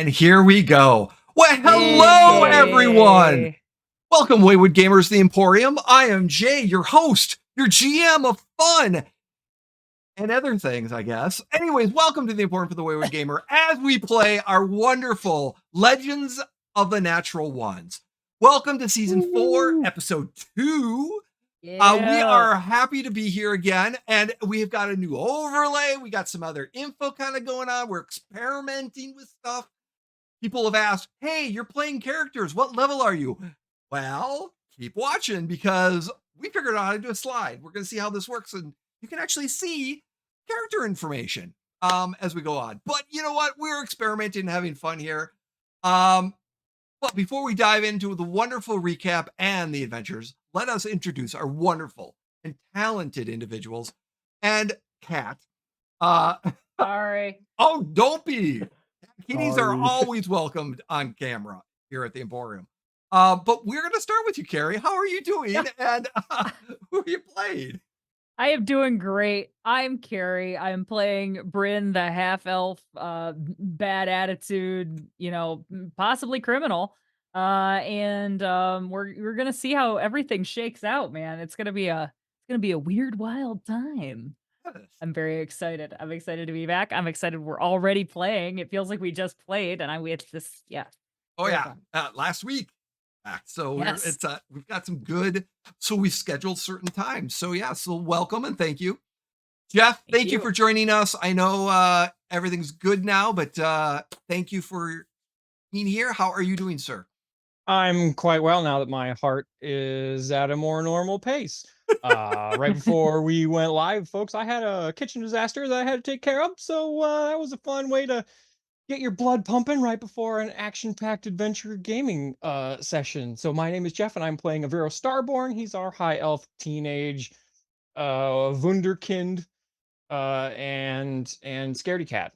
And here we go. Well, hello, everyone. Welcome, Wayward Gamers, the Emporium. I am Jay, your host, your GM of fun and other things, I guess. Anyways, welcome to the Emporium for the Wayward Gamer as we play our wonderful Legends of the Natural Ones. Welcome to Season 4, Episode 2. We are happy to be here again, and we've got a new overlay. We got some other info kind of going on. We're experimenting with stuff. People have asked, hey, you're playing characters. What level are you? Well, keep watching because we figured out how to do a slide. We're going to see how this works, and you can actually see character information as we go on. But you know what? We're experimenting and having fun here. But before we dive into the wonderful recap and the adventures, let us introduce our wonderful and talented individuals. And Kat. Sorry. Oh, don't be. Kitties are always welcomed on camera here at the Emporium. But we're going to start with you, Carrie. How are you doing? And who are you playing? I am doing great. I'm Carrie. I'm playing Brynn, the half-elf, bad attitude, possibly criminal. And we're gonna see how everything shakes out, man. It's gonna be a weird, wild time. Yes. I'm very excited. I'm excited to be back. I'm excited we're already playing. It feels like we just played, and it's this, yeah. Oh yeah, last week. So Yes. we've got some good. So we scheduled certain times. So yeah, so welcome and thank you, Jeff. Thank you for joining us. I know everything's good now, but thank you for being here. How are you doing, sir? I'm quite well now that my heart is at a more normal pace. Right before we went live, folks, I had a kitchen disaster that I had to take care of. So that was a fun way to get your blood pumping right before an action-packed adventure gaming session. So my name is Jeff, and I'm playing Aviro Starborn. He's our high elf teenage wunderkind and scaredy cat.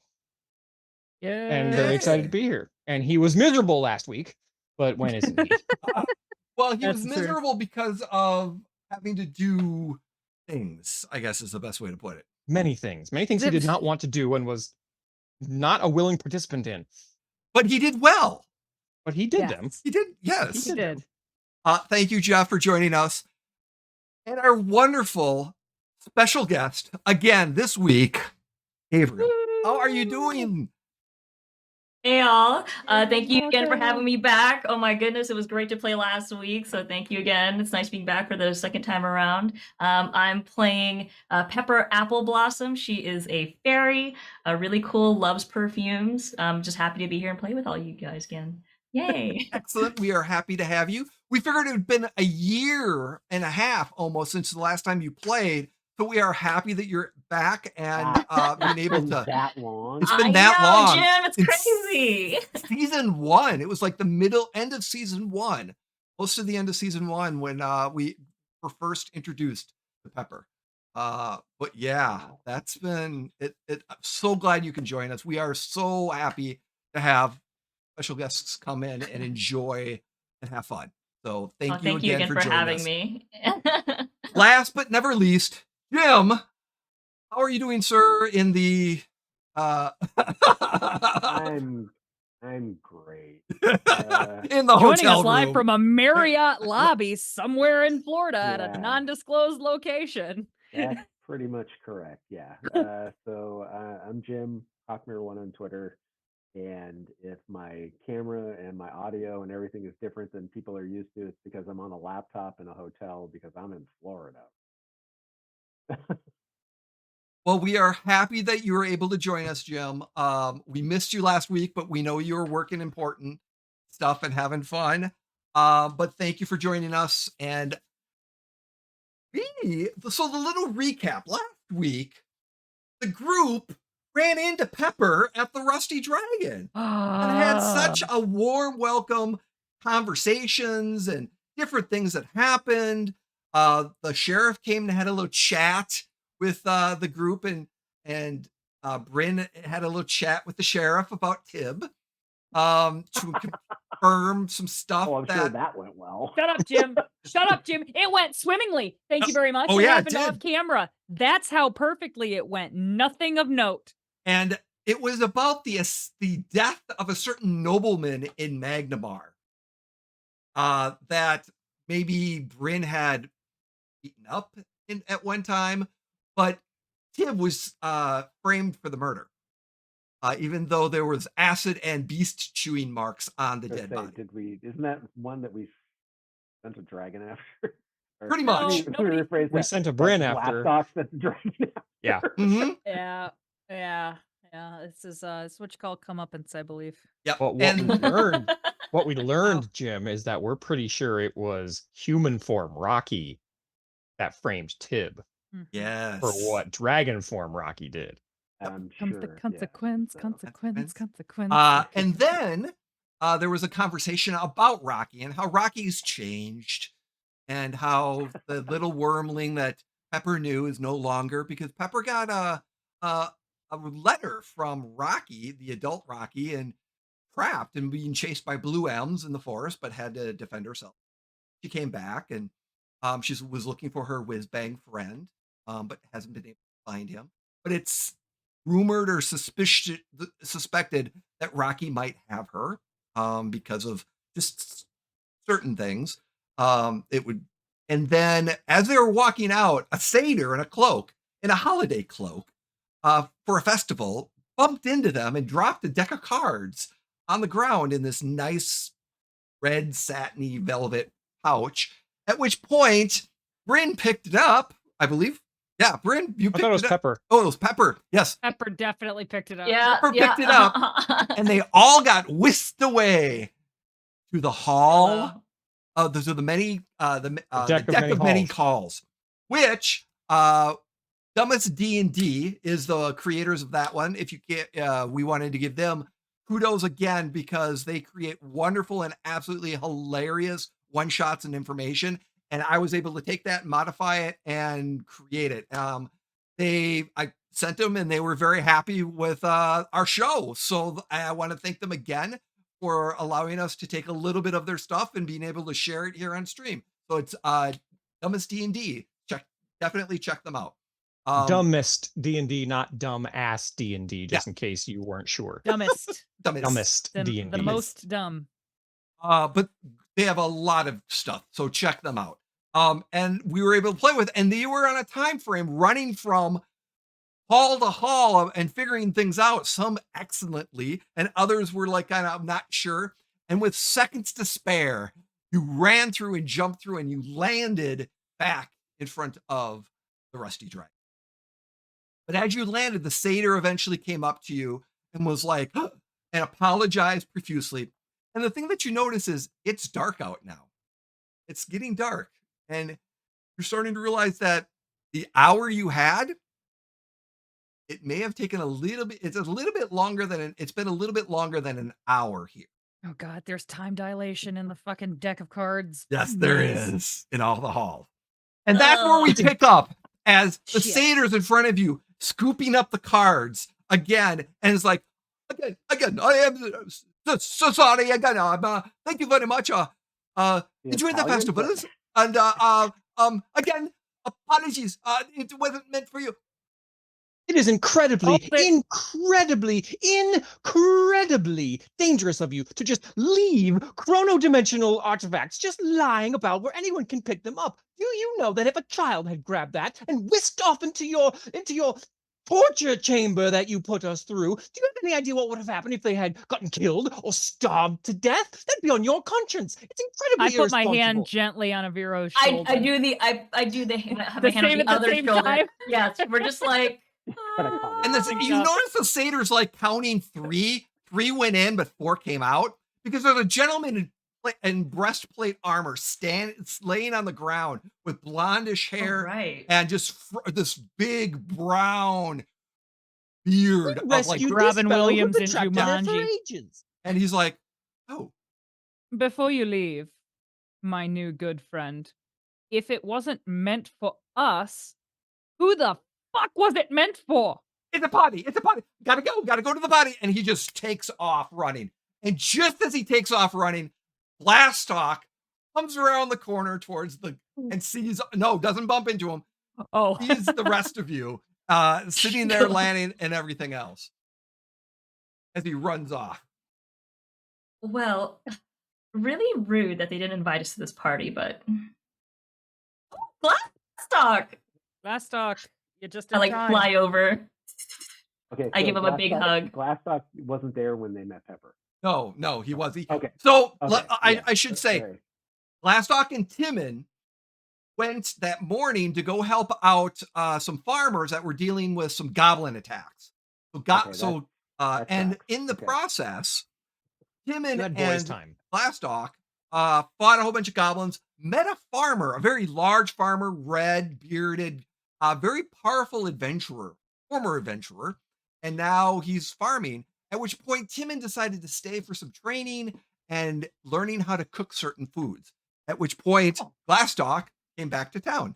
Yeah. And very excited to be here. And he was miserable last week, but when isn't he? Well, he was miserable because of having to do things, I guess is the best way to put it. Many things he did not want to do and was not a willing participant in. But he did well. But he did them. He did, yes. He did. Thank you, Jeff, for joining us. And our wonderful special guest, again, this week, Aviro. How are you doing? Hey all, thank you again for having me back. Oh my goodness, it was great to play last week, so thank you again. It's nice being back for the second time around. I'm playing Pepper Apple Blossom. She is a fairy, really cool, loves perfumes. I'm just happy to be here and play with all you guys again. Yay! Excellent, we are happy to have you. We figured it had been a year and a half almost since the last time you played. So we are happy that you're back and being able to. That long. It's been that long, Jim. It's crazy. Season 1. It was like the end of season 1, close to the end of season 1 when we were first introduced to Pepper. But yeah, that's been it. I'm so glad you can join us. We are so happy to have special guests come in and enjoy and have fun. So thank you again for having us. Me. Last but never least, Jim, how are you doing, sir? In the I'm great. In the joining hotel us live room. from a Marriott lobby somewhere in Florida at a non-disclosed location. That's pretty much correct. Yeah. So I'm Jim Hawkmere1 on Twitter, and if my camera and my audio and everything is different than people are used to, it's because I'm on a laptop in a hotel because I'm in Florida. Well, we are happy that you were able to join us, Jim. We missed you last week, but we know you were working important stuff and having fun. But thank you for joining us. And so the little recap, last week, the group ran into Pepper at the Rusty Dragon and had such a warm welcome, conversations and different things that happened. The sheriff came and had a little chat with the group, and Brynn had a little chat with the sheriff about Tib to confirm some stuff. Oh, I'm sure that went well. Shut up, Jim. Shut up, Jim. It went swimmingly. Thank you very much. Oh, it yeah, happened off camera. That's how perfectly it went. Nothing of note. And it was about the death of a certain nobleman in Magnamar. That maybe Brynn had beaten up at one time, but Tib was framed for the murder. Even though there was acid and beast chewing marks on the dead body. Isn't that one that we sent a dragon after? Pretty much. We sent a Brynn after. Glastoc sent a dragon after. Yeah. Mm-hmm. Yeah. This is what you call comeuppance, I believe. Yeah. But what we learned, Jim, is that we're pretty sure it was human form Rocky that framed Tib Yes. for what dragon form Rocky did. I'm Comes sure. the consequence. And then there was a conversation about Rocky and how Rocky's changed, and how the little wormling that Pepper knew is no longer, because Pepper got a letter from Rocky, the adult Rocky, and trapped and being chased by blue elms in the forest, but had to defend herself. She came back, and she was looking for her whiz-bang friend, but hasn't been able to find him. But it's rumored or suspected that Rocky might have her because of just certain things. And then as they were walking out, a satyr in a cloak, in a holiday cloak, for a festival, bumped into them and dropped a deck of cards on the ground in this nice red satiny velvet pouch. At which point, Brynn picked it up, I believe. Yeah, Brynn, you picked it up. I thought it was Pepper. Oh, it was Pepper. Yes. Pepper definitely picked it up. Yeah, Pepper picked it up, and they all got whisked away to the hall. To the deck of many calls, which Dumbest D&D is the creators of that one. If you can't, we wanted to give them kudos again, because they create wonderful and absolutely hilarious one-shots and information. And I was able to take that, modify it, and create it. I sent them, and they were very happy with our show. So I want to thank them again for allowing us to take a little bit of their stuff and being able to share it here on stream. So it's Dumbest D&D. Definitely check them out. Dumbest D&D, not dumb ass D&D, just in case you weren't sure. Dumbest D&D. The most dumb. But they have a lot of stuff, so check them out. And we were able to play with, and they were on a time frame running from hall to hall and figuring things out, some excellently, and others were like kind of not sure. And with seconds to spare, you ran through and jumped through, and you landed back in front of the Rusty Dragon. But as you landed, the satyr eventually came up to you and was like, and apologized profusely. And the thing that you notice is it's dark out now. It's getting dark. And you're starting to realize that the hour you had, it may have taken a little bit. It's been a little bit longer than an hour here. Oh God, there's time dilation in the fucking deck of cards. Yes, there is in all the halls. And that's where we pick up as the satyrs in front of you, scooping up the cards again. And it's like, again, I am so sorry again. Thank you very much. Enjoy the festivals. And again, apologies. It wasn't meant for you. It is incredibly dangerous of you to just leave chrono-dimensional artifacts just lying about where anyone can pick them up. Do you know that if a child had grabbed that and whisked off into your torture chamber that you put us through, do you have any idea what would have happened if they had gotten killed or starved to death? That'd be on your conscience. It's incredibly irresponsible. I put my hand gently on Aviro's shoulder. I do the hand on the other shoulder. Time? Yes, we're just like. And you notice the satyrs like counting three. 3 went in, but 4 came out, because there's a gentleman in breastplate armor laying on the ground with blondish hair and just this big brown beard of like Robin Williams in Jumanji. And he's like, "Oh, before you leave, my new good friend, if it wasn't meant for us, who the fuck was it meant for?" It's a party. Gotta go to the party. And he just takes off running. And just as he takes off running, Glastoc comes around the corner towards and doesn't bump into him. Oh, Sees the rest of you sitting there landing and everything else. as he runs off. Well, really rude that they didn't invite us to this party, but Glastoc! Glastoc, you just I in like time. fly over. Okay, I give him a big hug. Glastoc wasn't there when they met Pepper. No, he wasn't. Okay. So Okay, I should say, Right. Glastoc and Timon went that morning to go help out some farmers that were dealing with some goblin attacks. And tracks. in the Okay. process, Timon You had boys' and time. Glastoc fought a whole bunch of goblins, met a farmer, a very large farmer, red, bearded, very powerful former adventurer, and now he's farming, at which point Timon decided to stay for some training and learning how to cook certain foods, at which point Glastoc came back to town.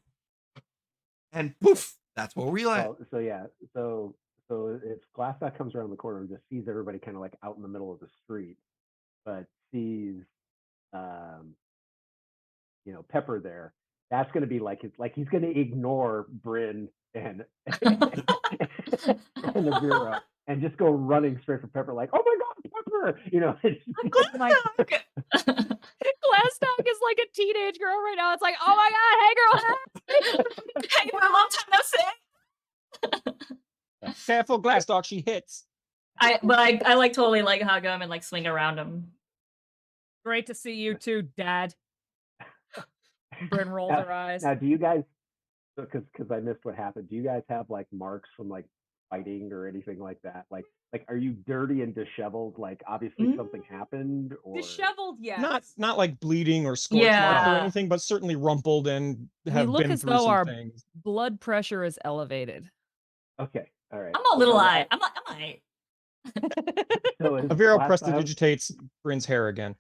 And poof, that's where we land. So if Glastoc comes around the corner and just sees everybody kind of like out in the middle of the street, but sees Pepper there, that's going to be like he's going to ignore Brynn and Aviro and just go running straight for Pepper, like, oh my God, Pepper! Glastoc! Glastoc is like a teenage girl right now. It's like, oh my God, hey girl, Hey, for a long time no see. Careful, Glastoc, she hits. I like totally like hug him and like swing around him. Great to see you too, Dad. Brynn rolls her eyes. Now, do you guys? Because I missed what happened. Do you guys have like marks from like fighting or anything like that? Like, are you dirty and disheveled? Like, obviously something happened, or Disheveled, yes. Not like bleeding or scorch marks or Yeah. anything, but certainly rumpled and have look been as through though some our things. blood pressure is elevated. Okay, all right. I'm a little eye. I'm like. So is Aviro Glastoc- prestidigitates Brynn's hair again.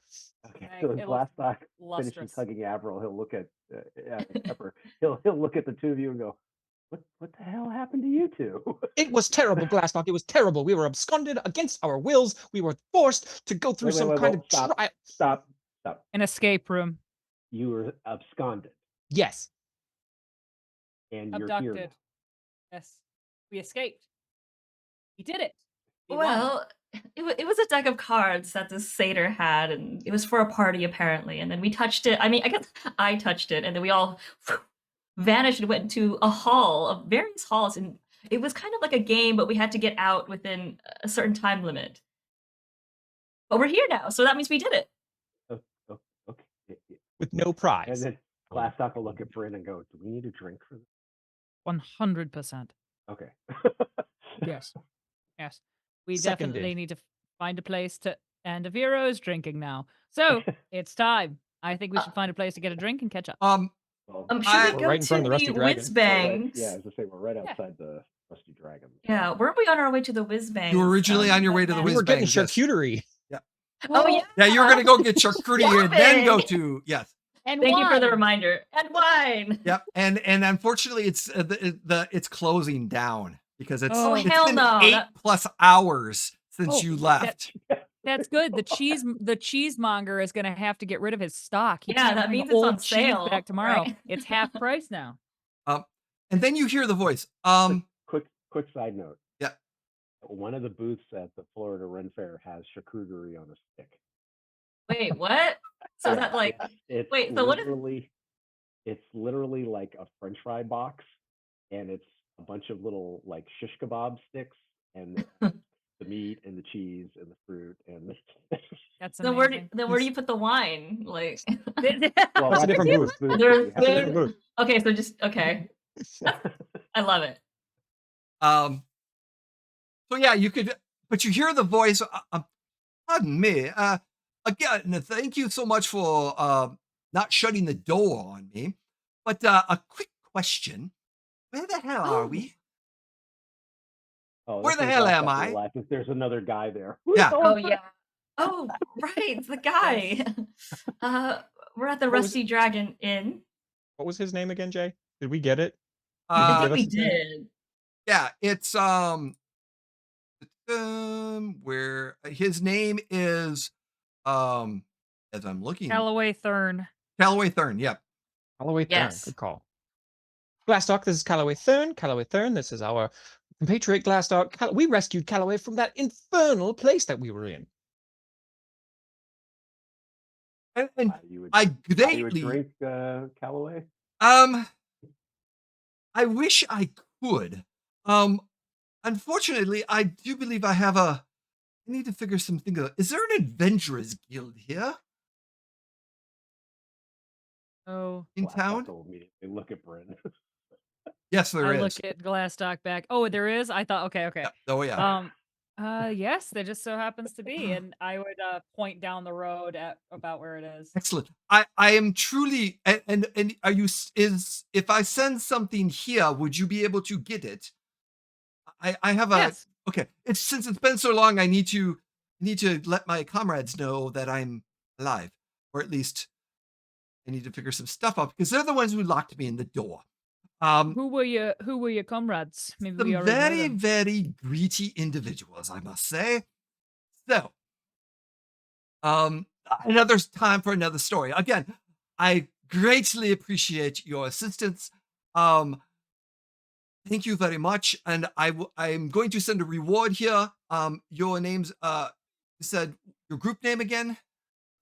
Okay, Right, so as it looks Glastoc finishes lustrous. hugging Averill, he'll look at Pepper. He'll look at the two of you and go, "What the hell happened to you two?" It was terrible, Glastoc. It was terrible. We were absconded against our wills. We were forced to go through Wait, some wait, kind wait, of trial. Stop. An escape room. You were absconded, Yes. and you're Abducted. here now. Yes. We escaped. We did it. We won. Well, it was a deck of cards that this satyr had, and it was for a party apparently. And then we touched it. I mean, I guess I touched it, and then we all vanished and went into a hall of various halls, and it was kind of like a game, but we had to get out within a certain time limit. But we're here now, so that means we did it. Okay. With no And prize. then Glastoc will look at Brynn and go, "Do we need a drink for this?" 100%. Okay. Yes. Yes. We Seconded. definitely need to find a place to. And Aviro is drinking now. So it's time. I think we should find a place to get a drink and catch up. Well, Should I- we We're go right in to front of the Rusty Dragon. Whiz Bangs? Yeah, as I say, we're right outside the Rusty Dragon. Yeah, weren't we on our way to the Whiz Bangs? You were originally on your way to the We We Whiz were getting Bangs, yes. charcuterie. Oh yeah. Yeah, you were going to go get charcuterie and then go to, yes. And Thank you for the wine. reminder. And wine. Yep. And unfortunately, it's closing down because it's, Oh, it's hell been no. 8+ hours since Oh, you left. That's good. The cheesemonger is going to have to get rid of his stock. He Yeah, can't that bring means it's old on cheese sale, back tomorrow. right? It's half price now. And then you hear the voice. Quick side note. Yeah. One of the booths at the Florida Ren Fair has charcuterie on a stick. Wait, what? So is that like It's wait, so what is it's literally like a French fry box, and it's a bunch of little like shish kebab sticks, and the meat and the cheese and the fruit and That's then where amazing. do you put the wine? Like well, That's a different booth. There's- That's a there's- different booth. okay, so just okay. I love it. So yeah, you could, but you hear the voice. Pardon me. Again, thank you so much for not shutting the door on me. But a quick question: where the hell are we? Oh, Where that's the when hell Glastoc am I? realizes there's another guy there. Yeah. Oh yeah. Oh right, it's the guy. We're at the What was Rusty Dragon Inn. What was his name again, Jay? Did we get it? I give think we us his name? did. Yeah, it's where his name is as I'm looking, Callaway Thurn. Callaway Thurn. Yep. Callaway Thurn. Yes. Good call. Glastoc, this is Callaway Thurn. Callaway Thurn, this is our Compatriot Glastoc, we rescued Calloway from that infernal place that we were in. And You would, I you would greatly, drink Callaway? I wish I could. Unfortunately, I do believe I have I need to figure something out. Is there an adventurers guild here Oh, in town? Will immediately look at Brynn. Yes, there I is. look at Glastoc back. Oh, there is? I thought, okay. Yeah. Oh, yeah. Yes, there just so happens to be, and I would point down the road at about where it is. Excellent. I am truly and are you is if I send something here, would you be able to get it? I have a Yes. okay. It's since it's been so long, I need to let my comrades know that I'm alive, or at least I need to figure some stuff out because they're the ones who locked me in the door. Who were your comrades? Maybe we Some already know very, them. very greedy individuals, I must say. So, another time for another story. Again, I greatly appreciate your assistance. Thank you very much, and I'm going to send a reward here. Your name's you said your group name again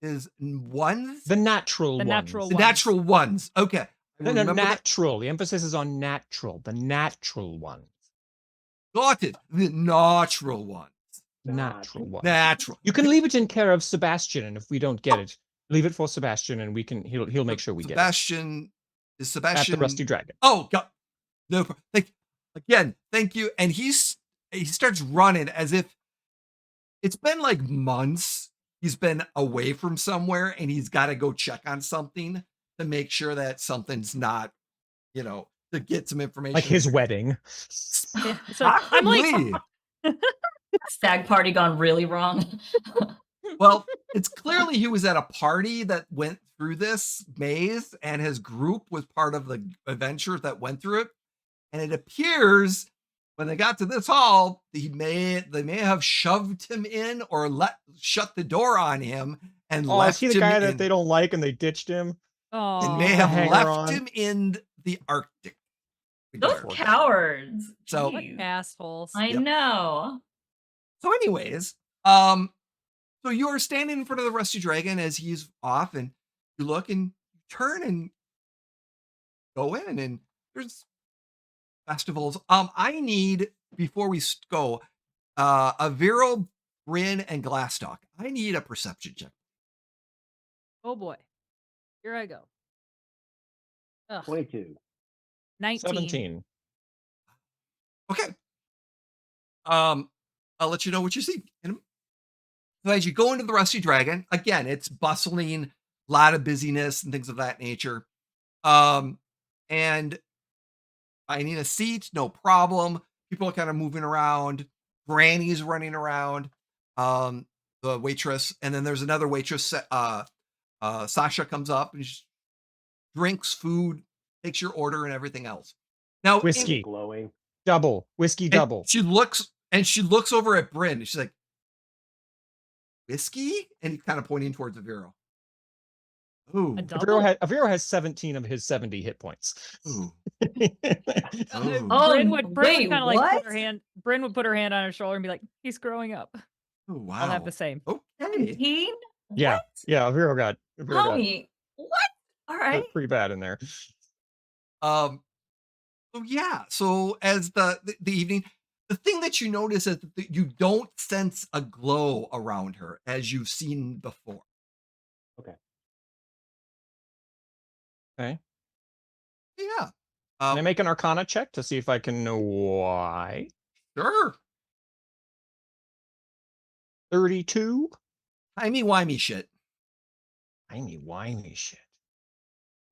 is Ones? The natural The ones. natural The ones. natural ones. Okay. I will No, remember that. natural. The emphasis is on natural. The natural ones. Got it. The natural ones. Natural ones. Natural. You can leave it in care of Sebastian, and if we don't get it, leave it for Sebastian, and he'll make sure we get it. Sebastian is Sebastian At the Rusty Dragon. Oh God. No, thank you. And he starts running as if it's been like months. He's been away from somewhere and he's got to go check on something to make sure that something's not, to get some information. Like his wedding. Yeah, so I'm like, Stag party gone really wrong. Well, it's clearly he was at a party that went through this maze and his group was part of the adventure that went through it. And it appears when they got to this hall, they may have shoved him in or shut the door on him and left is he the him guy in, that they don't like and they ditched him? and may oh, have hanger left on. him in the Arctic. Those cowards. So- what Jeez. assholes. I know. So anyways, so you're standing in front of the Rusty Dragon as he's off and you look and turn and go in and there's festivals. I need, before we go, Aviro, Brynn, and Glastoc. I need a perception check. Oh boy. Here I go. Ugh, 22. 19. 17. Okay. I'll let you know what you see. So as you go into the Rusty Dragon, again, it's bustling, a lot of busyness and things of that nature. And I need a seat, no problem. People are kind of moving around. Granny's running around. The waitress, and then there's another waitress. Sasha comes up and she drinks food, takes your order, and everything else. Now, Whiskey. Glowing. Double. Whiskey and double. She looks over at Brynn. And she's like, "Whiskey?" And he's kind of pointing towards Aviro. Ooh, A double? Aviro has 17 of his 70 hit points. ooh. Brynn would wait, kind of like what? Brynn would put her hand on her shoulder and be like, he's growing up. Oh, wow. I'll have the same. Okay. 17? Yeah. Yeah, Aviro got Homie. What? All right. pretty bad in there. So yeah. So as the evening, the thing that you notice is that you don't sense a glow around her as you've seen before. Okay. Yeah. Can I make an Arcana check to see if I can know why? Sure. 32? Timey-wimey shit. Timey-wimey shit.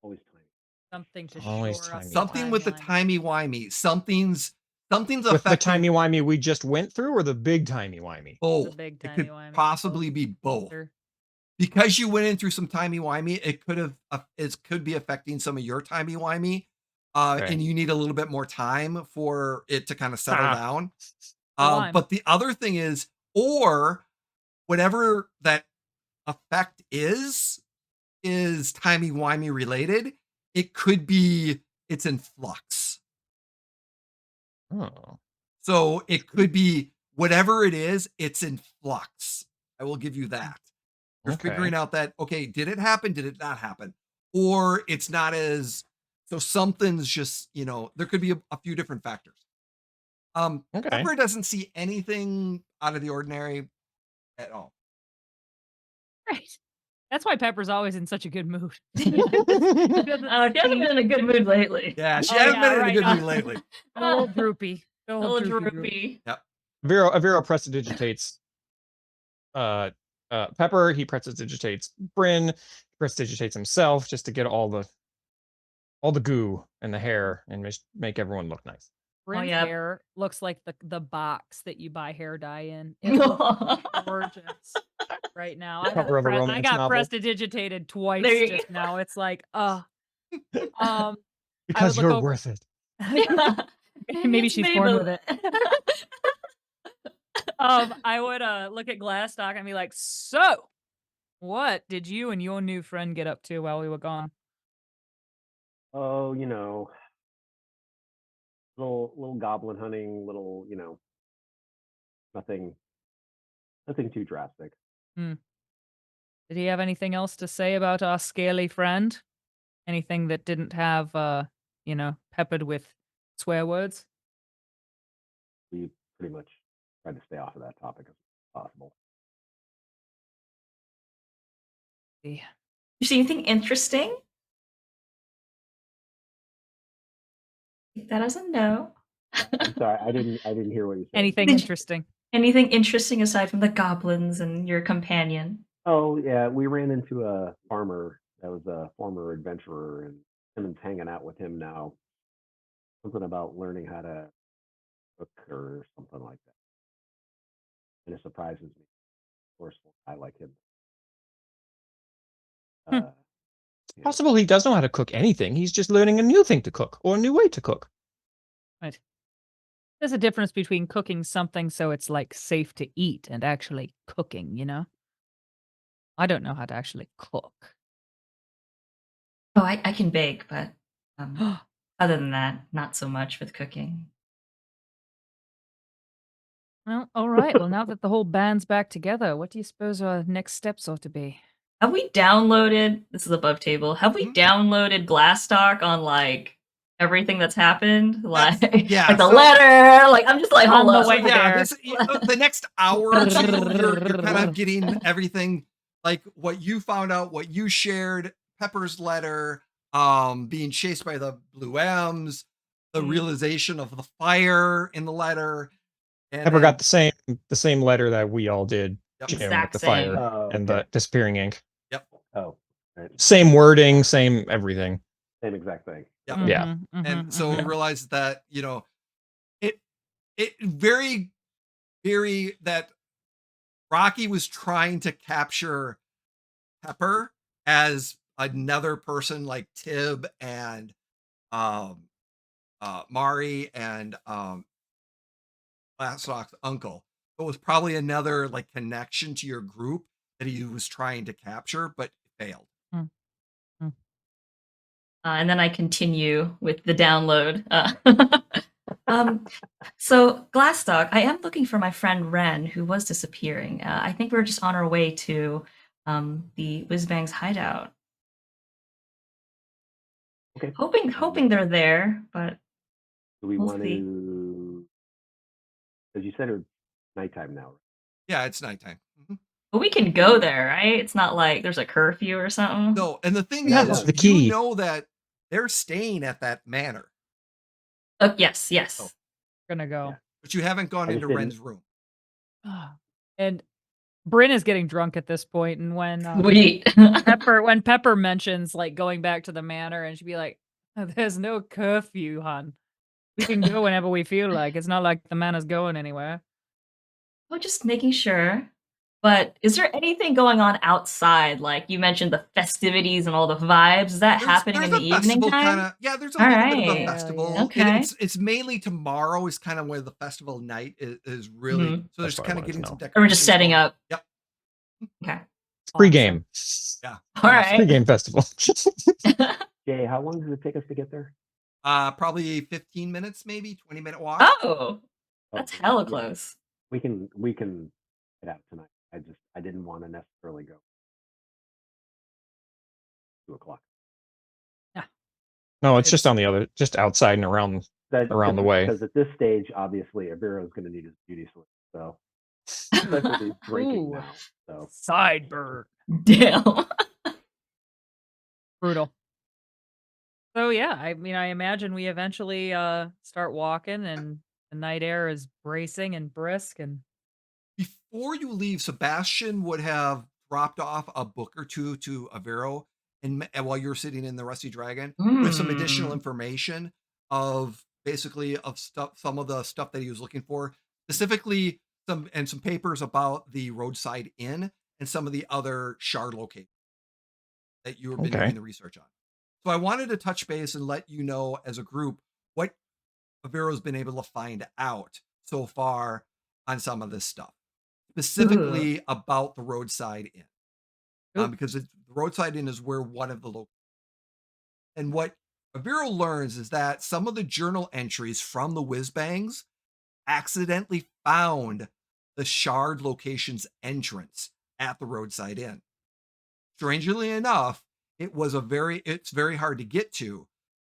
Always tiny. Something to Always shore up timey-wimey. Something with the timeline. timey-wimey. Something's With the affecting timey-wimey we just went through or the big timey-wimey? both. The big It could timey-wimey. possibly be both. Sure. Because you went in through some timey-wimey, it could be affecting some of your timey-wimey. Okay. And you need a little bit more time for it to kind of settle down. Lime. But the other thing is, or whatever that effect is timey-wimey related. It could be it's in flux. Oh. So it could be whatever it is, it's in flux. I will give you that. You're figuring out that, okay, did it happen? Did it not happen? Or it's not as, so something's just, there could be a few different factors. Pepper doesn't see anything out of the ordinary at all. Right. That's why Pepper's always in such a good mood. She hasn't been in a good mood lately. Yeah, she hasn't been in a good mood lately. A little droopy. A little droopy. Yep. Aviro prestidigitates Pepper. He prestidigitates Brynn. Prestidigitates himself just to get all the goo and the hair and make everyone look nice. Brynn's hair looks like the box that you buy hair dye in. It looks gorgeous right now. I got prestidigitated twice just now. It's like, because you're worth it. Maybe she's born with it. I would look at Glastoc and be like, so what did you and your new friend get up to while we were gone? Oh, little goblin hunting, nothing too drastic. Did he have anything else to say about our scaly friend? Anything that didn't have, peppered with swear words? We pretty much tried to stay off of that topic as possible. You see anything interesting? That as a no. I'm sorry, I didn't hear what you said. Anything interesting? Anything interesting aside from the goblins and your companion? Oh yeah, we ran into a farmer that was a former adventurer, and Simon's hanging out with him now. Something about learning how to cook or something like that, and it surprises me. Forceful, I like him. It's possible he does know how to cook anything. He's just learning a new thing to cook or a new way to cook. Right. There's a difference between cooking something so it's like safe to eat and actually cooking, I don't know how to actually cook. Oh, I can bake, but other than that, not so much with cooking. Well, all right. Well, now that the whole band's back together, what do you suppose our next steps ought to be? Have we downloaded, this is above table, have we downloaded Glastoc on everything that's happened? Like the letter, I'm just like, hold on. The next hour or two, you're kind of getting everything, like what you found out, what you shared, Pepper's letter, being chased by the blue M's, the realization of the fire in the letter. And Pepper got the same letter that we all did, with the same. fire and the disappearing ink. Yep. Oh, right. Same wording, same everything. Same exact thing. Yep. Yeah. And so we realized that, it very, very, that Rocky was trying to capture Pepper as another person like Tib and Mari and Glastoc's uncle. It was probably another connection to your group that he was trying to capture, but failed. And then I continue with the download. So Glastoc, I am looking for my friend Ren, who was disappearing. I think we're just on our way to the Whizbang's hideout. Okay. Hoping they're there, but do we we'll want see. to? Because you said it's nighttime now. Yeah, it's nighttime. But we can go there, right? It's not like there's a curfew or something. No, and the thing That's is, the key. you know that they're staying at that manor. Oh, yes. Oh. Gonna go. Yeah. But you haven't gone into Ren's room. And Brynn is getting drunk at this point, and when Sweet. Pepper mentions going back to the manor, and she'd be like, "There's no curfew, hon. We can go whenever we feel like. It's not like the manor's going anywhere." Oh, just making sure. But is there anything going on outside? Like you mentioned the festivities and all the vibes. Is that happening in the evening time? There's a little bit of a festival. Yeah. Okay. It's mainly tomorrow is kind of where the festival night is really. So That's there's what I kind of wanted getting to some know. decorations. Or we're just setting up. Yep. Okay. Pre-game. Yeah. All right. Pre-game festival. Jay, how long does it take us to get there? Probably 15 minutes, maybe 20-minute walk. Oh. That's hella Yeah, close. we can get out tonight. I didn't want to necessarily go 2 o'clock. No, it's just It's- on the other, just outside and around the way. Because at this stage, obviously, Aviro is going to need his beauty sleep. So, especially if he's drinking Ooh. now. So, Sideburn. Damn. Brutal. So yeah, I mean, I imagine we eventually start walking, and the night air is bracing and brisk, and Before you leave, Sebastian would have dropped off a book or two to Avero, and while you're sitting in the Rusty Dragon with some additional information of basically of stuff, some of the stuff that he was looking for, specifically some papers about the roadside inn and some of the other shard locations that you have been doing the research on. So I wanted to touch base and let you know as a group what Avero's been able to find out so far on some of this stuff, specifically about the roadside inn, because the roadside inn is where one of the local. And what Avero learns is that some of the journal entries from the whiz-bangs accidentally found the shard location's entrance at the roadside inn. Strangely enough, it's very hard to get to,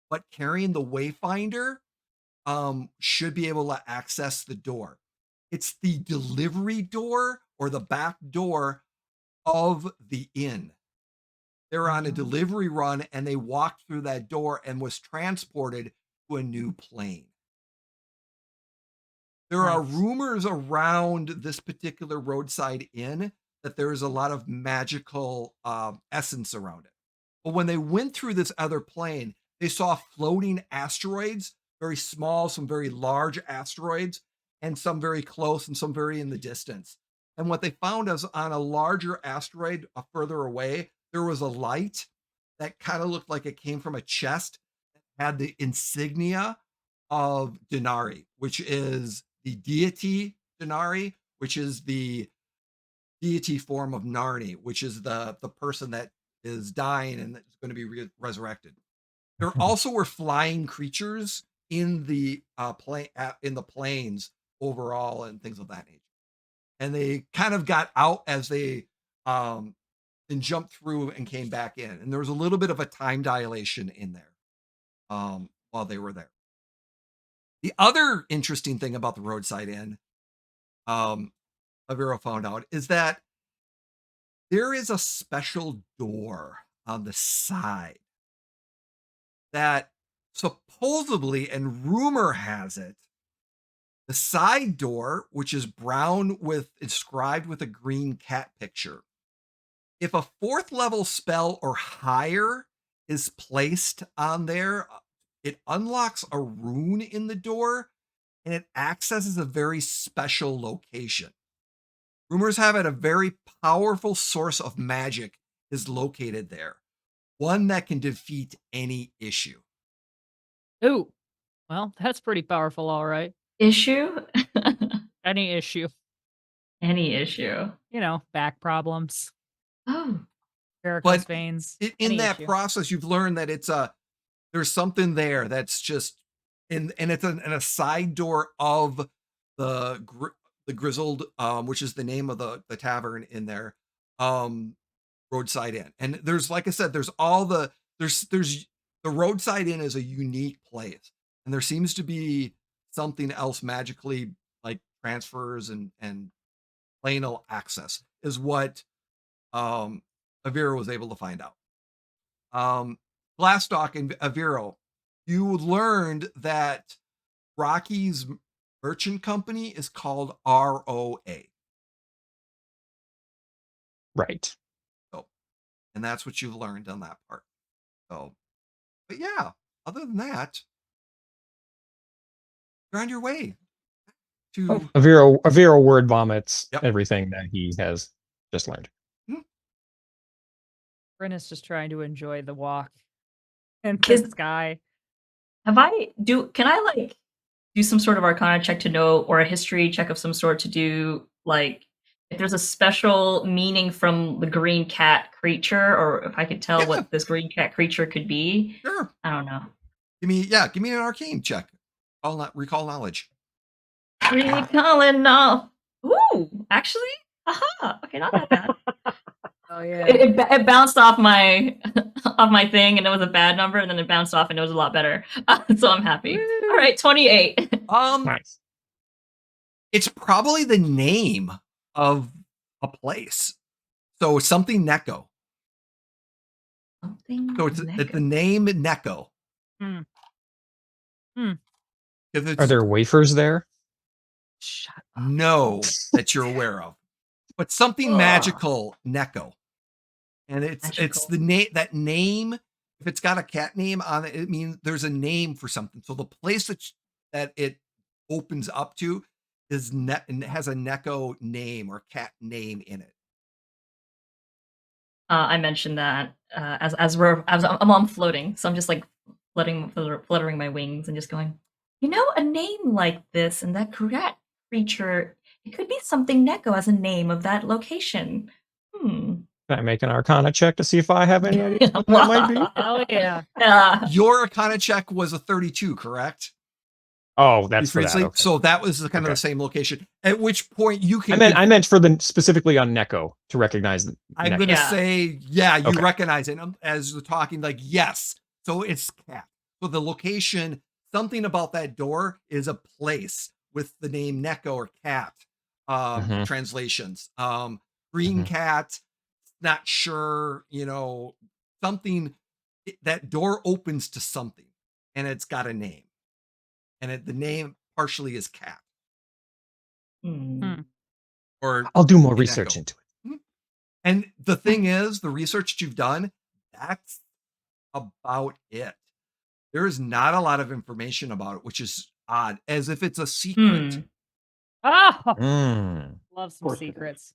but carrying the wayfinder should be able to access the door. It's the delivery door or the back door of the inn. They're on a delivery run and they walked through that door and was transported to a new plane. There are rumors around this particular roadside inn that there is a lot of magical essence around it. But when they went through this other plane, they saw floating asteroids, very small, some very large asteroids, and some very close and some very in the distance. And what they found is on a larger asteroid further away, there was a light that kind of looked like it came from a chest that had the insignia of Denari, which is the deity Denari, which is the deity form of Narni, which is the person that is dying and that's going to be resurrected. There also were flying creatures in the planes overall and things of that nature. And they kind of got out as they and jumped through and came back in. And there was a little bit of a time dilation in there while they were there. The other interesting thing about the roadside inn, Avero found out, is that there is a special door on the side that supposedly, and rumor has it, the side door, which is brown with inscribed with a green cat picture, if a 4th level spell or higher is placed on there, it unlocks a rune in the door and it accesses a very special location. Rumors have it a very powerful source of magic is located there, one that can defeat any issue. ooh, well, that's pretty powerful, all right. Issue? Any issue, Any issue. you know, back problems, Oh. varicose veins. In any that issue. process, you've learned that there's something there that's just and it's in a side door of the Grizzled, which is the name of the tavern in there, roadside inn. And there's, like I said, there's the roadside inn is a unique place, and there seems to be something else magically like transfers and planal access is what Aviro was able to find out. Glastoc and Aviro, you learned that Rocky's merchant company is called ROA. Right. So, and that's what you've learned on that part. So, but yeah, other than that, you're on your way to Aviro word vomits Yep. everything that he has just learned. Brynn is just trying to enjoy the walk and Is- the sky. Can I like do some sort of arcana check to know, or a history check of some sort to do, like, if there's a special meaning from the green cat creature, or if I could tell what this green cat creature could be? Sure. I don't know. Give me an arcane check. Recall knowledge. Really calling off. Ooh, actually, aha. Okay, not that bad. Oh yeah. It bounced off my off my thing, and it was a bad number, and then it bounced off, and it was a lot better. So I'm happy. Woo. All right, 28. Nice. It's probably the name of a place. So something Neko. Something. So it's the name Neko. Hmm. If it's Are there wafers there? Shut up. no that you're aware of, but something Ugh. magical Neko, and it's Magical. the name that name. If it's got a cat name on it, it means there's a name for something. So the place that it opens up to is and it has a Neko name or cat name in it. I mentioned that as I'm floating, so I'm just like fluttering my wings and just going. A name like this and that creature, it could be something Neko as a name of that location. Can I make an Arcana check to see if I have any idea what that might be? Oh yeah. Your Arcana check was a 32, correct? Oh, that's for that. Okay. So that was kind of the same location. At which point you can. I meant for the specifically on Neko to recognize. I'm going to say, you recognize it as you're talking. Like yes, so it's cat. So the location, something about that door is a place with the name Neko or cat. Translations. Green cat. Not sure. Something. That door opens to something, and it's got a name. And the name partially is cat. Or I'll do more research into it. And the thing is, the research that you've done, that's about it. There is not a lot of information about it, which is odd, as if it's a secret. Love some secrets.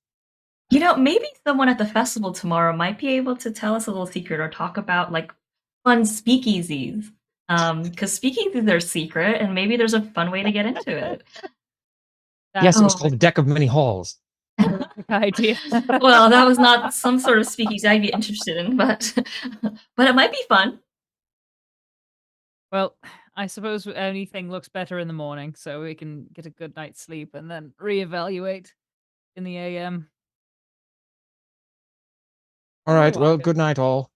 Maybe someone at the festival tomorrow might be able to tell us a little secret or talk about like fun speakeasies. Because speakeasies are secret, and maybe there's a fun way to get into it. Yes, it was called the Deck of Many Halls. Good idea. Well, that was not some sort of speakeasy I'd be interested in, but it might be fun. Well, I suppose anything looks better in the morning, so we can get a good night's sleep and then reevaluate in the AM. All right. Well, good night, all.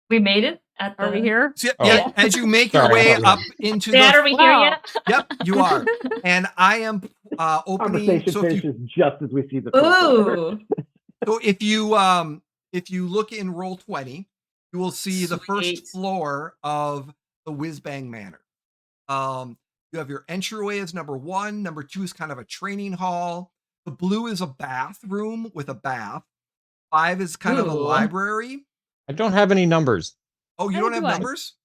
We made it. Are we here? So, as you make your way up into Dad, are we here yet? Yep, you are. And I am opening. Conversation finishes just as we see the. Ooh. So if you look in Roll20, you will see the first floor of the Whiz Bang Manor. You have your entryway as number 1. Number 2 is kind of a training hall. The blue is a bathroom with a bath. 5 is kind of a library. I don't have any numbers. Oh, you don't have numbers?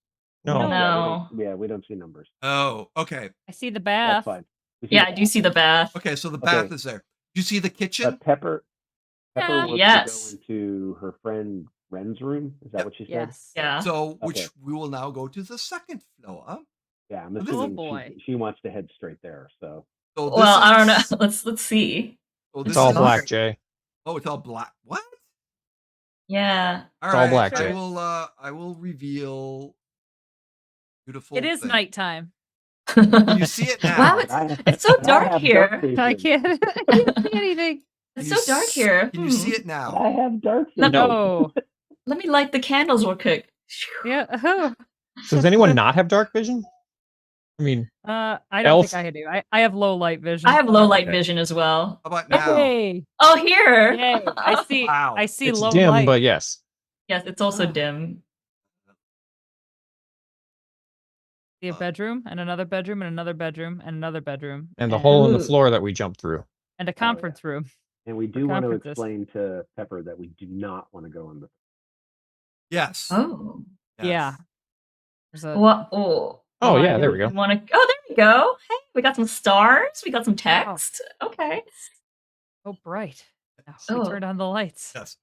No. Yeah, we don't see numbers. Oh, okay. I see the bath. That's fine. Yeah, I do see the bath. Okay, so the bath is there. You see the kitchen? Pepper wants Yes. to go into her friend Ren's room. Is that what she said? Yes. Yeah. So, which we will now go to the second floor. Yeah, I'm assuming she wants to head straight there. So. Well, I don't know. Let's see. Oh, it's all black, Jay. Oh, it's all black. What? Yeah. All it's right. all black, Jay. I will reveal beautiful. It is nighttime. Can you see it now? Wow, it's so dark here. I can't see anything. It's so dark here. Can you see it now? I have dark vision. No. Let me light the candles real quick. Yeah. Oh. So does anyone not have dark vision? I mean, I don't think I do. I have low light vision. I have low light vision as well. How about now? Hey. Oh, here. Yay. I see. Wow. I see it's low dim, light. but yes. Yes, it's also dim. See a bedroom and another bedroom and another bedroom and another bedroom. And the hole in the floor that we jumped through. And a conference room. And we do want to explain to Pepper that we do not want to go in the. Yes. Oh. Yes. Yeah. Oh yeah, there we go. There we go. Hey, we got some stars. We got some text. Wow. Okay. Oh, bright. Now we turned on the lights. Yes.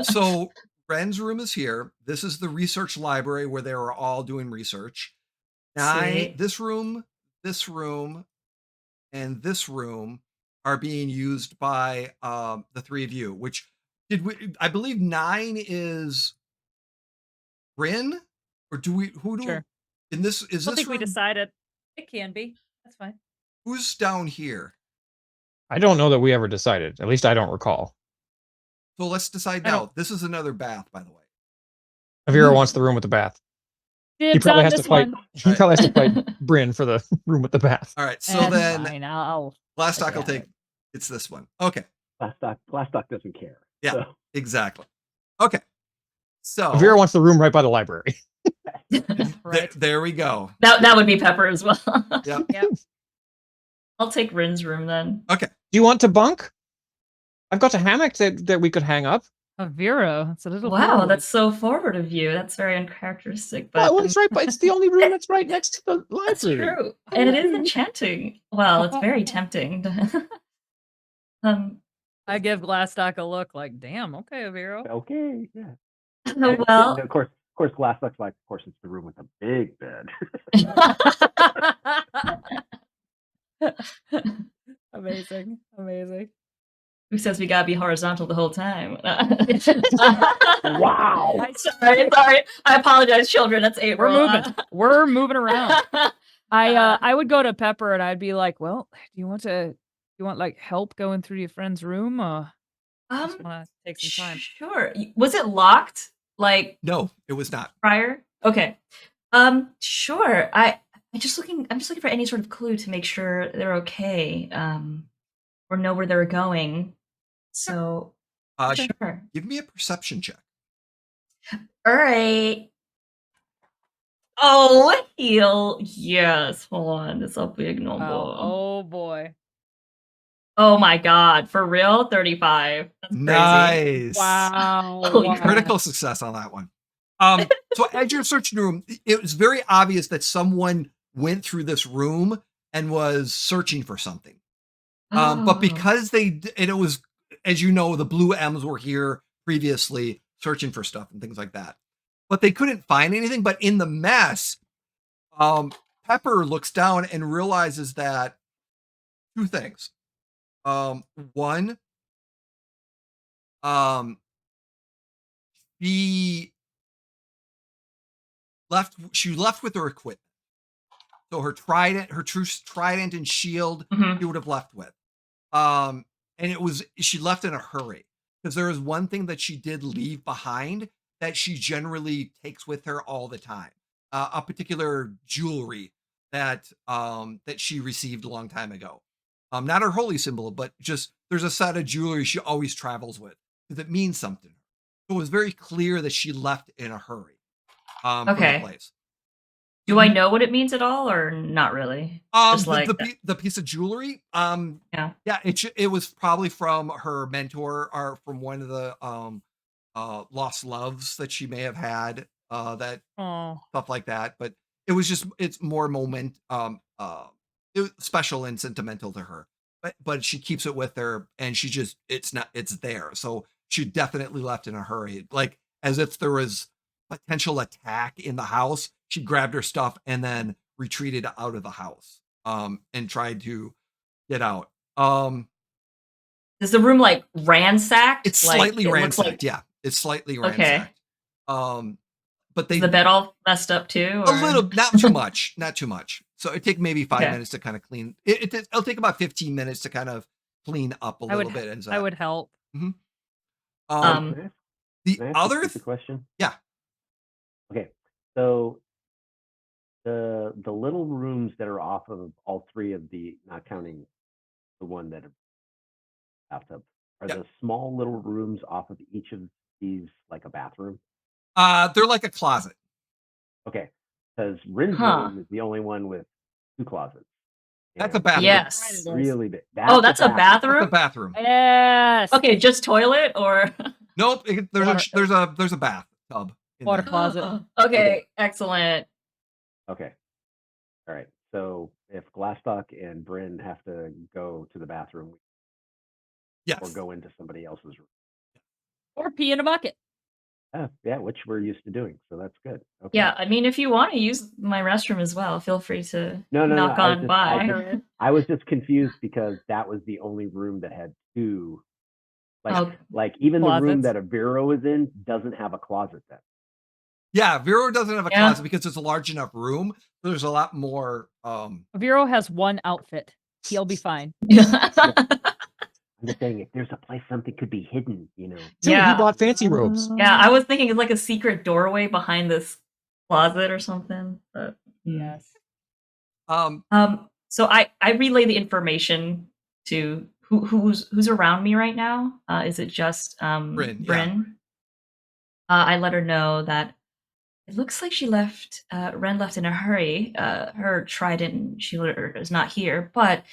So Ren's room is here. This is the research library where they were all doing research. This room, and this room are being used by the 3 of you. Which I believe 9 is Brynn, or do we? Who do? Sure. In this is I this think room? we decided it can be. That's fine. Who's down here? I don't know that we ever decided. At least I don't recall. So let's decide I now. don't- This is another bath, by the way. Aviro wants the room with the bath. Dibs probably on has to this fight. one. He probably has to fight Brynn for the room with the bath. All right. So That's then fine. I'll Glastoc will have take. it. It's this one. Okay. Glastoc doesn't care. Yeah. So, Exactly. Okay. So Aviro wants the room right by the library. Right. there we go. That would be Pepper as well. Yep. Yep. I'll take Rin's room then. Okay. Do you want to bunk? I've got a hammock that we could hang up. Aviro. It's a little Wow, cold. that's so forward of you. That's very uncharacteristic. But Well, it's right, but it's the only room that's right next to the library. that's true, and it is enchanting. Well, it's very tempting. I give Glastoc a look like, damn, okay, Aviro. okay, yeah. Well, And of course, Glasslock's like, of course, it's the room with the big bed. Amazing. Amazing. who says we gotta be horizontal the whole time? Wow. Sorry. I apologize, children. That's April. We're moving. We're moving around. I would go to Pepper and I'd be like, well, do you want like help going through your friend's room? Just want to take some time. Sure. Was it locked? Like No, it was not. prior? Okay. Sure. I'm just looking for any sort of clue to make sure they're okay. Or know where they're going. So sure. Give me a perception check. All right. Oh, heal. Yes. Hold on. This will be ignoble. Oh boy. Oh my god. For real? 35. That's crazy. Nice. Wow. Holy Wow. Critical success on that one. So as you're searching the room, it was very obvious that someone went through this room and was searching for something. But because and it was, as you know, the blue M's were here previously searching for stuff and things like that. But they couldn't find anything. But in the mess, Pepper looks down and realizes that two things. One, she left with her equipment. So her trident, her true trident and shield, Mhm. she would have left with. And she left in a hurry because there is one thing that she did leave behind that she generally takes with her all the time. A particular jewelry that she received a long time ago. Not her holy symbol, but just there's a set of jewelry she always travels with because it means something. So it was very clear that she left in a hurry. From Okay. the place. Do I know what it means at all, or not really? Just like the piece of jewelry. Yeah. It was probably from her mentor or from one of the lost loves that she may have had. That stuff like that. But it's more it was special and sentimental to her. But she keeps it with her, and it's there. So she definitely left in a hurry, like as if there was potential attack in the house. She grabbed her stuff and then retreated out of the house and tried to get out. Is the room like ransacked? It's Like, slightly it looks ransacked. like- Yeah, it's slightly Okay. ransacked. But Is the bed all messed up too? a or- little, not too much, not too much. So it take maybe 5 Okay. minutes to kind of clean. It'll take about 15 minutes to kind of clean up a little bit. And I would help. Can I the ask a other stupid question? yeah. Okay, so the little rooms that are off of all three of the, not counting the one that are bathtub, are Yep. the small little rooms off of each of these like a bathroom? They're like a closet. Okay, because Rin's Huh. room is the only one with two closets. That's a And bathroom. Yes. it's really big. Oh, that's a That's a bathroom? bathroom. Yes. Okay, just toilet or Nope. There's a bathtub. in Water there. closet. Okay, excellent. Okay. All right. So if Glastoc and Brynn have to go to the bathroom or Yes. go into somebody else's room. Or pee in a bucket. Yeah, which we're used to doing. So that's good. Okay. Yeah, I mean, if you want to use my restroom as well, feel free to No, knock I was on just- by. I was just confused because that was the only room that had two. Oh. Like even the room Closets. that Aviro is in doesn't have a closet then. Yeah, Vero doesn't have a Yeah. closet because it's a large enough room. There's a lot more. Aviro has one outfit. He'll be fine. I'm just saying, if there's a place something could be hidden, Dude, Yeah. he bought fancy robes. Yeah, I was thinking it's like a secret doorway behind this closet or something. But, Yes. So I relay the information to who's around me right now. Is it just Brynn, yeah. Brynn? I let her know that it looks like she left. Ren left in a hurry. Her trident shielded is not here, but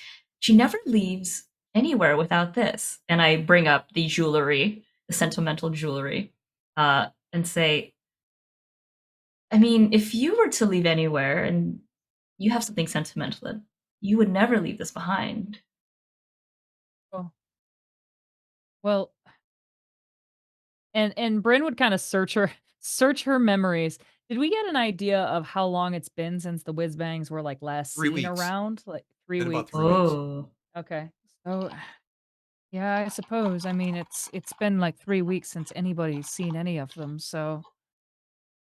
she never leaves anywhere without this. And I bring up the jewelry, the sentimental jewelry, and say, I mean, if you were to leave anywhere and you have something sentimental, you would never leave this behind. Well, and Brynn would kind of search her memories. Did we get an idea of how long it's been since the whiz bangs were like last 3 seen weeks. around? Like 3 Been about weeks. 3 weeks. Oh, Okay. So yeah, I suppose. I mean, it's been like 3 weeks since anybody's seen any of them. So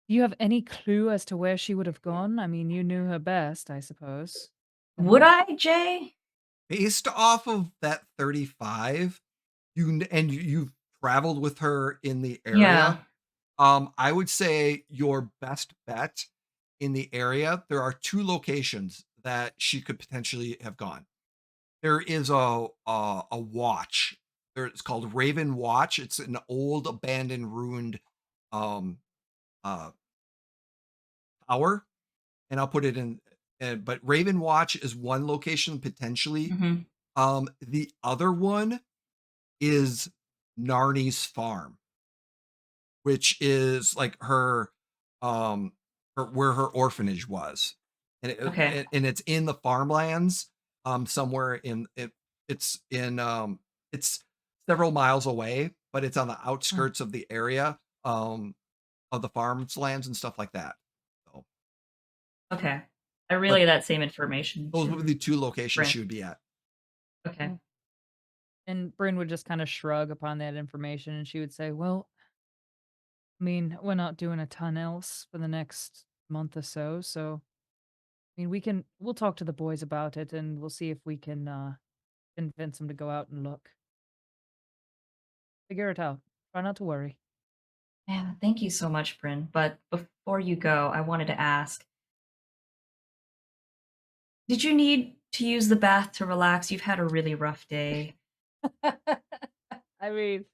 do you have any clue as to where she would have gone? I mean, you knew her best, I suppose. would I, Jay? Based off of that 35, you've traveled with her in the area. Yeah. I would say your best bet in the area, there are 2 locations that she could potentially have gone. There is a watch. It's called Raven Watch. It's an old abandoned ruined tower, and I'll put it in. But Raven Watch is one location potentially. Mhm. The other one is Narni's farm, which is like her where her orphanage was, and Okay. and it's in the farmlands, somewhere in it. It's in it's several miles away, but it's on the outskirts of the area, of the farms lands and stuff like that. So Okay. I relay that same information. those to would be the 2 locations Brynn. she would be at. Okay. And Brynn would just kind of shrug upon that information and she would say, well, I mean, we're not doing a ton else for the next month or so. So, I mean, we'll talk to the boys about it and we'll see if we can convince them to go out and look. Figure it out. Try not to worry. Yeah, thank you so much, Brynn. But before you go, I wanted to ask, did you need to use the bath to relax? You've had a really rough day. I mean,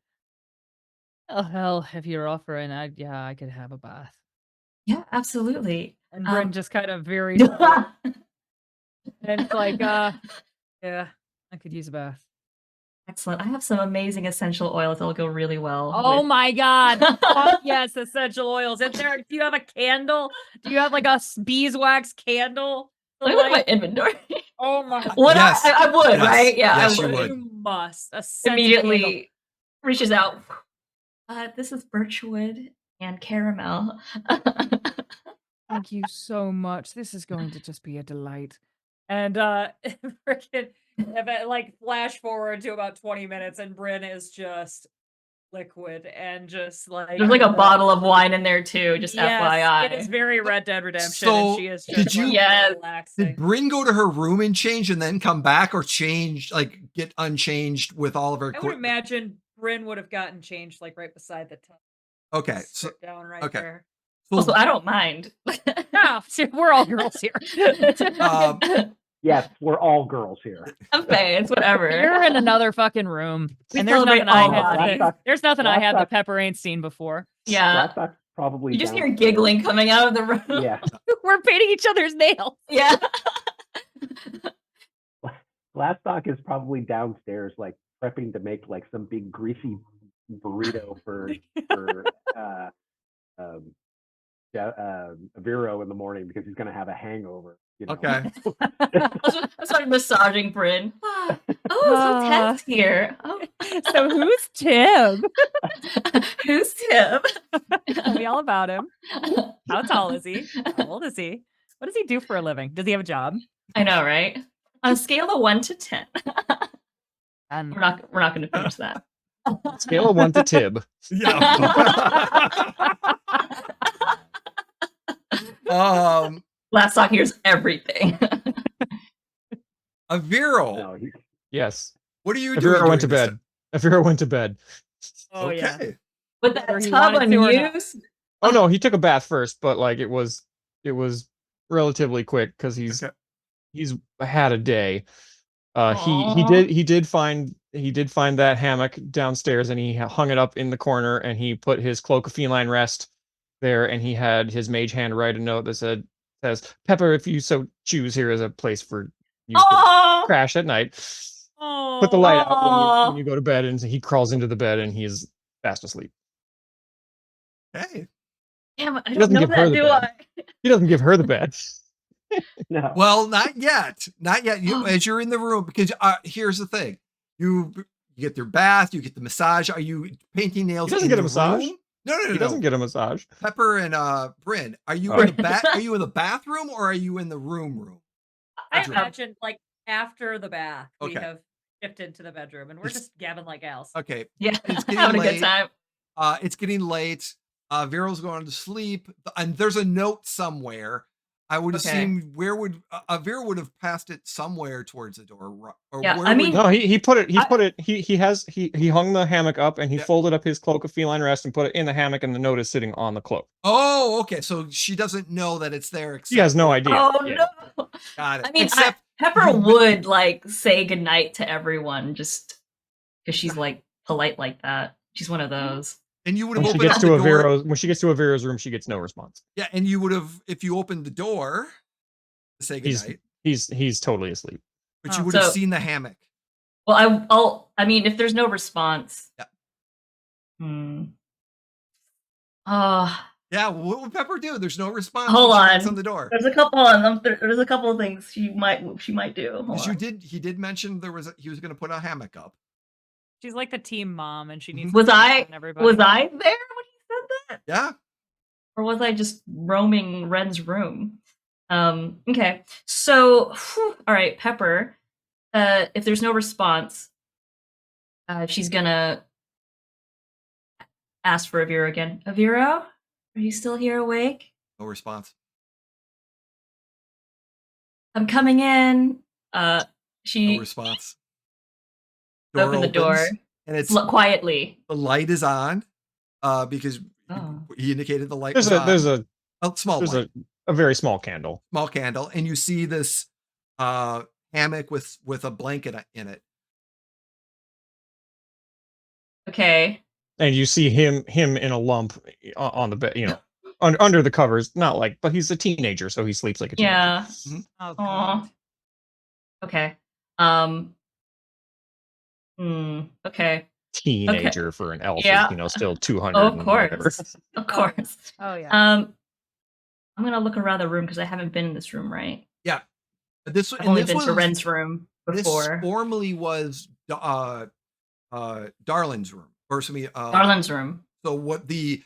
oh hell, if you're offering, I could have a bath. Yeah, absolutely. And Brynn just kind of very slow, and it's like, yeah, I could use a bath. Excellent. I have some amazing essential oils that'll go really well. Oh with... my god! Fuck yes, essential oils. Do you have a candle? Do you have like a beeswax candle? Let me look at my inventory. Oh my! Would Yes. I would, Yes. right? Yeah, Yes, I you would. would. You must. A scented Immediately candle. reaches out. This is birchwood and caramel. Thank you so much. This is going to just be a delight. And freaking like flash forward to about 20 minutes and Brynn is just liquid and just like There's like a bottle of wine in there too, just FYI. It is very Red Dead Redemption So, and she is did just you- like, Yes. relaxing. Did Brynn go to her room and change and then come back, or change, like get unchanged with all of her I would equipment? imagine Brynn would have gotten changed like right beside the tub. Okay, so Sit down right okay. there. Also, I don't mind. No, we're all girls here. Yes, we're all girls here. I'm fine. It's whatever. You're in another fucking room, We and there's celebrate nothing I all have. bodies. There's nothing I have that Glastoc- Pepper ain't seen before. Yeah. Glastoc's probably You just hear downstairs. giggling coming out of the room. Yeah. We're painting each other's nails. Yeah. Glastoc is probably downstairs, like prepping to make like some big greasy burrito for Aviro in the morning because he's gonna have a hangover. You know? Okay. I started massaging Brynn. Oh, so tense here. Oh. So who's Tim? Who's Tim? Tell me all about him. How tall is he? How old is he? What does he do for a living? Does he have a job? I know, right? On a scale of 1 to 10. And We're not going to finish that. Scale of 1 to Tib. Yeah. Glastoc hears everything. Aviro, No, he, Yes. what are you doing? Aviro went to during this bed. Aviro went to bed. Oh time? yeah. Okay. With Whether that he tub wanted to or not. unused. Oh no, he took a bath first, but like it was relatively quick because he's had a day. He did find that hammock downstairs, and he hung it up in the corner, and he put his cloak of feline rest there, and he had his mage hand write a note that says, Pepper, if you so choose, here is a place for you to Oh, crash at night. Oh. Put the light out Aw. when you go to bed, and he crawls into the bed, and he's fast asleep. Hey. damn it! I He don't doesn't know give her that, the do bed. I? He doesn't give her the bed. no. Well, not yet. Not yet. You, as you're in the room, because here's the thing: you get their bath, you get the massage. Are you painting nails? He doesn't in get the a massage. room? No. He doesn't get a massage. Pepper and Brynn, are you Oh. in the Are you in the bathroom or are you in the room? I Bedroom. imagine like after the bath, we Okay. have shifted to the bedroom and we're It's- just gabbing like gals. Okay. Yeah, It's getting having a late. good time. It's getting late. Vero's going to sleep, and there's a note somewhere. I would Okay. assume where would Vera would have passed it somewhere towards the door. Or Yeah, where I would- mean- No, he put it. I- He hung the hammock up, and he Yeah. folded up his cloak of feline rest and put it in the hammock, and the note is sitting on the cloak. Oh, okay. So she doesn't know that it's there. Except She has no for- idea. Oh Yeah. no! Got it. I mean, Except Pepper you- would like say goodnight to everyone just because she's like polite like that. She's one of those. and you would have When she opened gets up to the door. Avira's room, she gets no response. Yeah, and you would have if you opened the door to say He's goodnight, he's totally asleep. but you Oh. would have So- seen the hammock. Well, I mean, if there's no response. Yeah. Yeah, what would Pepper do? There's no response. Hold when she on. knocks on the door. There's a couple. Hold on, there's a couple of things she might do. Hold Because on. he did mention he was going to put a hammock up. She's like the team mom and she needs Was to I- on everybody. Was I there when he said that? Yeah. Or was I just roaming Ren's room? Okay. So, all right, Pepper. If there's no response, she's gonna ask for Aviro again. Aviro, are you still here awake? No response. I'm coming in. No She response. opened the door opens, and it's quietly. the light is on. Because Oh. he indicated the light There's was a on. there's a small there's light, a very small candle. small candle, and you see this hammock with a blanket in it. Okay. And you see him in a lump on the bed, under the covers. Not like, but he's a teenager, so he sleeps like a teenager. Yeah. Oh, Aw. God. Okay. Okay. Teenager for an elf Yeah. is, still 200. Oh, of and whatever. course. Of course. Oh yeah. I'm gonna look around the room because I haven't been in this room, right? This I've only this been to was- Ren's room before. This formerly was Darlin's room, or something. Darlin's room. So what the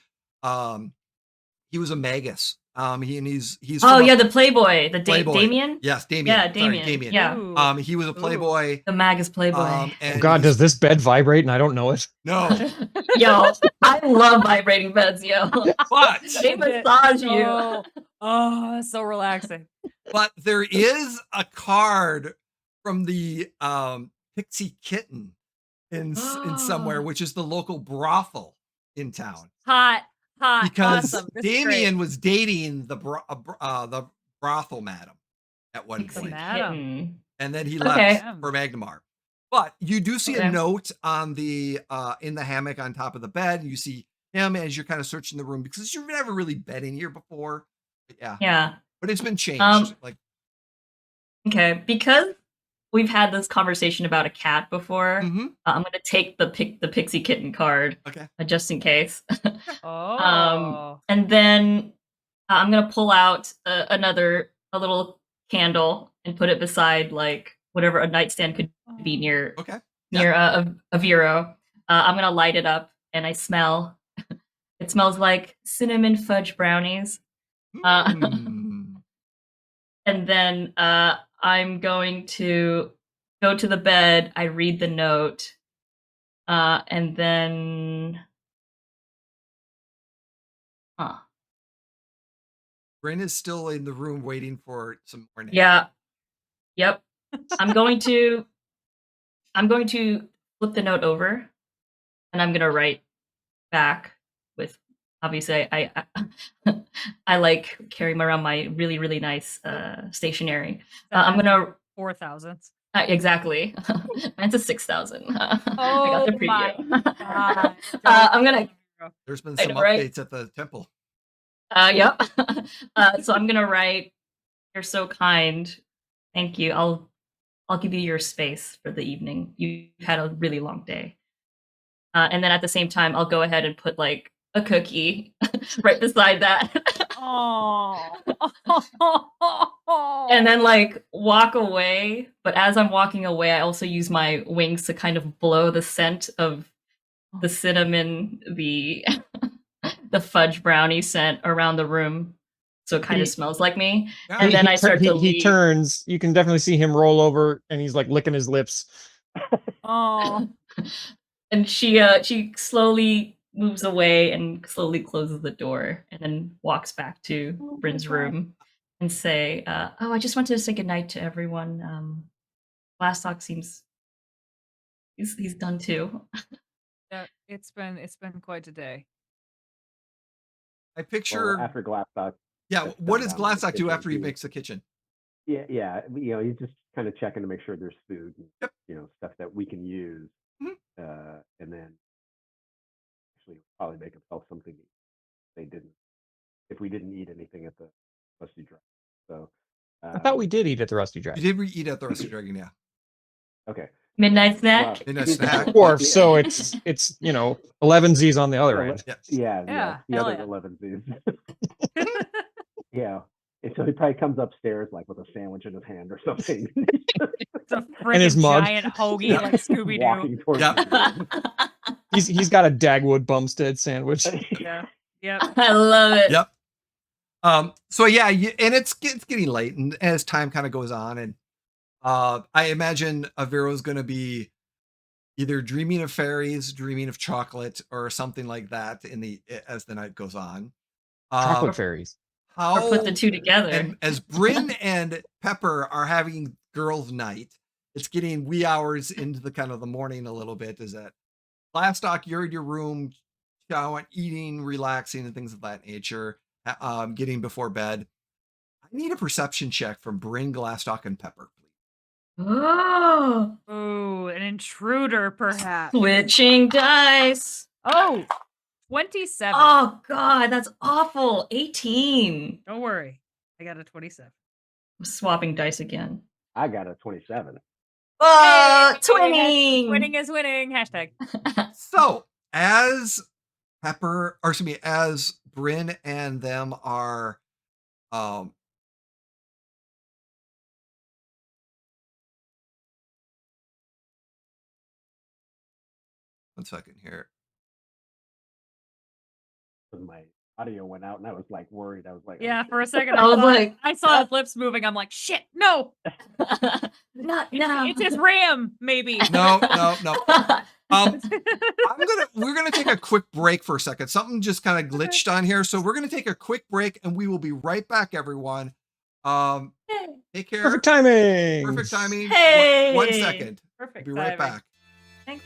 he was a magus. He's Oh from a- yeah, the Playboy, the Playboy. Damien. Yes, Damien. Yeah, Sorry, Damien. Damien. Yeah, Ooh. He was a playboy. the Magus Playboy. Oh And God, he's- does this bed vibrate and I don't know it? no, Yo, I love vibrating beds, yo. but They massage you. Oh, so relaxing. there is a card from the Pixie Kitten in somewhere, which is the local brothel in town. Hot. Because Awesome. This is Damien great. was dating the brothel madam at one Pixie point, Madam. Kitten. and then he Okay. left for Magnemar. But you do see Okay. a note on the in the hammock on top of the bed. You see him as you're kind of searching the room because you've never really been in here before. But yeah, Yeah. but it's been changed. Like Okay. Because we've had this conversation about a cat before, mhm, I'm gonna take the Pixie Kitten card okay, just in case. Oh. And then I'm gonna pull out a little candle and put it beside like whatever a nightstand could be near okay. Aviro. I'm gonna light it up, and I smell. It smells like cinnamon fudge brownies. Mm. And then I'm going to go to the bed. I read the note, and then. Brynn is still in the room waiting for some more names. Yeah. Yep. I'm going to flip the note over, and I'm gonna write back with. Obviously, I like carrying around my really really nice stationery. I'm gonna 4,000. exactly. Mine's a 6,000. I got Oh the my preview. God. I'm gonna. There's been I some know, right? updates at the temple. Yep. So I'm gonna write. You're so kind. Thank you. I'll give you your space for the evening. You've had a really long day. And then at the same time, I'll go ahead and put like a cookie right beside that. Oh. And then like walk away. But as I'm walking away, I also use my wings to kind of blow the scent of the cinnamon, the the fudge brownie scent around the room. So it kind of smells like me. Yeah. And then I start to he leave. turns. You can definitely see him roll over, and he's like licking his lips. Oh. And she slowly moves away and slowly closes the door and then walks back to Bryn's room and say, "Oh, I just wanted to say goodnight to everyone. Glastoc seems he's done too." Yeah, it's been quite a day. I picture. Well, after Glastoc. Yeah, gets what done does down in the Glastoc do kitchen, after he makes the kitchen? Yeah. He's just kind of checking to make sure there's food and Yep. stuff that we can use. Mhm. And then actually probably make himself something they didn't if we didn't eat anything at the Rusty Dragon. So I thought we did eat at the Rusty You Dragon. did eat at the Rusty Dragon, yeah. okay. Midnight snack. Well, Midnight snack. Dwarf, Yeah. so it's 11Z's on the other end. Yes. Yeah, the hell other yeah. 11 Z's. Yeah. And so he probably comes upstairs like with a sandwich in his hand or something. It's a And his freaking mug. giant hoagie Yeah. like Scooby Doo. Walking towards Yep. the room. He's got a Dagwood Bumstead sandwich. Yeah. Yep. I love it. Yep. So yeah, and it's getting late, and as time kind of goes on, and I imagine Aviro's going to be either dreaming of fairies, dreaming of chocolate, or something like that as the night goes on. Chocolate fairies. Or put the two together. And as Brynn and Pepper are having girls' night, it's getting wee hours into the kind of the morning a little bit. Is that Glastoc, you're in your room, showering, eating, relaxing, and things of that nature, getting before bed. I need a perception check from Brynn, Glastoc, and Pepper, please. Oh, Ooh, an intruder, perhaps. switching dice. Oh, 27. Oh God, that's awful. 18. Don't worry. I got a 27. I'm swapping dice again. I got a 27. Oh, Hey, twinning. Winning is winning. Hashtag. So as as Brynn and them are, one second here. My audio went out and I was like worried. I was like, Yeah, oh, for a second, I was like, I saw his lips moving. I'm like, shit, no. Not now. It's his ram, maybe. No. We're gonna take a quick break for a second. Something just kind of glitched on here, so we're gonna take a quick break, and we will be right back, everyone. Take care. Perfect timing. Perfect timing. Hey. 1 second. Perfect. We'll be right timing. back. Thanks.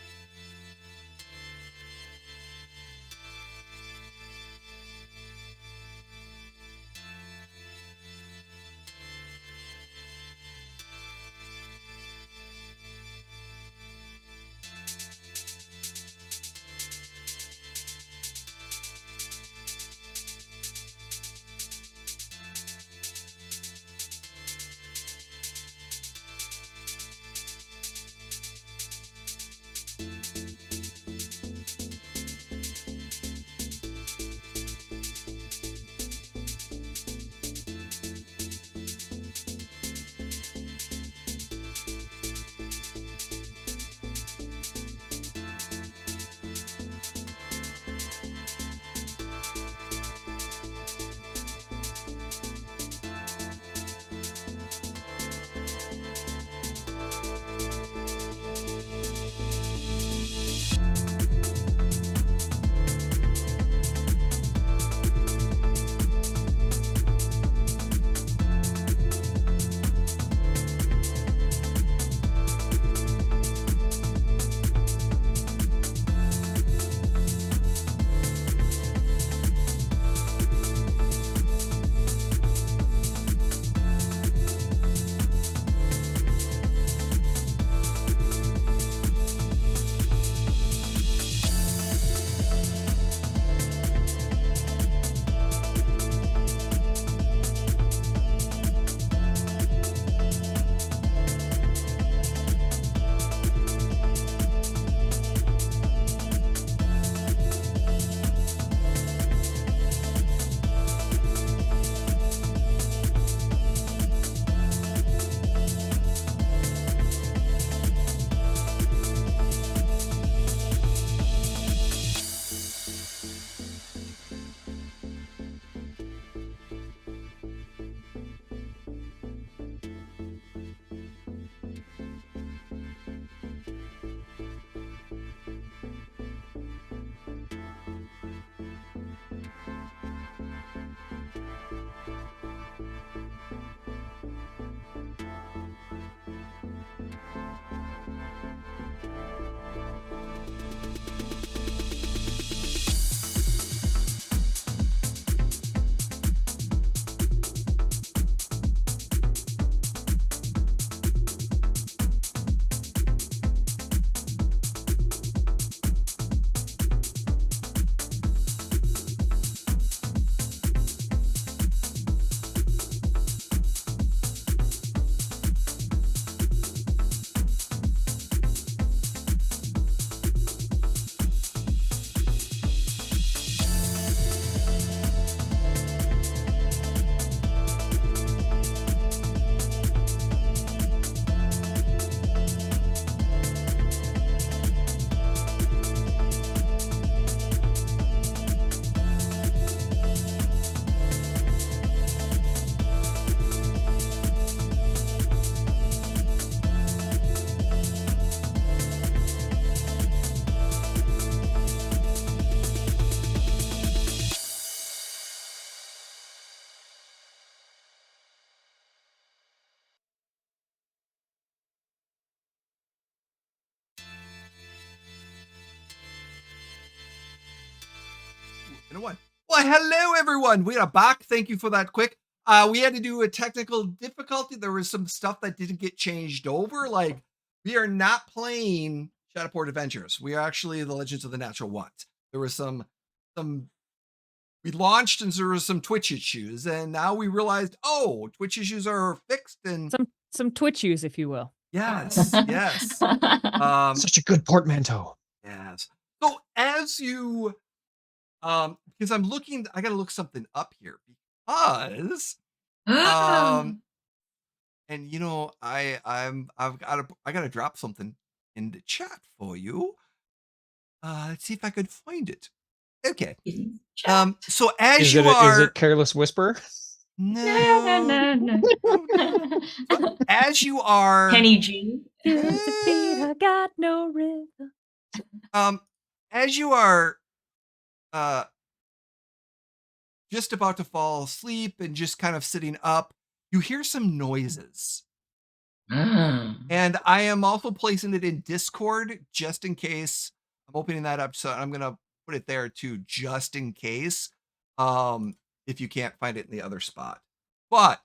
1. Well, hello, everyone. We are back. Thank you for that quick. We had to do a technical difficulty. There was some stuff that didn't get changed over. Like, we are not playing Shadowport Adventures. We are actually the Legends of the Natural Ones. There was some we launched and there was some Twitch issues, and now we realized, oh, Twitch issues are fixed and some Twitch use, if you will. yes. Such a good portmanteau. Yes. So as you because I gotta look something up here because and you know I gotta drop something in the chat for you. Let's see if I could find it. Okay. So as Is it Careless Whisper? No. So as you are Kenny G. I got no rhythm. as you are just about to fall asleep and just kind of sitting up, you hear some noises. And I am also placing it in Discord just in case. I'm opening that up, so I'm gonna put it there too, just in case. If you can't find it in the other spot. But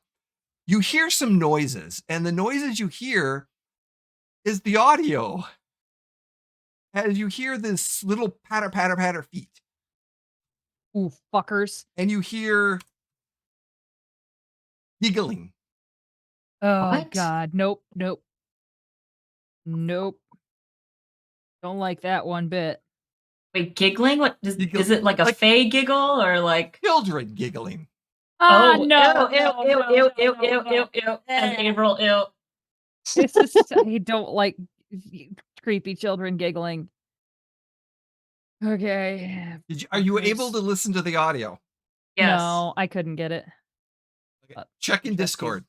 you hear some noises, and the noises you hear is the audio. As you hear this little patter, patter, patter feet. Ooh, fuckers. And you hear giggling. Oh, What? God. Nope. Don't like that one bit. Wait, giggling? What is Giggling. it like a Like- fey giggle or like Children giggling. Ah, oh no. ew and April ew. This is, I don't like creepy children giggling. Okay. Are you Fuckers. able to listen to the audio? Yes. No, I couldn't get it. Okay. Check in Discord.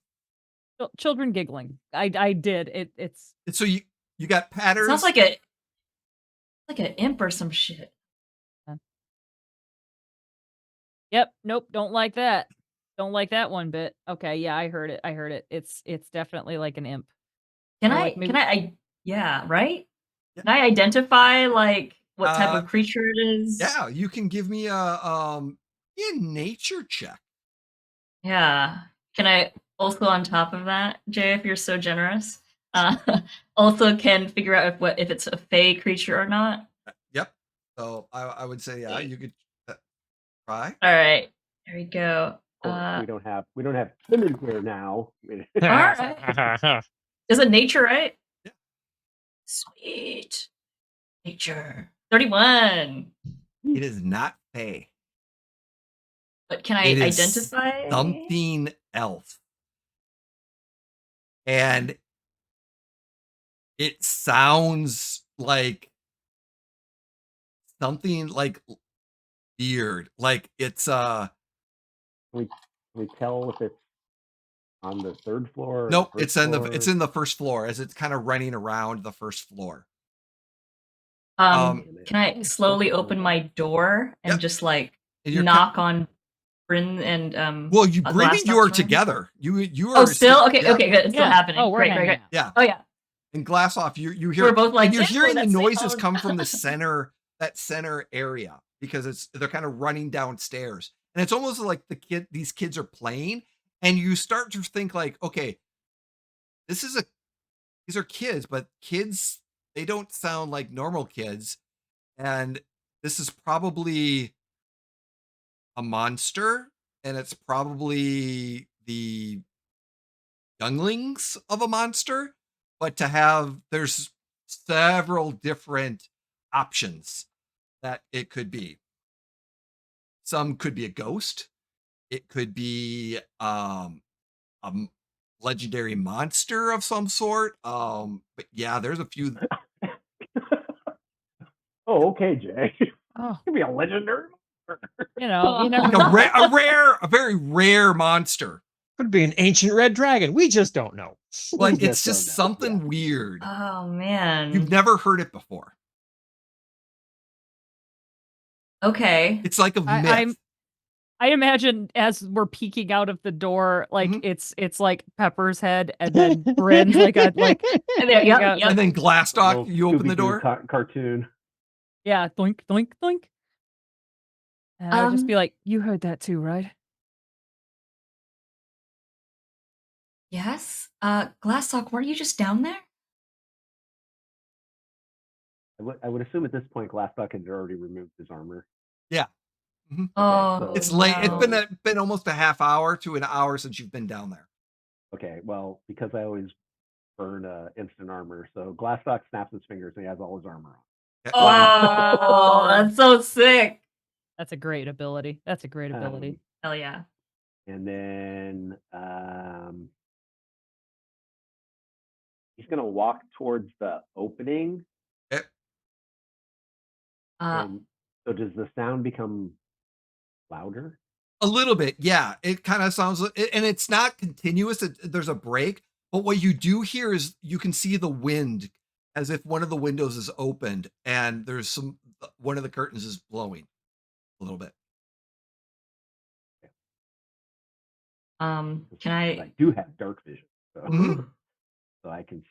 Children giggling. I did. It's And so you got patterns. Sounds like an imp or some shit. Yep. Nope. Don't like that. Don't like that one bit. Okay. Yeah, I heard it. It's definitely like an imp. Can Or I like maybe- can I yeah, right? Yeah. Can I identify like what type of Uh, creature it is? Yeah, you can give me a nature check. Yeah. Can I also on top of that, Jay, if you're so generous, also can figure out if it's a fey creature or not? Yep. So I would say yeah, you could try. All right. There we go. Of course, we don't have Simmons here now. right. Is it nature, right? Yeah. Sweet. Nature. 31. It is not fey. But can I It is identify something else. And it sounds like something like weird. Like it's Can we tell if it's on the third floor? Or nope, the it's first in floor? it's in the first floor as it's kind of running around the first floor. can I slowly open my door and Yep. just like And you're knock on Brynn and well, you Brynn and you are Glastoc? together. You are Oh, still? Okay, yeah. okay, good. It's still Yeah. happening. Oh, we're great, hanging great. out. Yeah. Oh yeah. And Glastoc, you hear We're both like, and you're "Ew, hearing the that's noises loud." come from the center, that center area, because they're kind of running downstairs. And it's almost like these kids are playing, and you start to think like, okay, these are kids, but kids, they don't sound like normal kids. And this is probably a monster, and it's probably the younglings of a monster. But there's several different options that it could be. Some could be a ghost. It could be a legendary monster of some sort. But yeah, there's a few. Oh, okay, Jay. Oh, Give me a legendary. you never Like know. a very rare monster. Could be an ancient red dragon. We just don't know. Like We it's just just don't know, something weird. Oh man. You've never heard it before. Okay. It's like a myth. I imagine as we're peeking out of the door, like Mhm. it's like Pepper's head, and then Brynn's like And there, Yeah. yep, yep. And then Glastoc, Little you open the Scooby-Doo door. cartoon. yeah, thunk thunk thunk. And I would just be like, "You heard that too, right?" Yes. Glastoc, weren't you just down there? I would assume at this point Glastoc had already removed his armor. Yeah. Mhm. Oh, It's late. no. It's been almost a half hour to an hour since you've been down there. Okay, well, because I always burn instant armor, so Glastoc snaps his fingers and he has all his armor on. Oh, that's so sick. That's a great ability. That's a great ability. Hell yeah. And then he's gonna walk towards the opening. Okay. And so does the sound become louder? A little bit, yeah. It kind of sounds, and it's not continuous. There's a break, but what you do hear is you can see the wind as if one of the windows is opened and there's one of the curtains is blowing a little bit. Can I do have dark vision, so, so I can.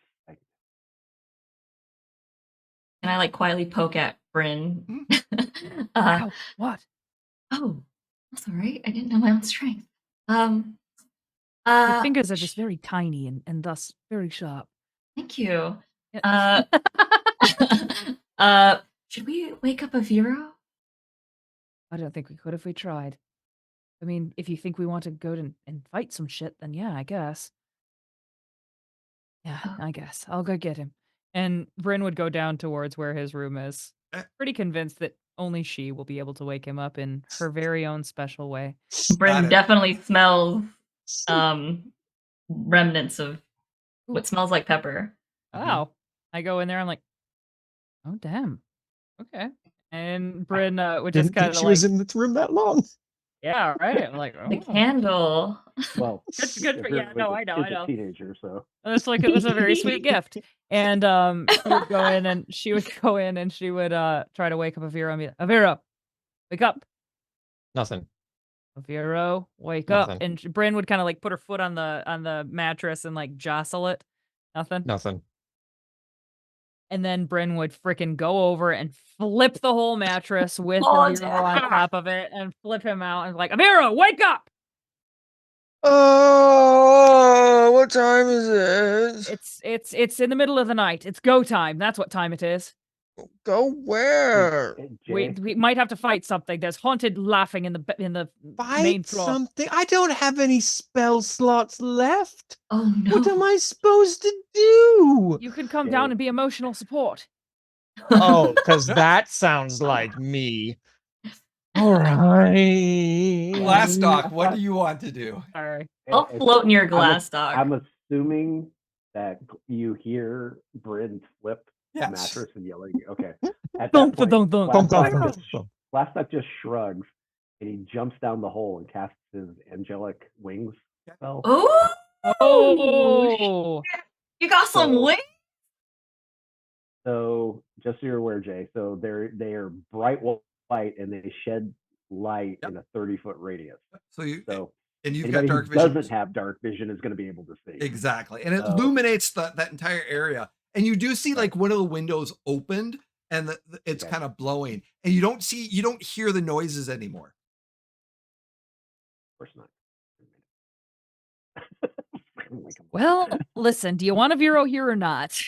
Can I like quietly poke at Brynn? Ow, what? Oh, that's all right. I didn't know my own strength. Your fingers are just very tiny and thus very sharp. Thank you. Yeah. Should we wake up Aviro? I don't think we could if we tried. I mean, if you think we want to go and fight some shit, then yeah, I guess. Yeah, I guess. I'll go get him. And Brynn would go down towards where his room is. Pretty convinced that only she will be able to wake him up in her very own special way. Brynn definitely smells remnants of what smells like pepper. Wow. I go in there, I'm like, oh damn. Okay. And Brynn would just kind of she was in the room that long. Yeah, right. I'm like, The candle. Well, good for I know. A teenager, so it's like it was a very sweet gift. And she would go in and she would try to wake up Aviro and be like, Aviro, wake up. Nothing. Aviro, wake up. And Brynn would kind of like put her foot on the mattress and like jostle it. Nothing. And then Brynn would freaking go over and flip the whole mattress with Aviro on top of it and flip him out and like, Aviro, wake up! Oh, what time is it? It's in the middle of the night. It's go time. That's what time it is. Go where? We might have to fight something. There's haunted laughing in the main floor. Something? I don't have any spell slots left. Oh no. What am I supposed to do? You can come down and be emotional support. Oh, because that sounds like me. All right. Glastoc, what do you want to do? Sorry. I'll float near Glastoc. I'm assuming that you hear Brynn flip the mattress and yelling. Okay. At that point, Glastoc just shrugs and he jumps down the hole and casts his angelic wings spell. Oh, you got some wings? So just so you're aware, Jay, so they are bright white and they shed light in a 30-foot radius. And you've got dark vision. Doesn't have dark vision is going to be able to see. Exactly. And it illuminates that entire area. And you do see like one of the windows opened and it's kind of blowing. And you don't hear the noises anymore. Of course not. well, listen, do you want Aviro here or not?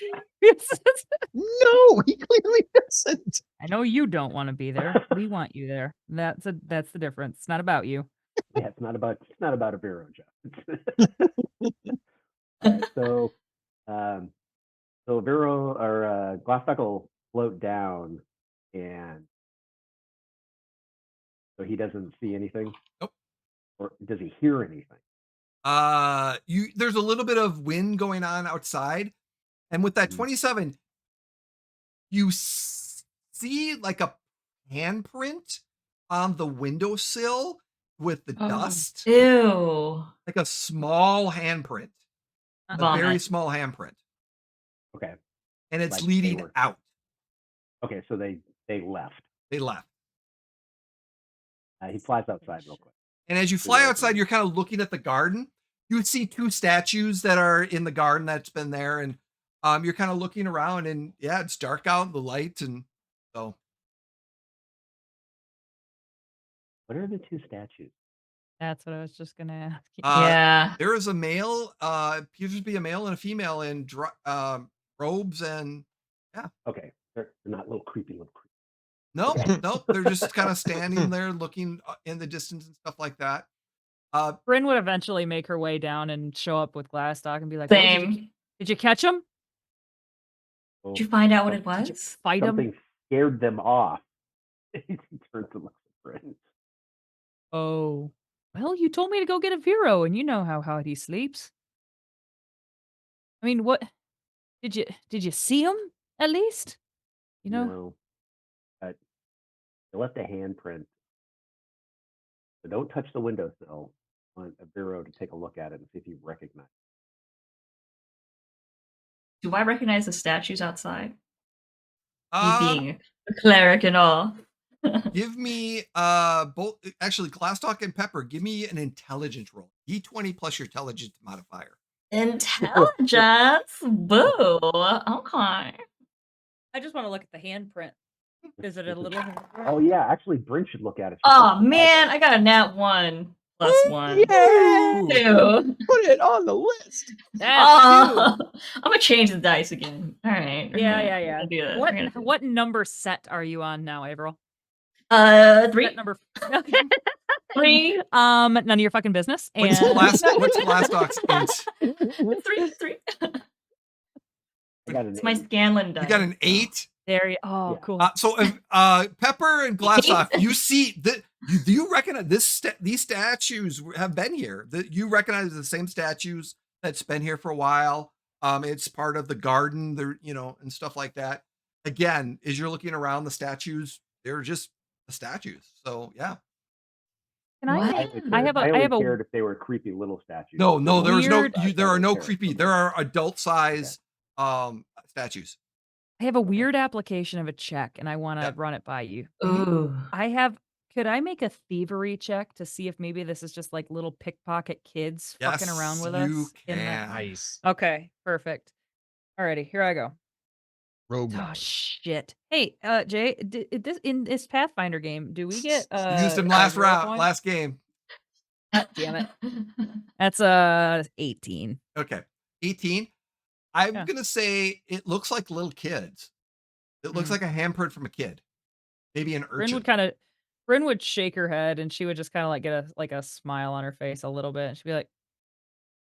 No, he clearly doesn't. I know you don't want to be there. We want you there. That's the difference. It's not about you. Yeah, it's not about Aviro, Jeff. Right, so Aviro or Glastoc will float down, and so he doesn't see anything. Nope. Or does he hear anything? There's a little bit of wind going on outside, and with that 27, you see like a handprint on the windowsill with the dust. Ew. Like a small handprint. A very small handprint. Okay. And it's leading out. Okay, so they left. They left. He flies outside real quick. And as you fly outside, you're kind of looking at the garden. You would see two statues that are in the garden that's been there. And you're kind of looking around and yeah, it's dark out, the light. And so What are the two statues? That's what I was just gonna ask you. Yeah. There is a male, appears to be a male and a female in robes and Okay, they're not little creepy little creepy. nope, Okay. nope. They're just kind of standing there looking in the distance and stuff like that. Brynn would eventually make her way down and show up with Glastoc and be like, "Oh, Same. did you catch him? Did you find out what it Did you was? fight him?" Something scared them off. He turns to look at Brynn. Oh. Well, you told me to go get Aviro, and you know how hard he sleeps. I mean, what did you see him at least? You know? No, but they left a handprint. So don't touch the windowsill. I want Aviro to take a look at it and see if you recognize. Do I recognize the statues outside? Me Uh, being a cleric and all. give me both. Actually, Glastoc and Pepper. Give me an intelligence roll. D20 plus your intelligence modifier. Intelligence? Boo. Okay. I just want to look at the handprint. Is it a little handprint? Oh yeah, actually, Brynn should look at it. Oh man, I got a nat 1 plus 1. Yay! Two. Put it on the list. That's Oh, I'm gonna change the dice again. All right. two. Yeah. Do this. We're gonna do What number set are you on now, Averill? this. 3. Set number. Okay. 3. None of your fucking business. What's And Glastoc's int? 3. I got an It's my 8. Scanlan dice. You got an 8. there you. Oh, Yeah. cool. So if Pepper and Glastoc, you see that do you recognize these statues have been here? That you recognize the same statues that's been here for a while. It's part of the garden, there, and stuff like that. Again, as you're looking around, the statues, they're just the statues. So yeah. Can I? What? Make- I I have a cared if they were creepy little statues. No, there's no Weird- there are no Care. creepy. There are adult size statues. I have a weird application of a check, and I want to Yep. run it by you. Ooh. Could I make a thievery check to see if maybe this is just like little pickpocket kids fucking around with us? You in the- can. Nice. Okay, perfect. Alrighty, here I go. Rogue Oh knowledge. shit! Hey, Jay, in this Pathfinder game, do we get Used him last hero round, points? last game. Damn it. That's 18. Okay, 18. I'm Yeah. gonna say it looks like little kids. It looks like a handprint from a kid, maybe an urchin. Brynn would shake her head, and she would just kind of like get a smile on her face a little bit, and she'd be like,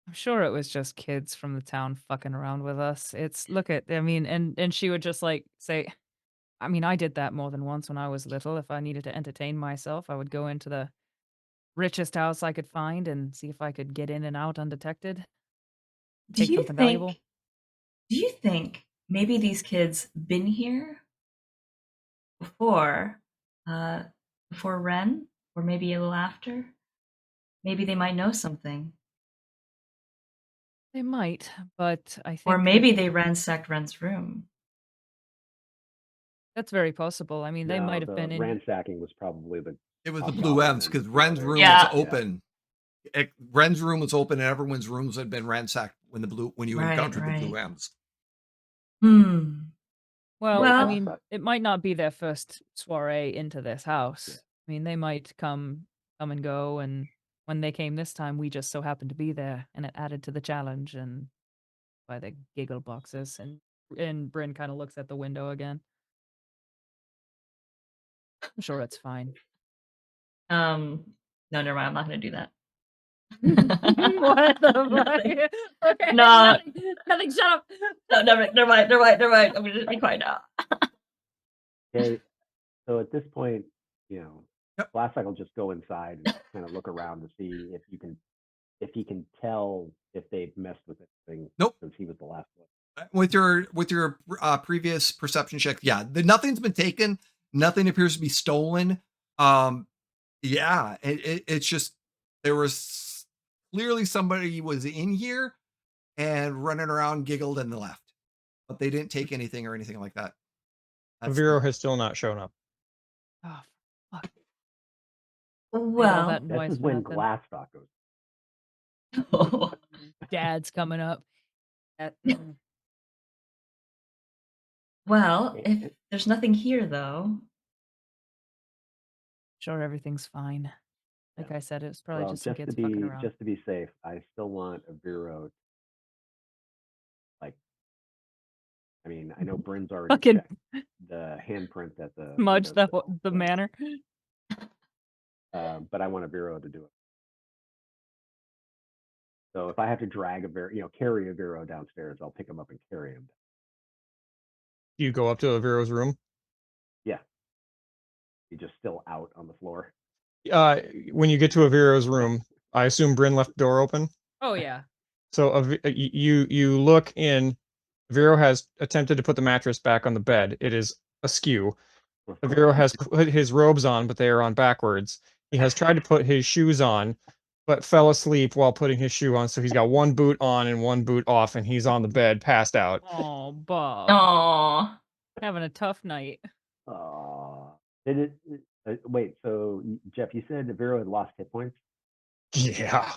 "I'm sure it was just kids from the town fucking around with us. And she would just like say, I mean, I did that more than once when I was little. If I needed to entertain myself, I would go into the richest house I could find and see if I could get in and out undetected. Do Take you something valuable." think maybe these kids been here before Ren, or maybe a little after? Maybe they might know something, They might, but I think or maybe they ransacked Ren's room. that's very possible. I mean, they No, might have the been in. ransacking was probably the. It was the Hobgoblin Blue M's and because the Ren's other- room Yeah. was open. Ren's room was open, and everyone's rooms had been ransacked when you Right, encountered the Blue right. M's. Well, Well- I mean, it might not be their first soiree into this house. Yeah. I mean, they might come and go, and when they came this time, we just so happened to be there, and it added to the challenge and by the giggle boxes. And Brynn kind of looks at the window again. I'm sure it's fine. No, never mind. I'm not gonna do that. What the Nothing. fuck? Okay, No. nothing. Shut up. No, never mind. I'm gonna just be quiet now. Okay, so at this point, Yep. Glastoc will just go inside and kind of look around to see if he can tell if they've messed with anything. Nope. Since he was the last one. With your previous perception check, yeah, nothing's been taken. Nothing appears to be stolen. Yeah, it's just there was clearly somebody was in here and running around, giggled, and left, but they didn't take anything or anything like that. Aviro has still not shown up. Oh, fuck. Well, that noise This is for when nothing. Glastoc goes. Dad's coming up. well, if there's nothing here though, Sure, everything's fine. Like I said, it was probably Well, just some kids fucking around. just to be safe, I still want Aviro. Like, I mean, I know Brynn's already Fucking checked the handprint at the smudge the windowsill, the so, manor. but I want Aviro to do it. So if I have to drag carry Aviro downstairs, I'll pick him up and carry him. You go up to Aviro's room. Yeah. He's just still out on the floor. When you get to Aviro's room, I assume Brynn left the door open. Oh yeah. So you look in. Aviro has attempted to put the mattress back on the bed. It is askew. Aviro has put his robes on, but they are on backwards. He has tried to put his shoes on, but fell asleep while putting his shoe on. So he's got one boot on and one boot off, and he's on the bed, passed out. Oh, Bob. Aw. Having a tough night. Did it? Wait. So Jeff, you said Aviro had lost hit points. Yeah,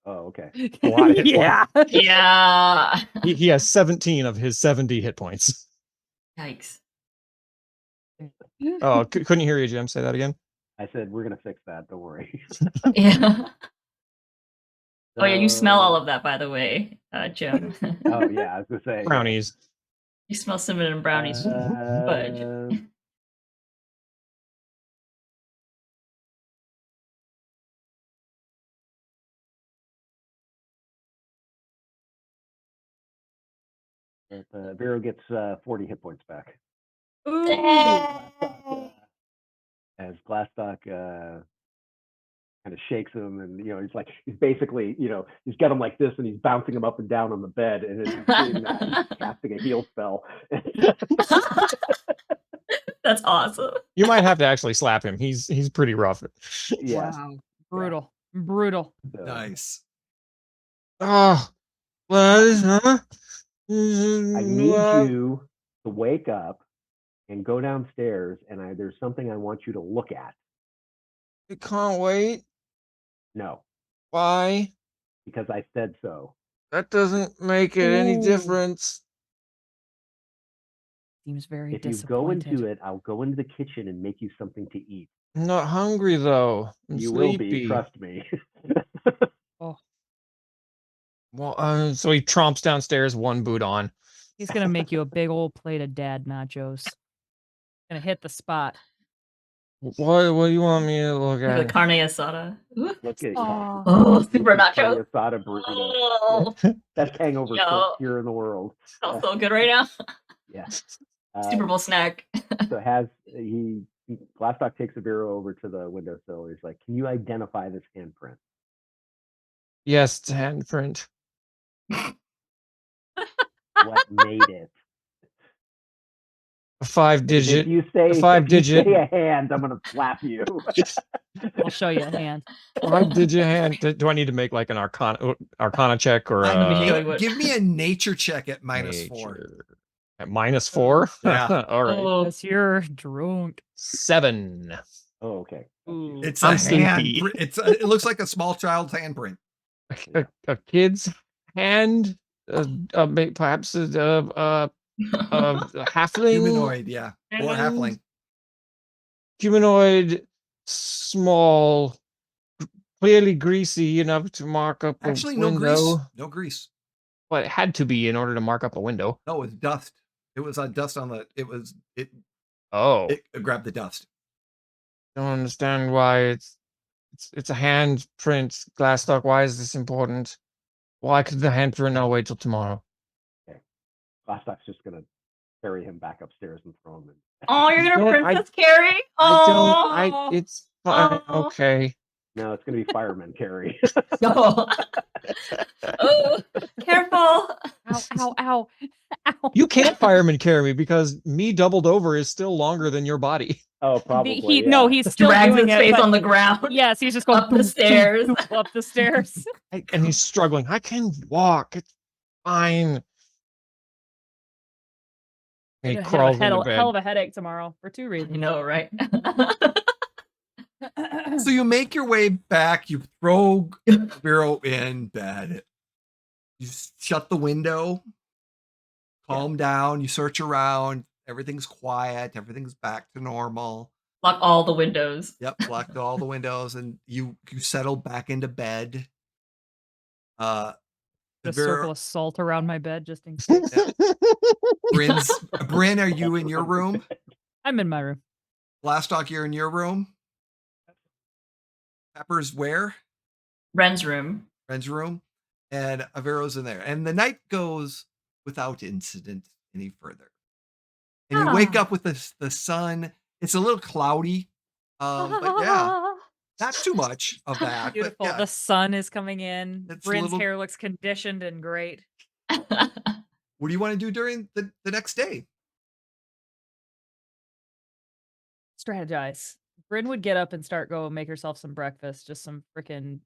Oh, okay. a lot of hit Yeah. Yeah. he has 17 of his 70 hit points. Yikes. Oh, couldn't hear you, Jim. Say that again. I said we're gonna fix that. Don't worry. Yeah. Oh yeah, you smell all of that, by the way, Jim. Oh yeah, I was gonna say Brownies. You smell cinnamon and brownies. Fudge. Aviro gets 40 hit points back. Ooh. As Glastoc kind of shakes him, and he's basically he's got him like this, and he's bouncing him up and down on the bed, and he's doing that, he's casting a heal spell. That's awesome. You might have to actually slap him. He's pretty rough. Yeah. Wow. Brutal. Brutal. So, Nice. Oh, what? Huh? I need you to wake up and go downstairs, and there's something I want you to look at. I can't wait. No, Why? because I said so. That doesn't make it any Ooh. difference. Seems very If you disappointed. go into it, I'll go into the kitchen and make you something to eat. I'm not hungry though. I'm You sleepy. will be, trust me. Oh, Well, so he tromps downstairs, one boot on. he's gonna make you a big old plate of dad nachos. Gonna hit the spot. What do you want me to look Like at? a carne asada. Ooh. Look at Aw. Oh, super look at nacho. Asada burrito. Oh, Best hangover Yo. cook here in the world. smells so good right now. Yeah. Super Bowl snack. So Glastoc takes Aviro over to the windowsill. He's like, "Can you identify this handprint?" Yes, it's a handprint. What made it? A 5-digit. If you say, five-digit- a hand, I'm gonna slap you. I'll show you a hand. 5-digit hand. Do I need to make like an arcana check or Let me show you what- Give me a nature check at -4. nature? At -4? Yeah. All right. Oh, Because you're drunk. 7. Oh, okay. Ooh. It's I'm a hand. sleepy. It looks like a small child's handprint. A kid's hand, perhaps a halfling, Humanoid, yeah. Or And- halfling. humanoid, small, clearly greasy enough to mark up Actually, a no window. grease. No grease. Well, it had to be in order to mark up a window. No, it was dust. It was dust on the. Oh, It grabbed the dust. don't understand why it's a handprint, Glastoc. Why is this important? Why could the handprint not wait till tomorrow? Glastoc's just gonna carry him back upstairs and throw him in. oh, you're gonna Don't- Princess Carrie? I Oh, don't. It's fine. Oh. Okay. No, it's gonna be fireman carry. no. Oh, careful. Ow, ow, ow. Ow. You can't fireman carry me because me doubled over is still longer than your body. Oh, probably. No, yeah. he's still Drags doing his it, face but- on the ground. Yes, he's just going Up the stairs. up the stairs. And he's struggling. I can walk. It's fine. And he You're gonna crawls have into a bed. hell of a headache tomorrow for 2 You reasons. know, right? So you make your way back. You throw Aviro in bed. You shut the window. Calm down. You search around. Everything's quiet. Everything's back to normal. Lock all the windows. Yep, locked all the windows, and you settle back into bed. A Aviro, circle of salt around my bed just in case. Brynn, are you in your room? I'm in my room. Glastoc, you're in your room. Pepper's where? Ren's room. Ren's room, and Aviro's in there. And the night goes without incident any further. And you wake up with the sun. It's a little cloudy, but yeah, not too much of that. Beautiful. But yeah, The sun is coming in. It's Bryn's hair looks conditioned and great. what do you want to do during the next day? Strategize. Brynn would get up and start go make herself some breakfast, just some freaking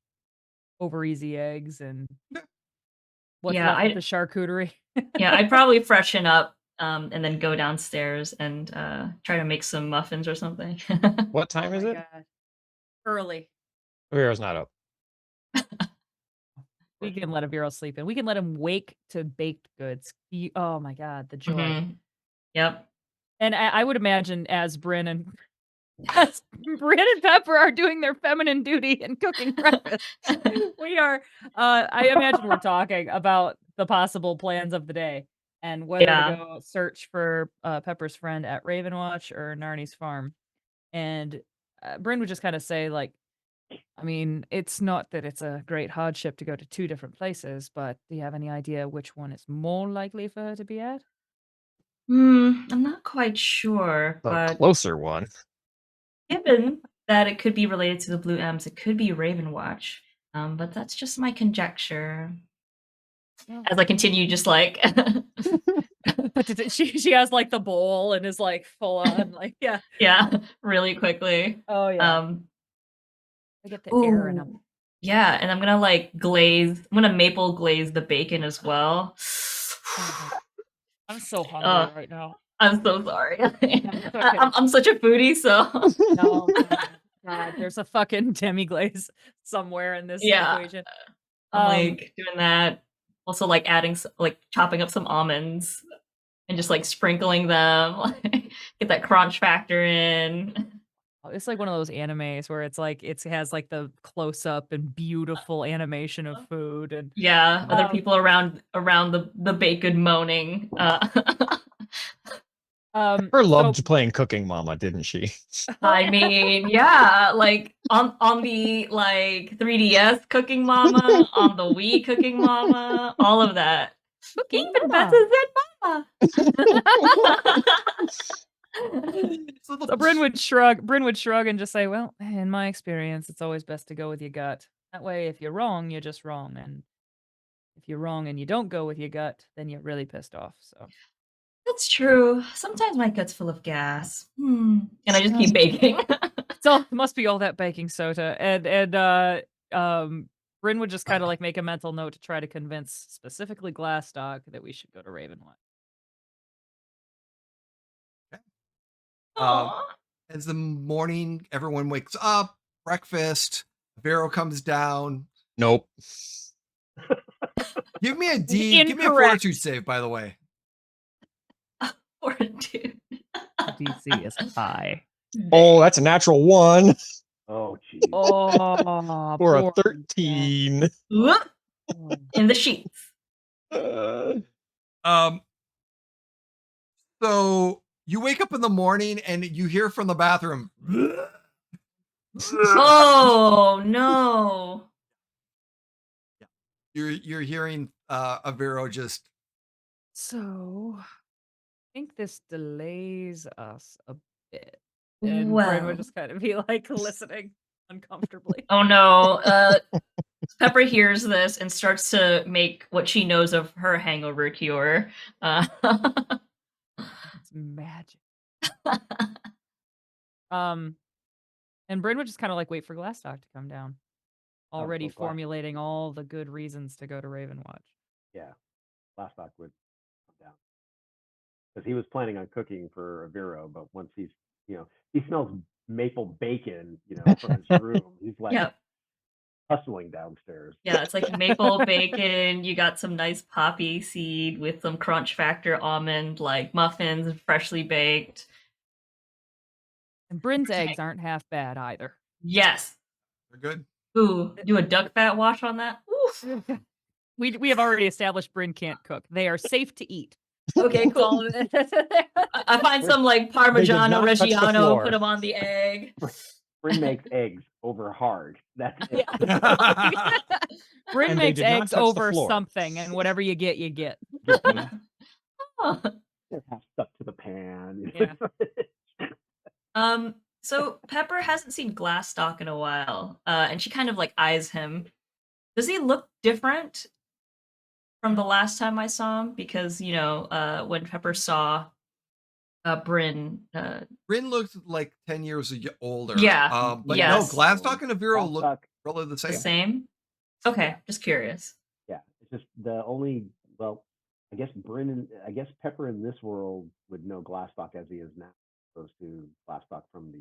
over easy eggs and what's left of the charcuterie. Yeah, I'd probably freshen up and then go downstairs and try to make some muffins or something. What time is it? God. Early. Aviro's not up. We can let Aviro sleep in. We can let him wake to baked goods. Oh my God, the joy. Yep. And I would imagine as Brynn and Pepper are doing their feminine duty and cooking breakfast, we are. I imagine we're talking about the possible plans of the day and whether to go search for Pepper's friend at Ravenwatch or Narnie's farm. And Brynn would just kind of say, like, I mean, it's not that it's a great hardship to go to two different places, but do you have any idea which one is more likely for her to be at? I'm not quite sure, The but closer one. given that it could be related to the Blue M's, it could be Ravenwatch. But that's just my conjecture. As I continue, just like But she has like the bowl and is like full on, like yeah, really quickly. Oh yeah. I get the air in them. Yeah, and I'm gonna like glaze. I'm gonna maple glaze the bacon as well. I'm so hungry right now. I'm so sorry. I'm such a foodie, so no, God, there's a fucking demi-glaze somewhere in this equation. I'm like doing that. Also, like adding, like chopping up some almonds and just like sprinkling them, get that crunch factor in. It's like one of those animes where it's like it has like the close up and beautiful animation of food and other people around the bacon moaning. Her loved playing Cooking Mama, didn't she? I mean, yeah, like on the like 3DS Cooking Mama, on the Wii Cooking Mama, all of that. Even better than Mama. So Brynn would shrug and just say, well, in my experience, it's always best to go with your gut. That way, if you're wrong, you're just wrong. And if you're wrong and you don't go with your gut, then you're really pissed off. So that's true. Sometimes my gut's full of gas. And I just keep baking. So it must be all that baking soda. And Brynn would just kind of like make a mental note to try to convince specifically Glastoc that we should go to Ravenwatch. As the morning, everyone wakes up, breakfast, Aviro comes down. Nope. Give me a fortitude save, by the way. Fortitude. DC is high. Oh, that's a natural 1. Oh, jeez. Oh, or a 13. In the sheets. So you wake up in the morning and you hear from the bathroom. Oh no! You're hearing Aviro just. So, I think this delays us a bit. And Brynn would just kind of be like listening uncomfortably. Oh no! Pepper hears this and starts to make what she knows of her hangover cure. It's magic. And Brynn would just kind of like wait for Glastoc to come down, already formulating all the good reasons to go to Ravenwatch. Yeah, Glastoc would come down because he was planning on cooking for Aviro, but once he smells maple bacon, from his room, he's like hustling downstairs. Yeah, it's like maple bacon. You got some nice poppy seed with some crunch factor almond like muffins, freshly baked. Bryn's eggs aren't half bad either. Yes. They're good. Ooh, do a duck fat wash on that. Oof. We have already established Brynn can't cook. They are safe to eat. Okay, That's all cool. it is. I find some like Parmigiano not touch the Reggiano, floor. put them on the egg. Brynn makes eggs over hard. That's it. Brynn And they makes did not eggs touch the over floor. something, and whatever you get, you get. Oh. They're half stuck to the pan. Yeah. So Pepper hasn't seen Glastoc in a while, and she kind of like eyes him. Does he look different from the last time I saw him? Because when Pepper saw Brynn, Brynn looked like 10 years older. Yeah, but yes. no, Glastoc and Aviro look Glastoc, probably the the same. same. Okay, just curious. yeah, it's just the only. Well, I guess Pepper in this world would know Glastoc as he is now, as opposed to Glastoc from the.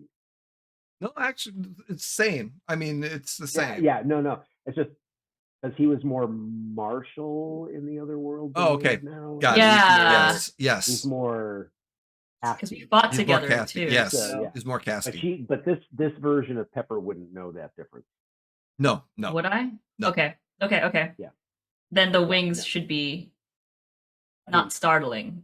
No, actually, it's same. I mean, it's the same. Yeah, no. It's just because he was more martial in the other world. Than Oh, he okay. is now. Got it. Yeah. Yes. He's more. Because we Casty. fought He's more together casty. too. Yes. So. Yeah. He's more casty. But this version of Pepper wouldn't know that difference. No. Would I? No. Okay. Yeah. Then the wings should be not startling.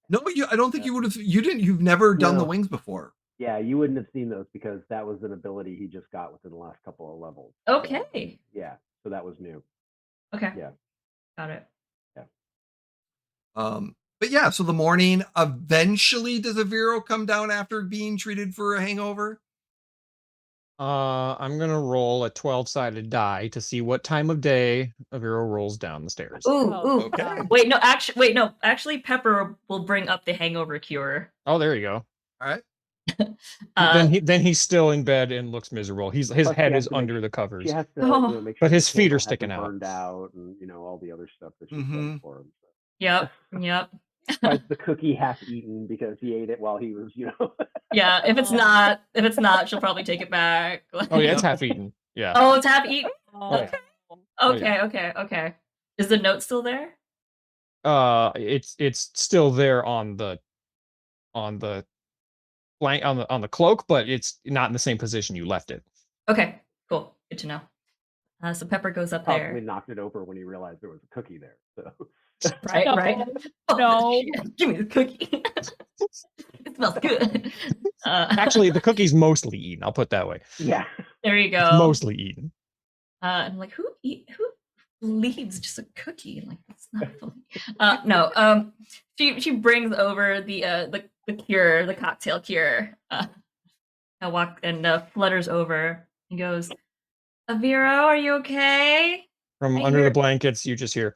No, I don't think you would have. You've never done the No. wings before. Yeah, you wouldn't have seen those because that was an ability he just got within the last couple of levels. Okay. Yeah, so that was new. Okay. Yeah. Got it. But yeah, so the morning, eventually does Aviro come down after being treated for a hangover? I'm gonna roll a 12-sided die to see what time of day Aviro rolls down the stairs. Ooh. Okay. Wait, no. Actually, Pepper will bring up the hangover cure. Oh, there you go. All right. Then he's still in bed and looks miserable. His Plus, head she has is to make under the covers. She has to Oh. make sure But his the feet candle are sticking hasn't out. burned out, and all the other stuff that she's Mhm. done for him. So. Yep. Besides the cookie half eaten because he ate it while he was, Yeah. If it's not, she'll probably take it back. Oh yeah, it's half eaten. Yeah. Oh, it's half eaten. Oh, yeah. Okay. Is the note still there? It's still there on the blank on the cloak, but it's not in the same position you left it. Okay. Cool. Good to know. So Pepper goes up probably there. knocked it over when he realized there was a cookie there. So. Right. Oh, No. shit. Give me the cookie. It smells good. Actually, the cookie's mostly eaten. I'll put it that way. Yeah. There you go. It's mostly eaten. And I'm like, who leaves just a cookie? Like, that's not funny. No. She brings over the cure, the cocktail cure. And flutters over and goes, Aviro, are you okay? From I under hear- the blankets, you just hear.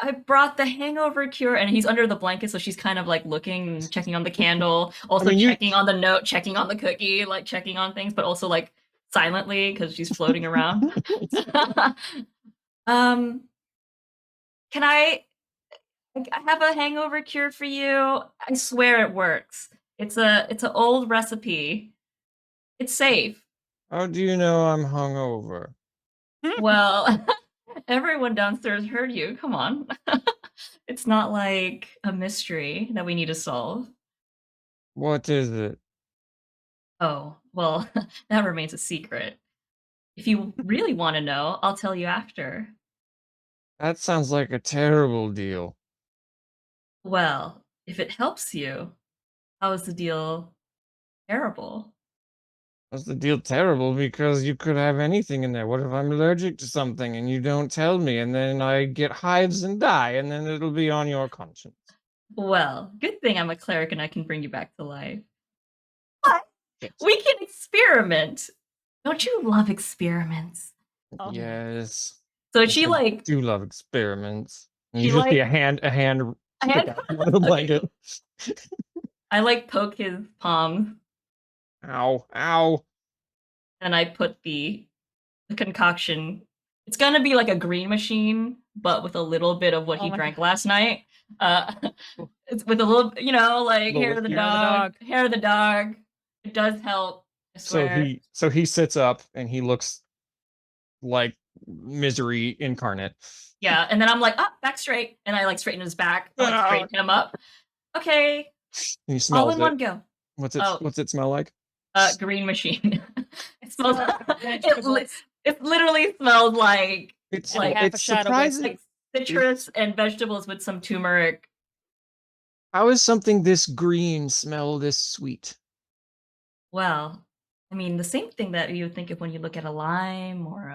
I brought the hangover cure, and he's under the blanket, so she's kind of like looking, checking on the candle, also checking on the note, checking on the cookie, like checking on things, but also like silently because she's floating around. Can I have a hangover cure for you? I swear it works. It's an old recipe. It's safe. How do you know I'm hungover? Well, everyone downstairs heard you. Come on. It's not like a mystery that we need to solve. What is it? Oh, well, that remains a secret. If you really want to know, I'll tell you after. That sounds like a terrible deal. Well, if it helps you, how is the deal terrible? How's the deal terrible? Because you could have anything in there. What if I'm allergic to something and you don't tell me, and then I get hives and die, and then it'll be on your conscience? Well, good thing I'm a cleric and I can bring you back to life. But we can experiment. Don't you love experiments? Oh. Yes. So Yes, she I do love experiments. And She you just see like- a hand a hand stick out from under the blanket. I poke his palm Ow. and I put the concoction. It's gonna be like a green machine, but with a little bit of what he my drank last night. It's with a little, Little hair of the whiskey. dog. Hair of the dog. It does help. I So swear. he sits up and he looks like misery incarnate. Yeah, and then I'm like, back straight, and I like straighten his back, I like straighten him up. Okay, He all smells in it. one go. What's it? Oh. What's it smell like? Green machine. It smells. Vegetables. It literally smells like It's And like half a it's shot of surprising. like citrus and vegetables with some turmeric. How is something this green smell this sweet? Well, I mean, the same thing that you would think of when you look at a lime or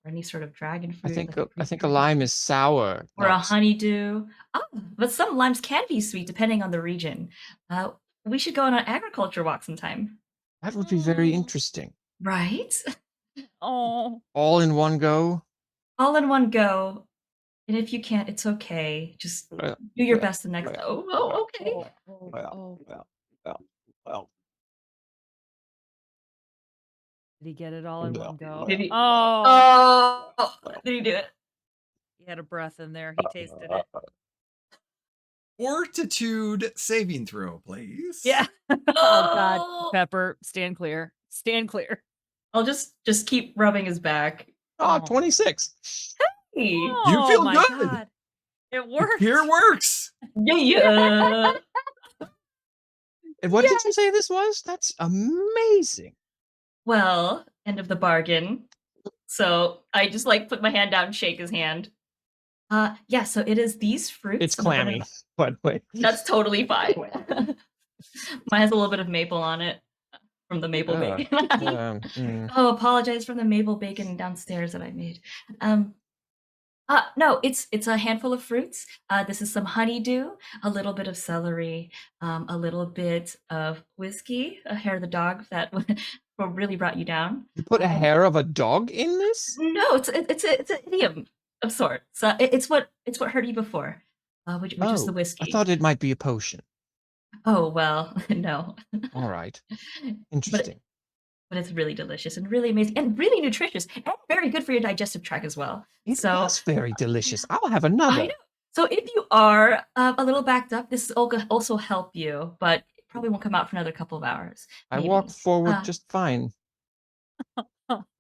any sort of dragon fruit. I think like I think a lime is sour. or a not- honeydew. Oh, but some limes can be sweet depending on the region. We should go on an agriculture walk sometime. That would be very interesting. Right? Oh, All in one go. All in one go. And if you can't, it's okay. Just Well, do your well, best the next. well, Oh, okay. Well. did he get it all in No. one go? Did he- Oh, Oh, did he do it? he had a breath in there. He tasted it. Fortitude saving throw, please. Yeah. Oh God, Pepper, stand clear. Stand clear. I'll just keep rubbing his back. Oh, Oh. 26. Hey. You feel my good. God. It worked. Here works. Yeah. And what did you say this was? That's amazing. Well, end of the bargain. So I just like put my hand down and shake his hand. Yeah, so it is these fruits. It's and the one clammy, but wait. That's totally fine. Mine has a little bit of maple on it from the maple bacon. Oh, apologize for the maple bacon downstairs that I made. No, it's a handful of fruits. This is some honeydew, a little bit of celery, a little bit of whiskey, a hair of the dog that really brought you down. You put a hair of a dog in this? No, it's an idiom of sorts. It's what hurt you before, which is the whiskey. I thought it might be a potion. Oh well, no. All right, interesting. But it's really delicious and really amazing and really nutritious and very good for your digestive tract as well. It's very delicious. I'll have another. I know. So if you are a little backed up, this will also help you, but it probably won't come out for another couple of hours. I maybe. walk forward just fine.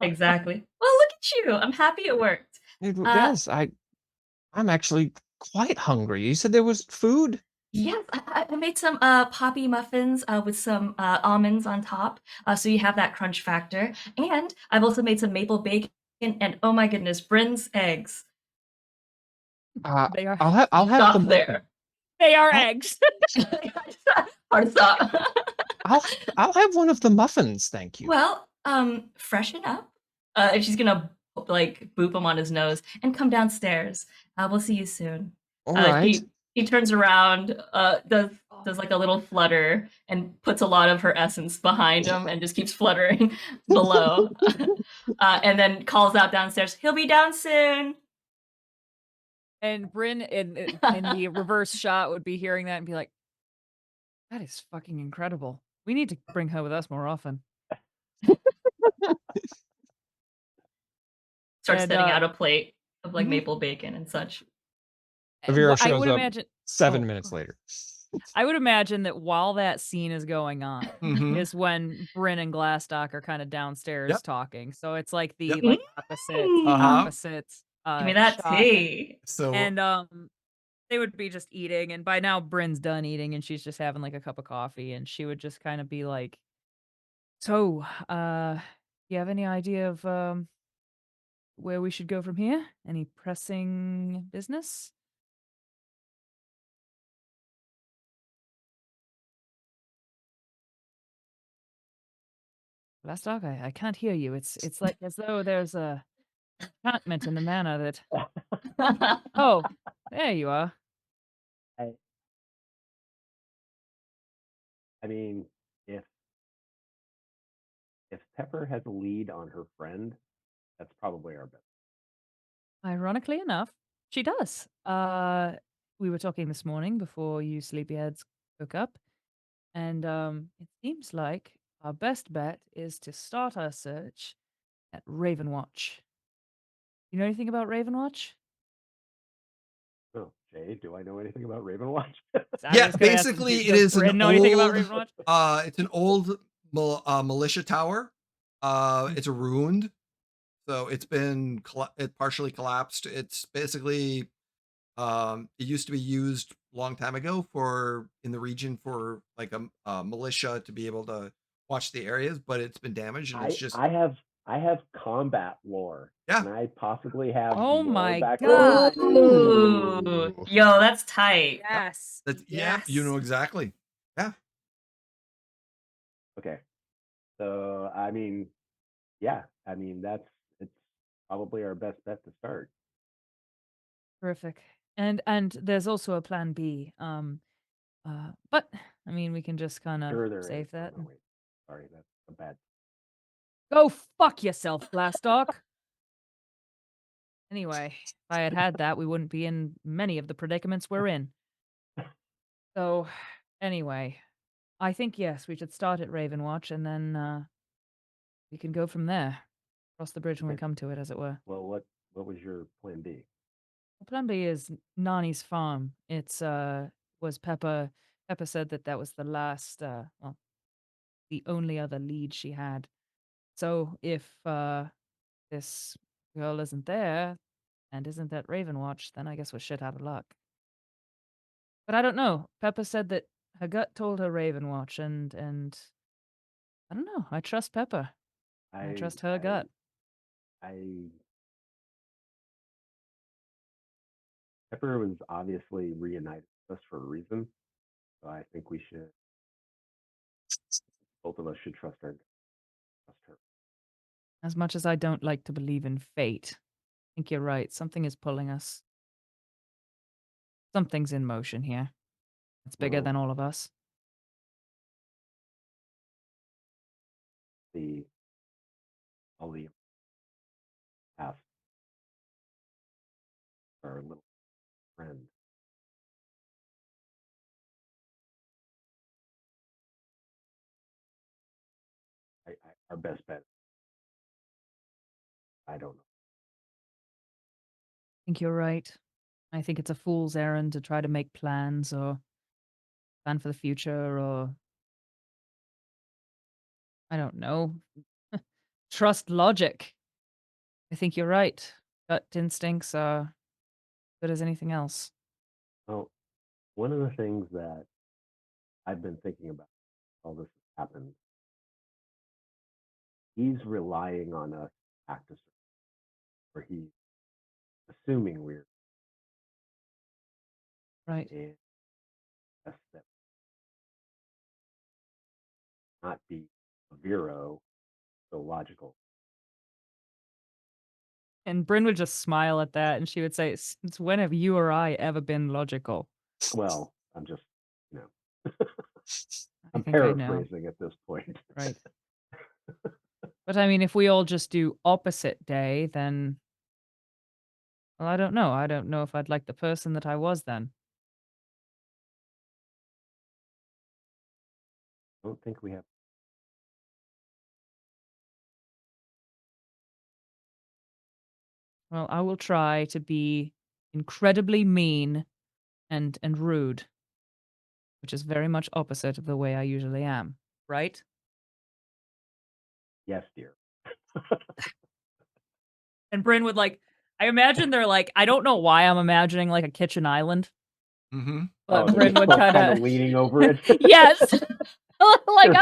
Exactly. Well, look at you. I'm happy it worked. It does. I'm actually quite hungry. You said there was food? Yes, I made some poppy muffins with some almonds on top, so you have that crunch factor. And I've also made some maple bacon and oh my goodness, Bryn's eggs. They are. I'll have Stop them there. They are eggs. Hard stop. I'll have one of the muffins, thank you. Well, freshen up. And she's gonna like boop him on his nose and come downstairs. We'll see you soon. All right. He turns around, does like a little flutter and puts a lot of her essence behind him and just keeps fluttering below. And then calls out downstairs, he'll be down soon. And Brynn in the reverse shot would be hearing that and be like, that is fucking incredible. We need to bring her with us more often. Starts And, setting out a plate of like mhm. maple bacon and such. Aviro I shows would up imagine 7 minutes later. I would imagine that while that scene is going on Mhm. is when Brynn and Glastoc are kind of downstairs Yep. talking. So it's like the Yep. like Mm. opposites. Give me that shot. tea. So And they would be just eating, and by now Brynn's done eating and she's just having like a cup of coffee, and she would just kind of be like, so you have any idea of where we should go from here? Any pressing business? Glastoc, I can't hear you. It's like as though there's a enchantment in the manner that oh, there you are. I mean, if Pepper has a lead on her friend, that's probably our best. Ironically enough, she does. We were talking this morning before you sleepyheads woke up, and it seems like our best bet is to start our search at Ravenwatch. You know anything about Ravenwatch? Oh, Jay, do I know anything about Ravenwatch? I yeah, was gonna ask, basically it does is Brynn an know anything about old Ravenwatch? it's an old militia tower. It's ruined. So it's been it partially collapsed. It's basically it used to be used a long time ago for in the region for like a militia to be able to watch the areas, but it's been damaged and it's just I have combat lore. Yeah. Can I possibly have Oh more my background? god. Ooh. Yo, that's tight. Yes. yeah, you Yes. know exactly. Yeah. Okay. So I mean, yeah, I mean it's probably our best bet to start. Terrific. And there's also a plan B. But I mean, we can just kind of Sure there is. save Oh, that. no, wait. Sorry, that's a bad. Go fuck yourself, Glastoc. Anyway, if I had had that, we wouldn't be in many of the predicaments we're in. So, anyway, I think yes, we should start at Ravenwatch, and then we can go from there. Cross the bridge when we Okay. come to it, as it were. Well, what was your plan B? Well, plan B is Nani's farm. It's was Pepper. Pepper said that was the last, well, the only other lead she had. So if this girl isn't there and isn't at Ravenwatch, then I guess we're shit out of luck. But I don't know. Pepper said that her gut told her Ravenwatch, and I don't know. I trust Pepper. I trust her gut. Pepper was obviously reunited with us for a reason, so I think both of us should trust her. As much as I don't like to believe in fate, I think you're right. Something is pulling us. Something's in motion here. It's bigger than all of us. All the past our little friend. Our best bet. I don't know. I think you're right. I think it's a fool's errand to try to make plans or plan for the future or I don't know. Trust logic. I think you're right. Gut instincts are good as anything else. Well, one of the things that I've been thinking about all this has happened, he's relying on us to act as where he's assuming we're right. And that's that not be Aviro so logical. And Brynn would just smile at that and she would say, since when have you or I ever been logical? Well, I'm just, you know, I I'm think I know. paraphrasing at this point. Right. But I mean, if we all just do opposite day, then, well, I don't know. I don't know if I'd like the person that I was then. I don't think we have. Well, I will try to be incredibly mean and rude, which is very much opposite of the way I usually am, right? Yes, dear. And Brynn would like, I imagine they're like, I don't know why I'm imagining like a kitchen island. Mm-hmm. But Brynn would kind of leaning over it. Yes. Like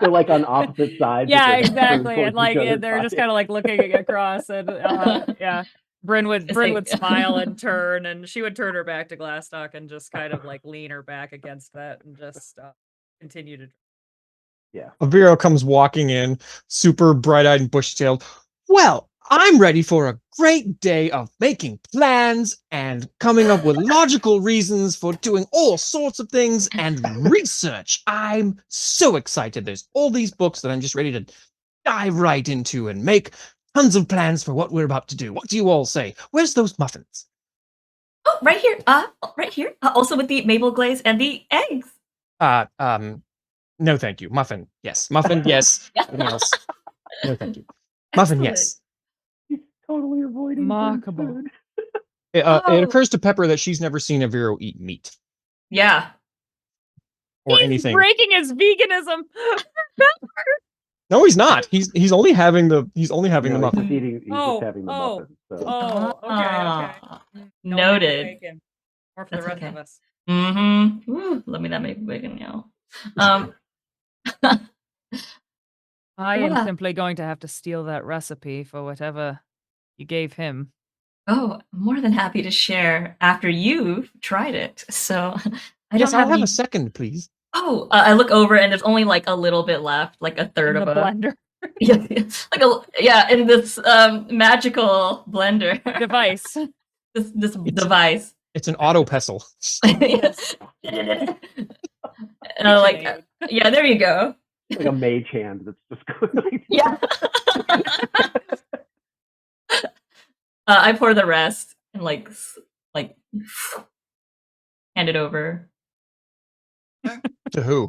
they're like on opposite sides. Yeah, exactly. And like they're just kind of like looking across, and yeah. Brynn would smile and turn, and she would turn her back to Glastoc and just kind of like lean her back against that and just continue to. Yeah. Aviro comes walking in, super bright-eyed and bushy-tailed. Well, I'm ready for a great day of making plans and coming up with logical reasons for doing all sorts of things and research. I'm so excited. There's all these books that I'm just ready to dive right into and make tons of plans for what we're about to do. What do you all say? Where's those muffins? Oh, right here. Right here. Also with the maple glaze and the eggs. No, thank you. Muffin, yes. Muffin, yes. Anything else? No, thank you. Muffin, yes. He's totally avoiding Remarkable. food. It occurs to Pepper that she's never seen Aviro eat meat. Yeah. Or He's anything. breaking his veganism. No, he's not. He's only having the No, muffin. he's just eating. He's Oh, just having the oh, muffin. So Oh, okay. Ah, No noted. maple bacon. Or for That's the rest okay. of us. Mm-hmm. Ooh, let me that maple bacon, y'all. I am Yeah. simply going to have to steal that recipe for whatever you gave him. Oh, I'm more than happy to share after you've tried it. So I Yes, don't I'll have any... a second, please. Oh, I look over and there's only like a little bit left, like a third In of the a blender yeah, in this magical blender device. this It's- device. It's an auto pestle. Yes. Like KitchenAid. yeah, there you go. like a mage hand that's just going. Like, Yeah. I pour the rest and like hand it over To who?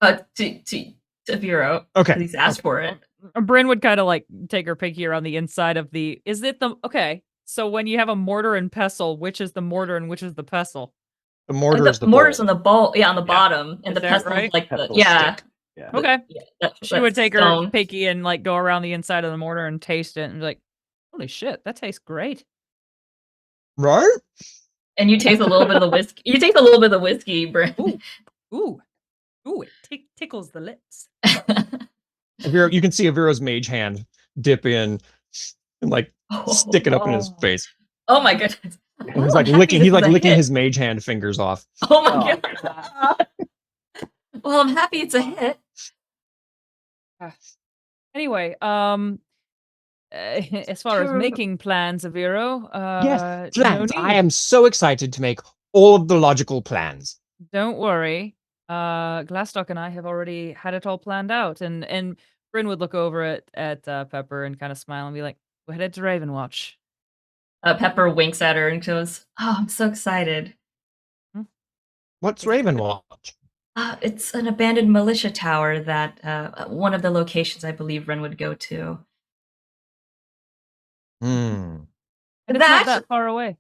to Vero. Okay. He's asked for it. Brynn would kind of like take her pinky around the inside of the. Is it the okay? So when you have a mortar and pestle, which is the mortar and which is the pestle? The mortar The is the mortar's bowl. on the bowl, yeah, on the Yeah. bottom, and Is the that pestle right? like the Pestle yeah. stick. Yeah. Okay. She would That's take her stone. pinky and like go around the inside of the mortar and taste it and be like, "Holy shit, that tastes great." Right? And you taste a little bit of the whiskey. You taste a little bit of the whiskey, Brent. Ooh, it tickles the lips. You can see Avero's mage hand dip in and like stick it up in his Oh. face. Oh my goodness! And Oh, he's I'm like happy licking. this He's is like a licking hit. his mage hand fingers off. Oh my Oh, god! Well, I'm happy it's a hit. Anyway, as far as True. making plans, Aviro, Yes, no plans. I need. am so excited to make all of the logical plans. Don't worry. Glastoc and I have already had it all planned out, and Brynn would look over at Pepper and kind of smile and be like, "We're headed to Ravenwatch." Pepper winks at her and goes, "Oh, I'm so excited. What's It's good. Ravenwatch? It's an abandoned militia tower that one of the locations I believe Ren would go to." Hmm. And it's not that far away.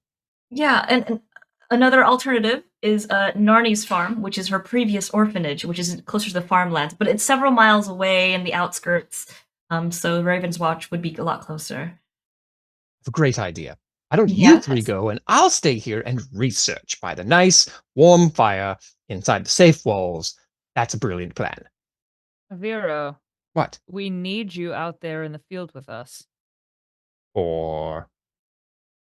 Yeah, and another alternative is Narni's farm, which is her previous orphanage, which is closer to the farmlands, but it's several miles away in the outskirts. So Raven's Watch would be a lot closer. A great idea. Why don't you three Yes. go and I'll stay here and research by the nice, warm fire inside the safe walls. That's a brilliant plan. Aviro, What? we need you out there in the field with us. For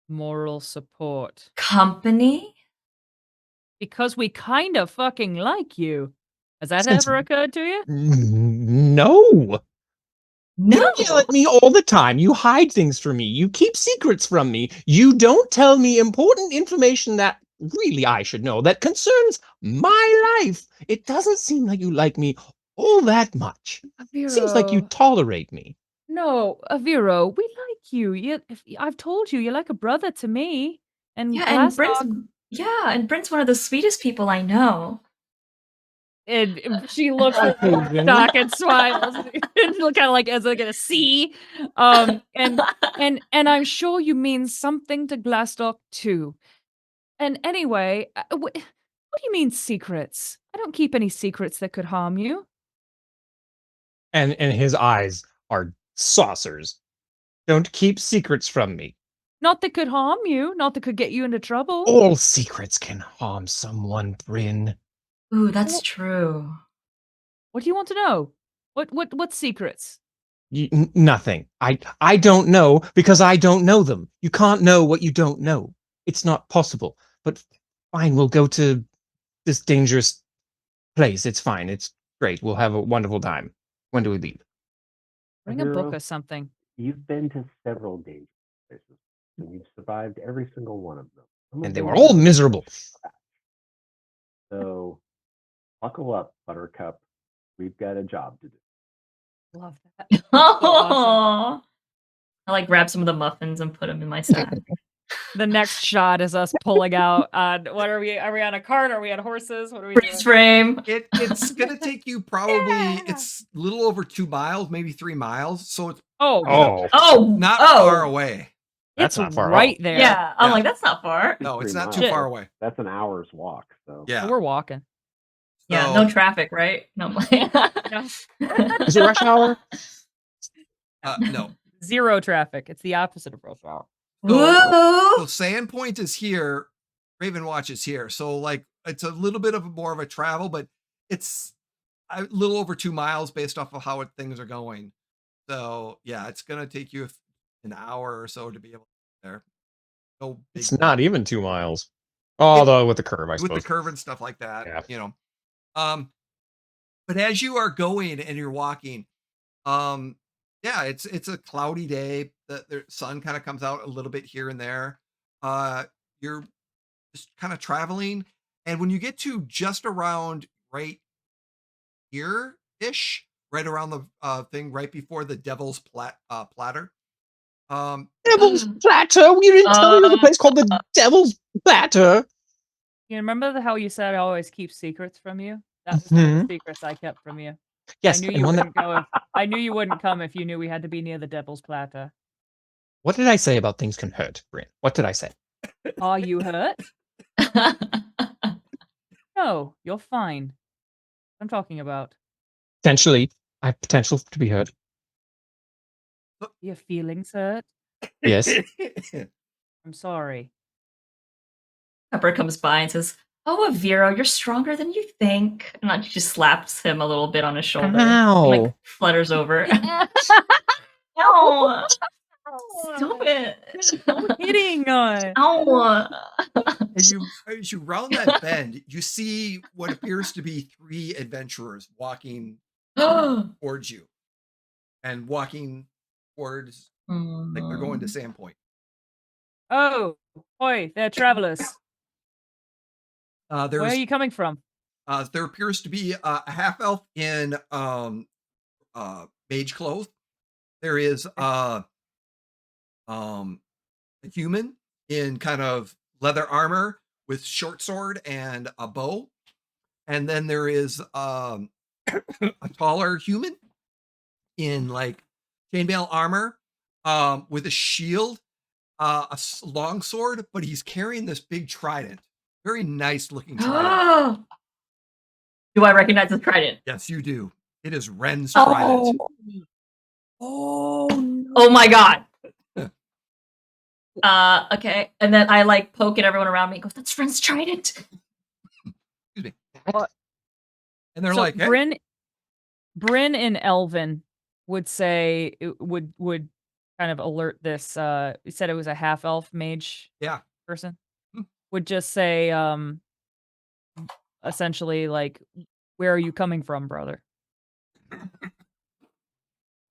Moral support. Company? because We kind of fucking like you. Has that Since- ever occurred to you? No. No. You yell at me all the time. You hide things from me. You keep secrets from me. You don't tell me important information that really I should know that concerns my life. It doesn't seem like you like me all that much. Aviro. Seems like you tolerate me. No, Aviro, we like you. I've told you, you're like a brother to me. And Yeah, and Glastoc, Brent's one of the sweetest people I know. and she looks at Doc and smiles, kind of like as like a C. And I'm sure you mean something to Glastoc too. And anyway, what do you mean secrets? I don't keep any secrets that could harm you. And his eyes are saucers. Don't keep secrets from me. Not that could harm you. Not that could get you into trouble. All secrets can harm someone, Brynn. Ooh, that's true. What do you want to know? What secrets? Nothing. I don't know because I don't know them. You can't know what you don't know. It's not possible. But fine, we'll go to this dangerous place. It's fine. It's great. We'll have a wonderful time. When do we leave? Bring a book Aviro, or something. You've been to several dangerous places, and you've survived every single one of them. Some of And they them were you all haven't miserable. scratched. So buckle up, Buttercup. We've got a job to do. Love that. Oh, I like grab some of the muffins and put them in my sack. The next shot is us pulling out on what are we? Are we on a cart? Are we on horses? What are we doing? Freeze frame. It's gonna take you probably it's a little over 2 miles, maybe 3 miles. So it's Oh, not far away. That's it's not far right off. there. Yeah, I'm Yeah. like, that's not far. No, it's 3 not too miles. far away. That's an hour's walk. So Yeah. We're walking. Yeah, So, no traffic, right? No. Is it rush hour? no. Zero traffic. It's the opposite of rush hour. So Woo! Sandpoint is here. Ravenwatch is here. So like it's a little bit of more of a travel, but it's a little over 2 miles based off of how things are going. So yeah, it's gonna take you an hour or so to be able to get there. No big It's not even 2 miles. Although with the curve, I with suppose. the curve and stuff like that. Yeah. You know. But as you are going and you're walking, yeah, it's a cloudy day. The sun kind of comes out a little bit here and there. You're just kind of traveling, and when you get to just around right here ish, right around the thing right before the Devil's Platter. Devil's Platter? We didn't tell you there's a place called the Devil's Platter. You remember how you said I always keep secrets from you? That was one of the secrets I kept from you. Yes, I knew and you one that. wouldn't go. I knew you wouldn't come if you knew we had to be near the Devil's Platter. What did I say about things can hurt, Brynn? What did I say? Are you hurt? No, you're fine. What I'm talking about. Potentially, I have potential to be hurt. Your feelings hurt? Yes. I'm sorry. Pepper comes by and says, "Oh, Aviro, you're stronger than you think." And she just slaps him a little bit on his shoulder. Ow. And, like, flutters over. No! Stop it! Stop hitting on. Ow! As you round that bend, you see what appears to be 3 adventurers walking towards you, and walking towards like they're going to Sandpoint. Oh, boy, they're travelers. There's Where are you coming from? there appears to be a half elf in mage clothes. There is a human in kind of leather armor with short sword and a bow, and then there is a taller human in like chainmail armor with a shield, long sword, but he's carrying this big trident. Very nice looking trident. Do I recognize this trident? Yes, you do. It is Ren's trident. Oh, no. Oh my god. Okay. And then I like poke at everyone around me and go, "That's Ren's trident." Excuse me. What? And they're So like, hey. Brynn and Elvin would say would kind of alert this. You said it was a half elf mage. Yeah. Person would just say, essentially like, "Where are you coming from, brother?"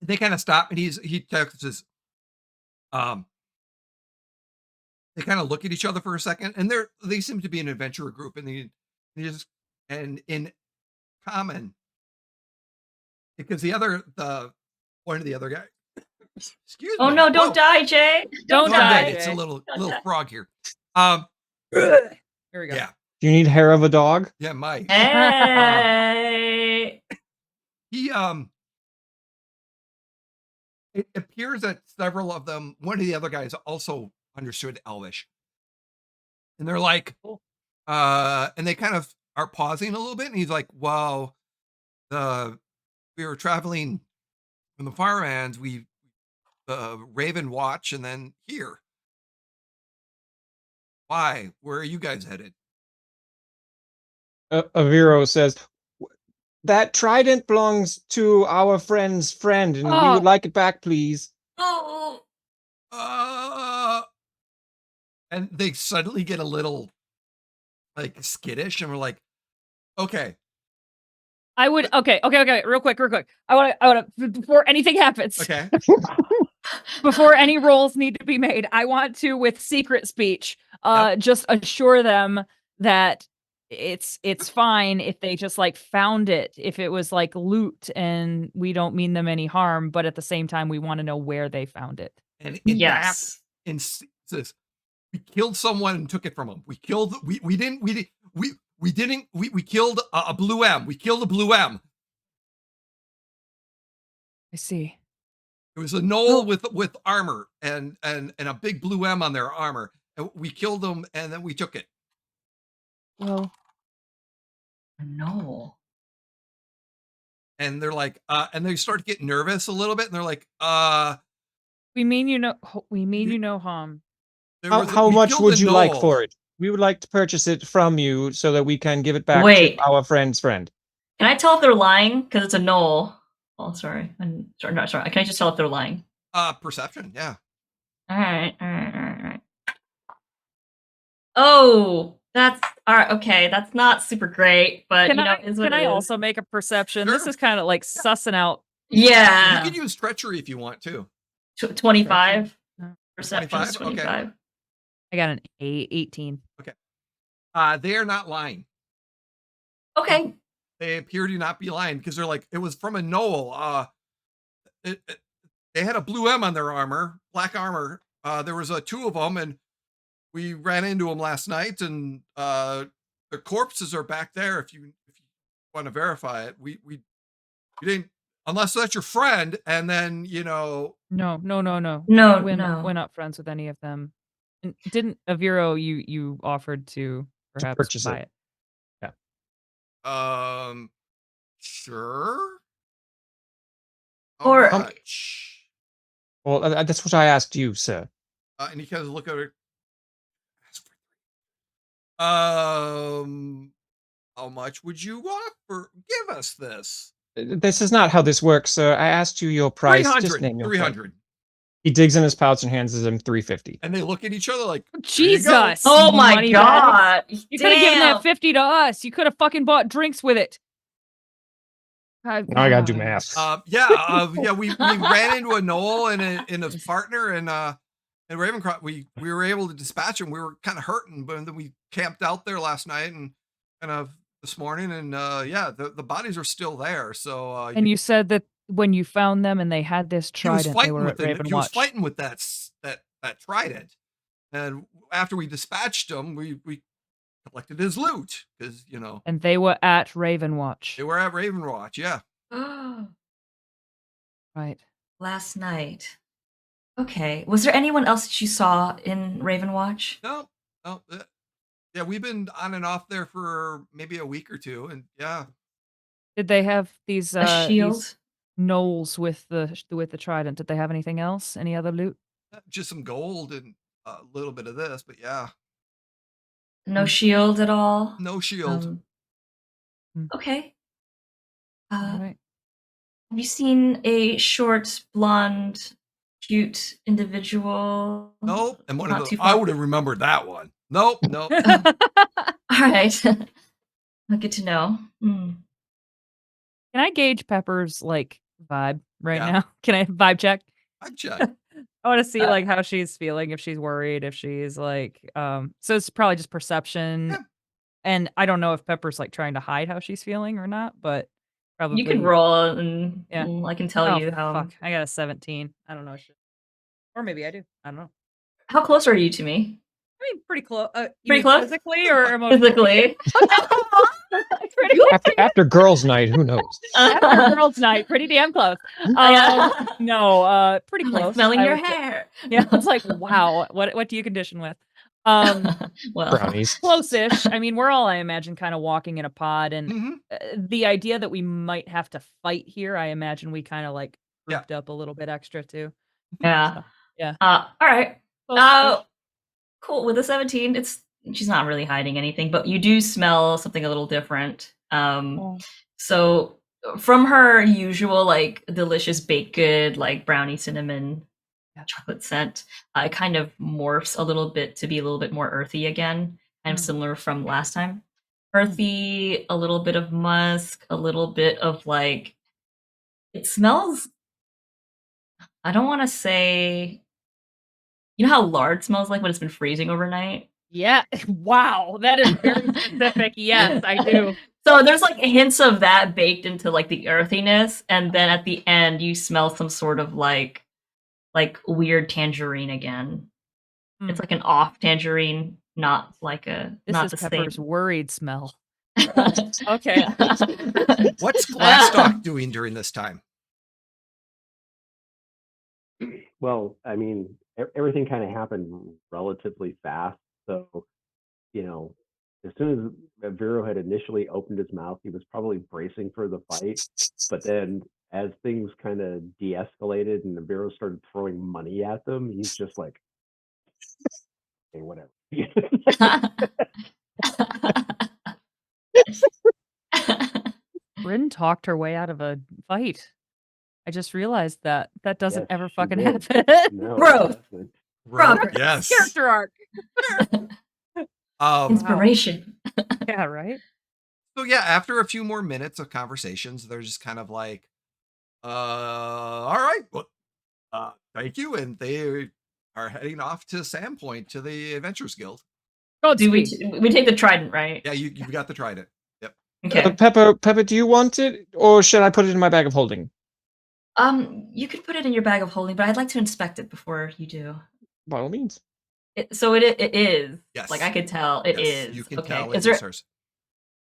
They kind of stop, and he texts, they kind of look at each other for a second, and they seem to be an adventurer group, and they just, and in common, because one of the other guy, excuse me. Oh no, don't die, Jay. Don't die. It's a little die. frog here. Here we go. Yeah. Do you need hair of a dog? Yeah, Mike. Hey. He it appears that several of them, one of the other guys also understood Elvish. And they're like, and they kind of are pausing a little bit, and he's like, "Well, we were traveling from the Farlands, we Raven Watch, and then here. Why? Where are you guys headed?" Aviro says, "That trident belongs to our friend's friend, and we would like it back, please." Oh. And they suddenly get a little like skittish, and we're like, "Okay." I would okay, real quick. I want to before anything happens. Okay. Before any rolls need to be made, I want to, with secret speech, just assure them that it's fine if they just like found it, if it was like loot, and we don't mean them any harm, but at the same time we want to know where they found it. And Yes. says, "We killed someone and took it from them. We killed we killed a blue M. We killed a blue M. I see. It was a gnoll with armor and a big blue M on their armor. And we killed them, and then we took it." Well, No. And they're like, and they start to get nervous a little bit, and they're like, We mean you know harm. How we much killed would a you like gnoll." for it? We would like to purchase it from you so that we can give it back Wait. to our friend's friend. Can I tell if they're lying? Because it's a knoll. Oh, sorry. I'm sorry. Not sorry. Can I just tell if they're lying? Perception, yeah. All right. Oh, that's all right. Okay, that's not super great, but Can you know, I is what can it I is. also make a perception? This Sure. is kind of like sussing out Yeah. You can use treachery if you want to. 25 No. perception is 25? Okay. 25. I got an 18. They are not lying. Okay. They appear to not be lying because they're like, it was from a gnoll. They had a blue M on their armor, black armor. There was two of them, and we ran into them last night, and their corpses are back there. If you want to verify it, we didn't, unless that's your friend, and then No. No, We're no. not friends with any of them. And didn't Aviro you offered to perhaps purchase buy it. it? Sure. How Or- much? Well, that's what I asked you, sir. And he kind of look at her. How much would you offer? Give us this. This is not how this works, sir. I asked you your price. Just 300. name your price. 300. He digs in his pouch and hands him 350. And they look at each other like, "There you go." Jesus! Oh my money god. bags. You could have given Damn. that 50 to us. You could have fucking bought drinks with it. Now I gotta do math. We ran into a gnoll and his partner, and Ravencroft. We were able to dispatch him. We were kind of hurting, but then we camped out there last night and kind of this morning, and the bodies are still there. So And you said that when you found them and they had this he was trident, they were at Raven he was Watch. fighting with that trident, and after we dispatched him, we collected his loot because And they were at Raven Watch. they were at Ravenwatch. Yeah. Right. Last night. Okay. Was there anyone else that you saw in Ravenwatch? No. Yeah, we've been on and off there for maybe a week or two, and yeah. Did they have these A shield? these gnolls with the trident? Did they have anything else? Any other loot? Just some gold and a little bit of this, but yeah, No shield at all? no shield. Okay. All right. Have you seen a short, blonde, cute individual? Nope. And one Not of too the, I far. would have remembered that one. Nope. All right. Good to know. Can I gauge Pepper's like vibe right Yeah. now? Can I vibe check? I've checked. I want to see like how she's feeling, if she's worried, if she's like so it's probably just perception. Yeah. And I don't know if Pepper's like trying to hide how she's feeling or not, but probably You can roll and Yeah. I can tell you how. Fuck. I got a 17. I don't know. Or maybe I do. I don't know. How close are you to me? I mean, pretty close. Pretty close? Physically or emotionally? Physically. Pretty After girls' night, who knows? After girls' night, pretty damn close. No, pretty I'm close. like smelling I your would say. hair. Yeah, it's like wow. What do you condition with? Um, Well, Brownies. close-ish. I mean, we're all, I imagine, kind of walking in a pod, and Mhm. The idea that we might have to fight here, I imagine we kind of like Yeah. grouped up a little bit extra too. yeah. So, yeah. All right. Close-ish. Cool. With a 17, she's not really hiding anything, but you do smell something a little different. Oh. So from her usual like delicious baked good, like brownie cinnamon chocolate scent, it kind of morphs a little bit to be a little bit more earthy again, kind of similar from last time. Earthy, a little bit of musk, a little bit of like, it smells, I don't want to say, you know how lard smells like when it's been freezing overnight? Yeah. Wow. That is very specific. Yes, I do. So there's like hints of that baked into like the earthiness, and then at the end you smell some sort of like weird tangerine again. It's like an off tangerine, not like a This not is the Pepper's same. worried smell. Okay. What's Glastoc doing during this time? Well, I mean, everything kind of happened relatively fast. So, as soon as Aviro had initially opened his mouth, he was probably bracing for the fight. But then, as things kind of de-escalated and Aviro started throwing money at them, he's just like, "Hey, whatever." Brynn talked her way out of a fight. I just realized that doesn't Yes, ever she fucking did. happen. No, Growth. it doesn't. Progress. Yes. Character arc. Inspiration. Yeah, right? So yeah, after a few more minutes of conversations, they're just kind of like, all right, well, thank you. And they are heading off to Sandpoint to the Adventurers Guild. Do we Godspeed. we take the trident, right? Yeah, you've got the trident. Yep. Okay. Pepper, do you want it, or should I put it in my bag of holding? You could put it in your bag of holding, but I'd like to inspect it before you do. By all means. So it is. Yes. Like I could tell it Yes, is. you can okay. tell Is it there is hers.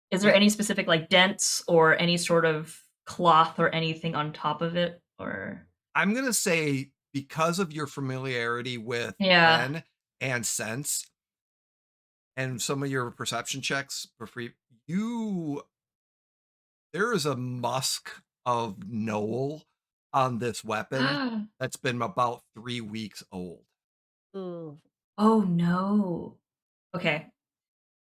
is there any specific like dents or any sort of cloth or anything on top of it, or? I'm gonna say because of your familiarity with Yeah. pen and sense and some of your perception checks for free, there is a musk of Knoll on this weapon that's been about 3 weeks old. Ugh. Oh no. Okay.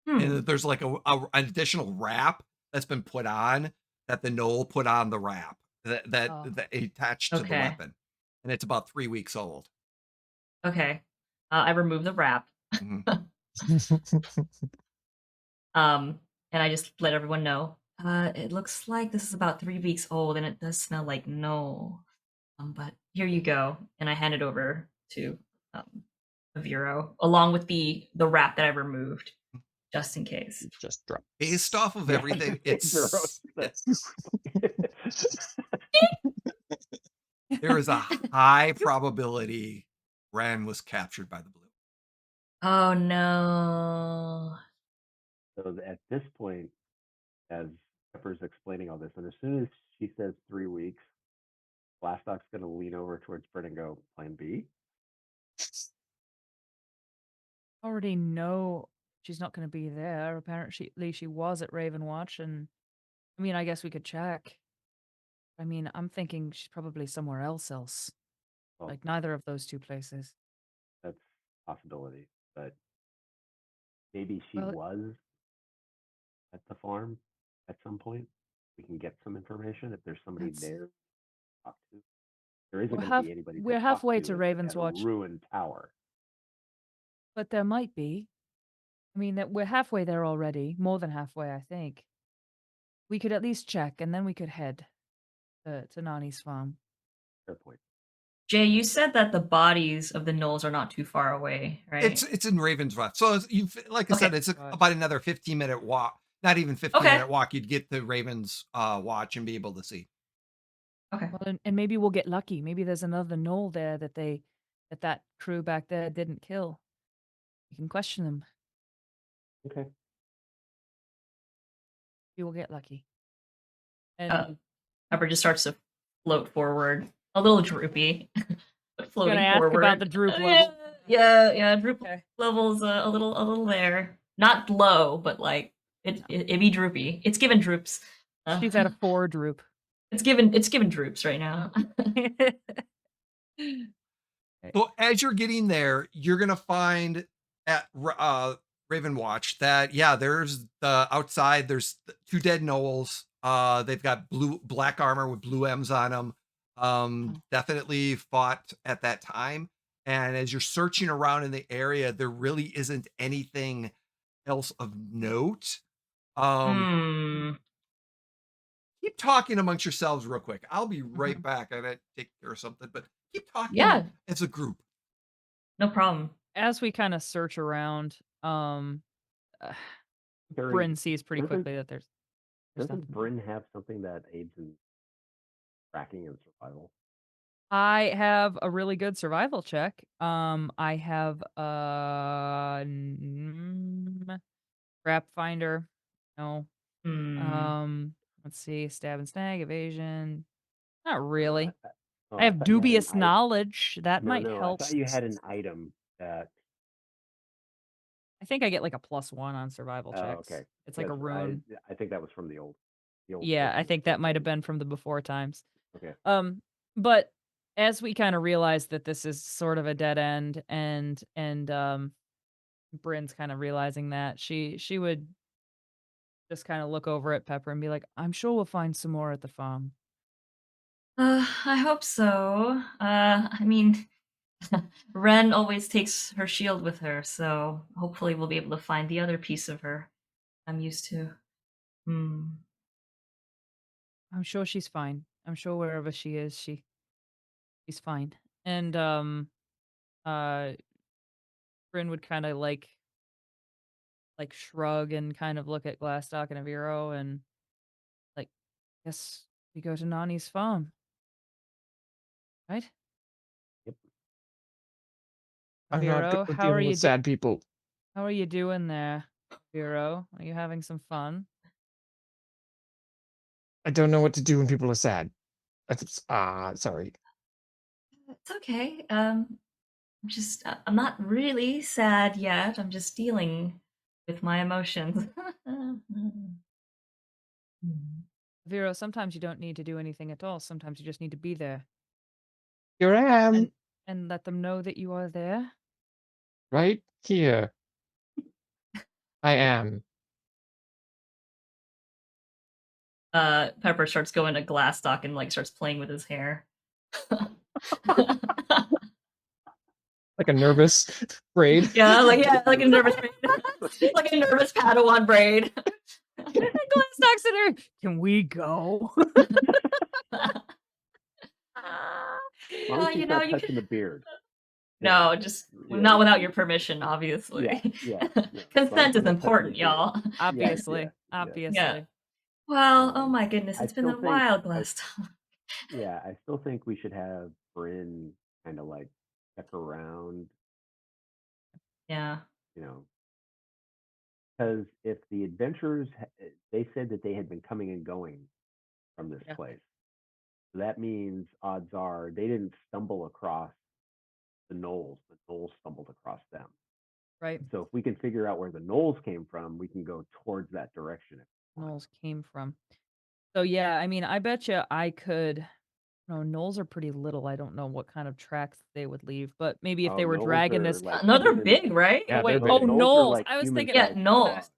And there's like an additional wrap that's been put on that the Knoll put on the wrap that attached to the Okay. weapon, and it's about 3 weeks old. Okay. I remove the wrap. Mhm. And I just let everyone know. It looks like this is about 3 weeks old, and it does smell like no. But here you go, and I hand it over to Aviro, along with the wrap that I removed, just in case. Just drop. Based off of everything, there is a high probability Ren was captured by the blue. Oh no. So at this point, as Pepper's explaining all this, and as soon as she says 3 weeks, Glastoc's going to lean over towards Brynn and go, "Plan B." Already know she's not going to be there. Apparently, she was at Ravenwatch, and I mean, I guess we could check. I mean, I'm thinking she's probably somewhere else. Well, Like neither of those two places. that's a possibility, but maybe she Well, was at the farm at some point. We can get some information if there's somebody That's- there to talk to. There isn't We're going to be anybody. we're to halfway talk to at Ravenswatch. a ruined tower. But there might be. I mean, we're halfway there already. More than halfway, I think. We could at least check, and then we could head to Nani's farm. Fair point. Jay, you said that the bodies of the gnolls are not too far away, right? It's in Ravenswatch, so like I said, it's about another 15-minute walk. Not even 15-minute walk. You'd get to Raven's watch and be able to see. Okay. Well, and maybe we'll get lucky. Maybe there's another gnoll there that crew back there didn't kill. You can question them. Okay. We will get lucky. And Pepper just starts to float forward, a little droopy, but floating gonna ask forward. about the droop level. Yeah, droop level's a little there. Not low, but like it be droopy. It's given droops. She's at a 4 droop. It's given droops right now. So as you're getting there, you're gonna find at Ravenwatch that there's the outside. There's 2 dead gnolls. They've got black armor with blue M's on them. Definitely fought at that time. And as you're searching around in the area, there really isn't anything else of note. Keep talking amongst yourselves real quick. I'll be right back. I gotta take care of something, but keep talking as a group. No problem. As we kind of search around, Brynn sees pretty quickly that there's Doesn't Brynn have something that aids in tracking and survival? I have a really good survival check. I have Pathfinder. No. Let's see. Stab and snag, evasion. Not really. I have dubious knowledge. That might help. I thought you had an item that. think I get like a +1 on survival Oh, checks. okay. It's like a Yes, rune. I think that was from the old Yeah, I version. think that might have been from the before times. Okay. But as we kind of realize that this is sort of a dead end, and Bryn's kind of realizing that she would just kind of look over at Pepper and be like, "I'm sure we'll find some more at the farm." I hope so. I mean, Ren always takes her shield with her, so hopefully we'll be able to find the other piece of her I'm used to. Hmm. I'm sure she's fine. I'm sure wherever she is, she's fine. And uh Bryn would kind of like shrug and kind of look at Glastoc and Aviro and like, guess we go to Nani's farm, right? Yep. I'm not good Aviro, with how are dealing you? with sad people. How are you doing there, Aviro? Are you having some fun? I don't know what to do when people are sad. Sorry. It's okay. I'm not really sad yet. I'm just dealing with my emotions. Aviro, sometimes you don't need to do anything at all. Sometimes you just need to be there Here I am, and let them know that you are there. right here. I am. Pepper starts going to Glastoc and like starts playing with his hair. Like a nervous braid. Yeah, like a nervous braid. Like a nervous Padawan braid. Glastoc in there. Can we go? As long as she's you know, not you touching can... the beard. No, just not without your permission, obviously. Yeah. Consent is important, y'all. Obviously. Yeah. Well, oh Um, my goodness, I it's been a still think while, I- Glastoc. Yeah, I still think we should have Brynn kind of like check around, Yeah. you know, because if the adventurers, they said that they had been coming and going from this Yeah. place. So that means odds are they didn't stumble across the Knolls. The Knolls stumbled across them. Right. So if we can figure out where the Knolls came from, we can go towards that direction. Knolls came from. So yeah, I mean, I bet you I could. No, Knolls are pretty little. I don't know what kind of tracks they would leave, but maybe if they were Knolls dragging are this. like No, they're human- big, right? Yeah, Wait, they're oh, big. Knolls are Knolls. like I was human thinking. Yeah, sized Knolls. cats.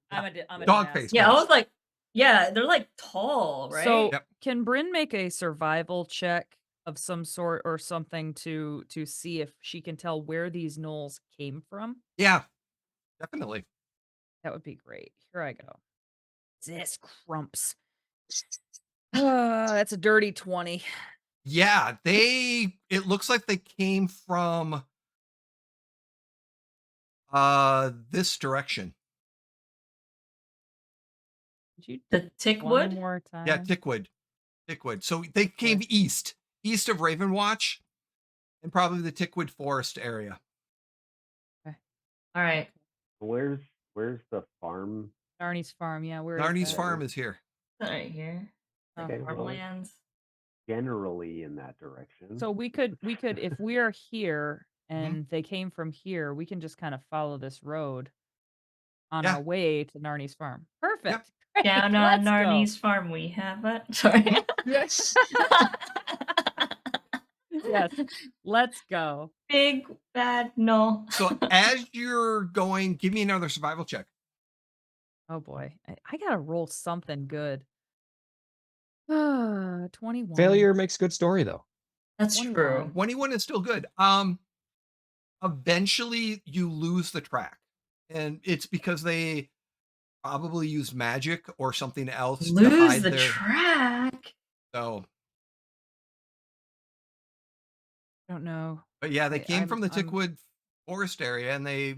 I'm a Dog dumbass. face. Yeah, I Yes. was like, yeah, they're like tall, right? So Yep. can Bryn make a survival check of some sort or something to see if she can tell where these Knolls came from? Yeah, definitely. That would be great. Here I go. This crumps. That's a dirty 20. Yeah, it looks like they came from this direction. Did you The one Tickwood? more time? Yeah, Tickwood. So they came east of Ravenwatch and probably the Tickwood Forest area. Okay. All right. Where's the farm? Narnie's farm, yeah. Where Narnie's is that? farm is here. Right here. Oh. Okay, well, Farmlands. generally in that direction. So we could if we are here and they came from here, we can just kind of follow this road on Yeah. our way to Narnie's farm. Perfect. Great, Down on let's go. Narnie's farm we have it. Sorry. Yes. Yes. Let's go. Big bad no. So as you're going, give me another survival check. Oh boy. I gotta roll something good. 21. Failure makes a good story, though. That's 21. true. 21 is still good. Eventually you lose the track. And it's because they probably use magic or something else to Lose hide the their track. so I don't know. but yeah, they came from the I'm- Tickwood Forest area and they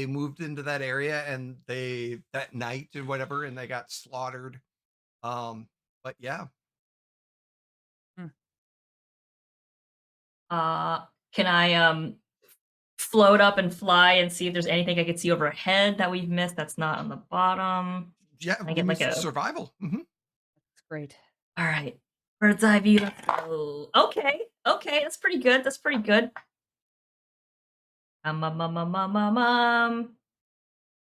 moved into that area and that night and whatever and they got slaughtered. But yeah. Can I float up and fly and see if there's anything I could see overhead that we've missed that's not on the bottom? Yeah, I get give me like a- survival. Mhm. That's great. All right. Bird's eye view. Let's go. Okay. That's pretty good.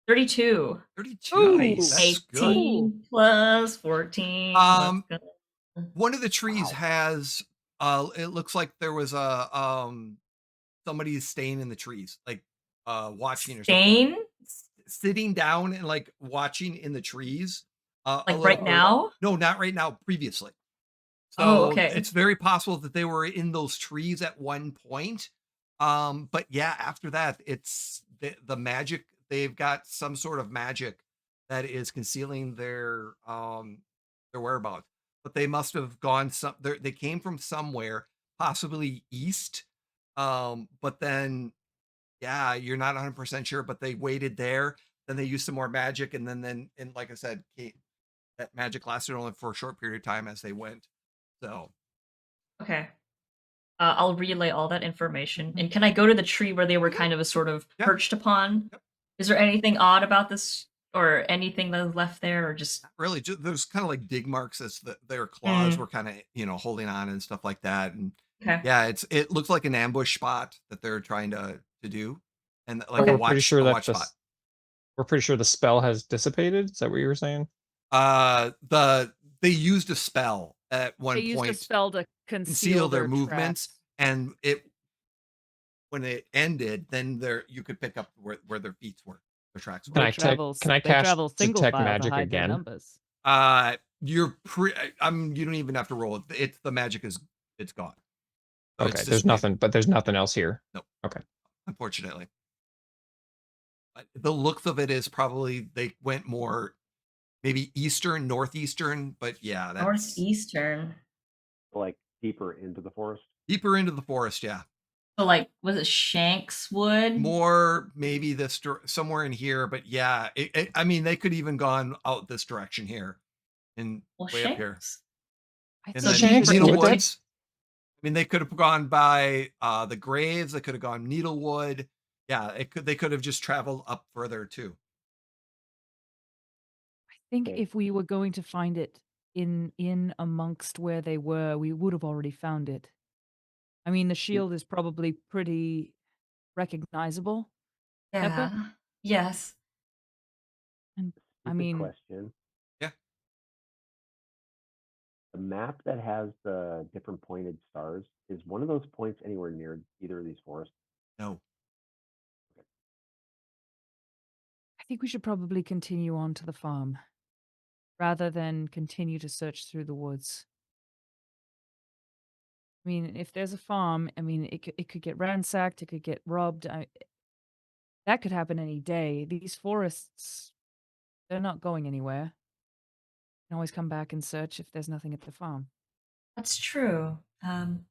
32. 32. Nice. That's good. 18 plus 14. Um, Let's go. One of the trees Wow. has it looks like there was a somebody's staying in the trees, like watching or something. Stain? Sitting down and like watching in the trees. A Like little right further. now? No, not right now, previously. Oh, So okay. it's very possible that they were in those trees at one point. But yeah, after that, it's the magic. They've got some sort of magic that is concealing their whereabouts. But they must have gone they came from somewhere, possibly east. But then yeah, you're not 100% sure, but they waited there. Then they used some more magic, and and like I said, that magic lasted only for a short period of time as they went. So Okay. I'll relay all that information. Mhm. And can I go to the tree where they were Yeah. kind of a sort of Yeah. perched upon? Yep. Is there anything odd about this or anything that was left there or just really, there's kind of like dig marks as their claws Mm. were kind of holding on and stuff like that. And okay? yeah, it looks like an ambush spot that they're trying to do, and But like we're pretty sure a that watch spot. we're pretty sure the spell has dissipated. Is that what you were saying? They used a spell at They one used a point spell to conceal their their movements, tracks. and when it ended, then you could pick up where their feet were, their tracks Can were. I tech? Can I They cast travel single detect file to magic hide their again? numbers. You're you don't even have to roll it. It's the magic it's gone. So Okay, it's there's dissipated. nothing, but there's nothing else here. No. Okay. Unfortunately. The looks of it is probably they went more maybe eastern, northeastern, but yeah, that's Northeastern. Like deeper into the forest. deeper into the forest. Yeah, So like was it Shankswood? more maybe somewhere in here, but yeah, I mean they could even gone out this direction here, and Well, way up here, Shanks. I and So then Shanks deeper would into that- Needlewoods. I mean, they could have gone by the graves. They could have gone Needlewood. Yeah, they could have just traveled up further too. think Okay. if we were going to find it in amongst where they were, we would have already found it. I mean, the shield is probably pretty recognizable. Pepper? Yeah. Yes. And I Stupid mean, question. Yeah. The map that has the different pointed stars, is one of those points anywhere near either of these forests? No. I think we should probably continue on to the farm rather than continue to search through the woods. I mean, if there's a farm, I mean, it could get ransacked, it could get robbed. That could happen any day. These forests, they're not going anywhere. You can always come back and search if there's nothing at the farm. That's true.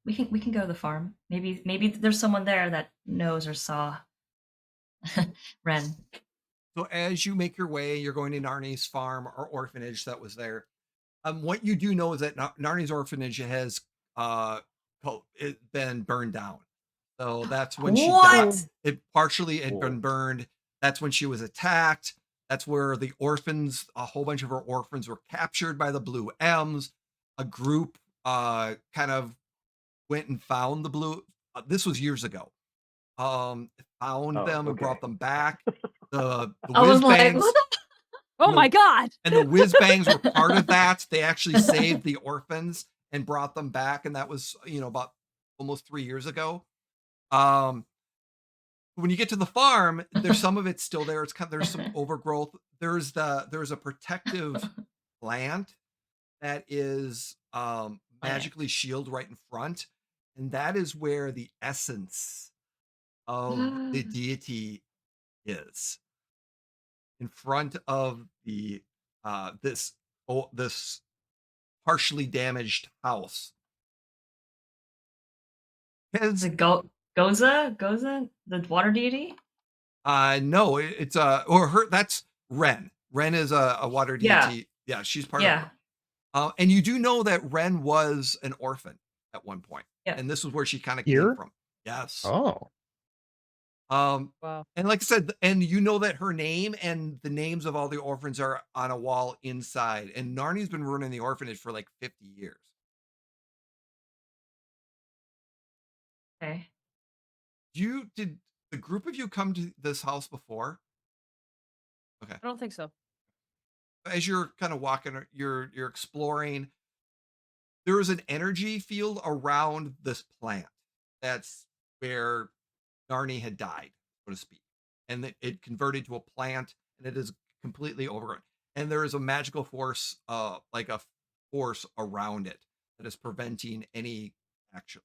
We can go to the farm. Maybe there's someone there that knows or saw Ren. So as you make your way, you're going to Narni's farm or orphanage that was there. What you do know is that Narni's orphanage has been burned down. So that's when she died. What? It partially had been Cool. burned. That's when she was attacked. That's where the orphans, a whole bunch of her orphans were captured by the Blue M's. A group kind of went and found the blue. This was years ago. Found Oh, them and brought okay. them back. The I was whiz like, bangs what the Oh No. my god! and the whiz bangs were part of that. They actually saved the orphans and brought them back, and that was about almost 3 years ago. Um, when you get to the farm, there's some of it still there. It's there's some overgrowth. There's a protective plant that is yeah. magically shielded right in front, and that is where the essence of the deity is, in front of the this partially damaged house. Is it Goza? Goza? The water deity? No, it's or her. That's Ren. Ren is a water Yeah. deity. Yeah, she's part Yeah. of. And you do know that Ren was an orphan at one point, Yeah. and this is where she kind of came Here? from. Yes. Oh, Wow. And like I said, and you know that her name and the names of all the orphans are on a wall inside. And Narni's been running the orphanage for like 50 years. Okay. Did the group of you come to this house before? Okay. I don't think so. As you're kind of walking, you're exploring. There is an energy field around this plant. That's where Narni had died, so to speak, and it converted to a plant, and it is completely overgrown. And there is a magical force, like a force around it that is preventing any action.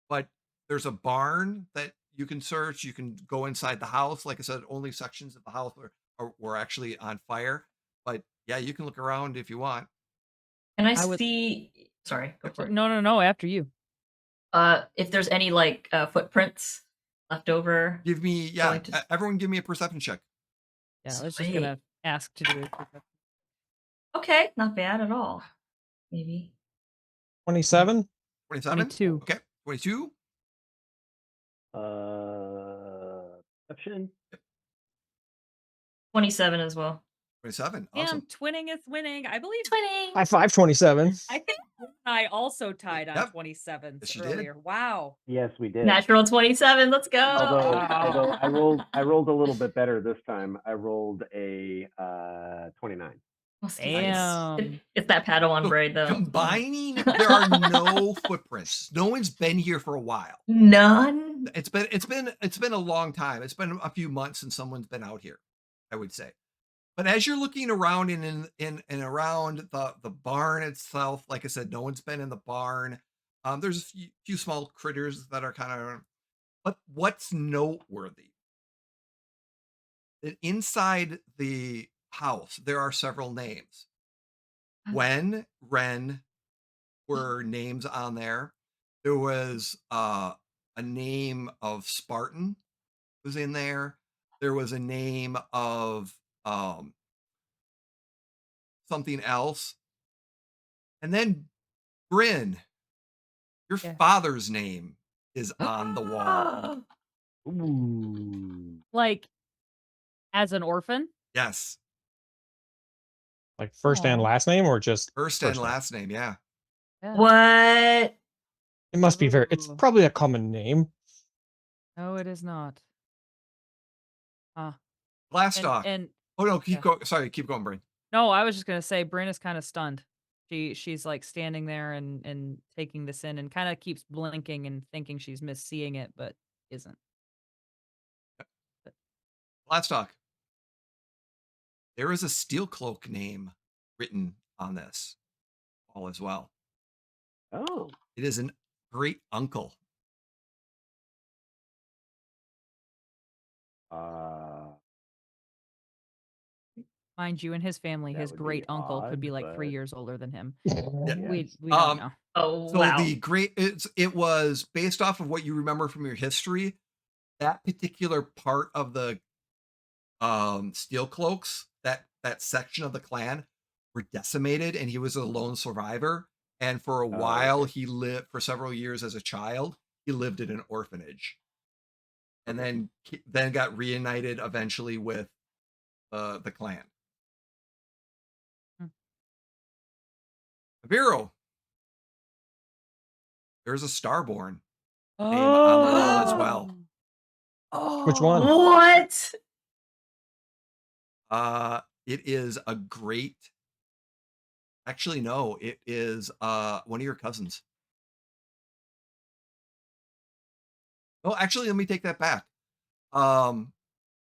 But there's a barn that you can search. You can go inside the house. Like I said, only sections of the house were actually on fire. But yeah, you can look around if you want. Can I I would- see? Sorry, go for it. No. After you. If there's any like footprints left over. Give me, Going to- everyone give me a perception check. Yeah, I was just Sweet. gonna ask to do it. Okay, not bad at all. Maybe 27. 27? 22. Okay. 22? Perception. 27 as well. 27. Damn, Awesome. twinning is winning. I believe. Twinning. High five, 27. I think I also tied on Yep. 27 Yes, you did. earlier. Wow. Yes, we did. Natural 27. Let's go. Although I rolled a little bit better this time. I rolled a 29. Oh, see, Damn. It's that Padawan So, braid though. Combining, there are no footprints. No one's been here for a while. None. It's been a long time. It's been a few months since someone's been out here, I would say. But as you're looking around in around the barn itself, like I said, no one's been in the barn. There's a few small critters that are kind of. But what's noteworthy? That inside the house there are several names. Wen, Ren were names on there. There was a name of Spartan was in there. There was a name of something else. And then Brynn, your Yeah. father's name is on the wall. Ooh. Like, as an orphan? Yes. Like first and Aw. last name or just First and name? last name, yeah. Yeah. What? It must be very, it's Ooh. probably a common name. No, it is not. Glastoc. And Oh no, keep yeah. going. Sorry, keep going, Brynn. no, I was just gonna say Brynn is kind of stunned. She's like standing there and taking this in and kind of keeps blinking and thinking she's misseeing it, but isn't. Glastoc. There is a steel cloak name written on this wall as well. Oh. It is an great uncle. Mind you, in his family, That his would be great uncle could odd, be like 3 but- years older than him. Yeah. We don't know. Oh So wow. the great it was based off of what you remember from your history. That particular part of the steel cloaks, that section of the clan were decimated, and he was a lone survivor. And for a while, okay. he lived for several years as a child. He lived in an orphanage, and then got reunited eventually with the clan. Aviro. There's a Starborn name on the wall as well. Which one? What? It is a great. Actually, no, it is one of your cousins. Oh, actually, let me take that back.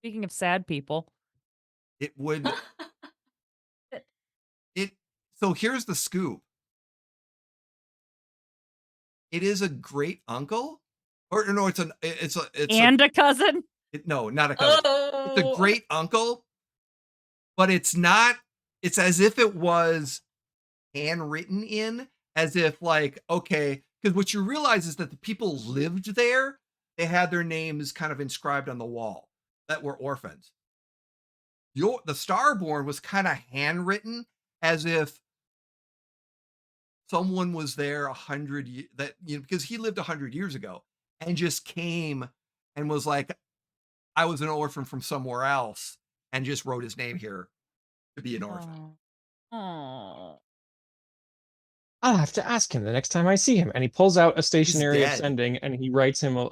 Speaking of sad people, It would. So here's the scoop. It is a great uncle, or no, it's and a cousin. no, not a cousin. Oh. It's a great uncle, but it's not. It's as if it was handwritten in, as if like, okay, because what you realize is that the people lived there. They had their names kind of inscribed on the wall that were orphans. The Starborn was kind of handwritten, as if someone was there 100 that because he lived 100 years ago and just came and was like, I was an orphan from somewhere else, and just wrote his name here to be an orphan. Oh. I'll have to ask him the next time I see him. And he pulls out a stationary dead. ascending and he writes him. Oh,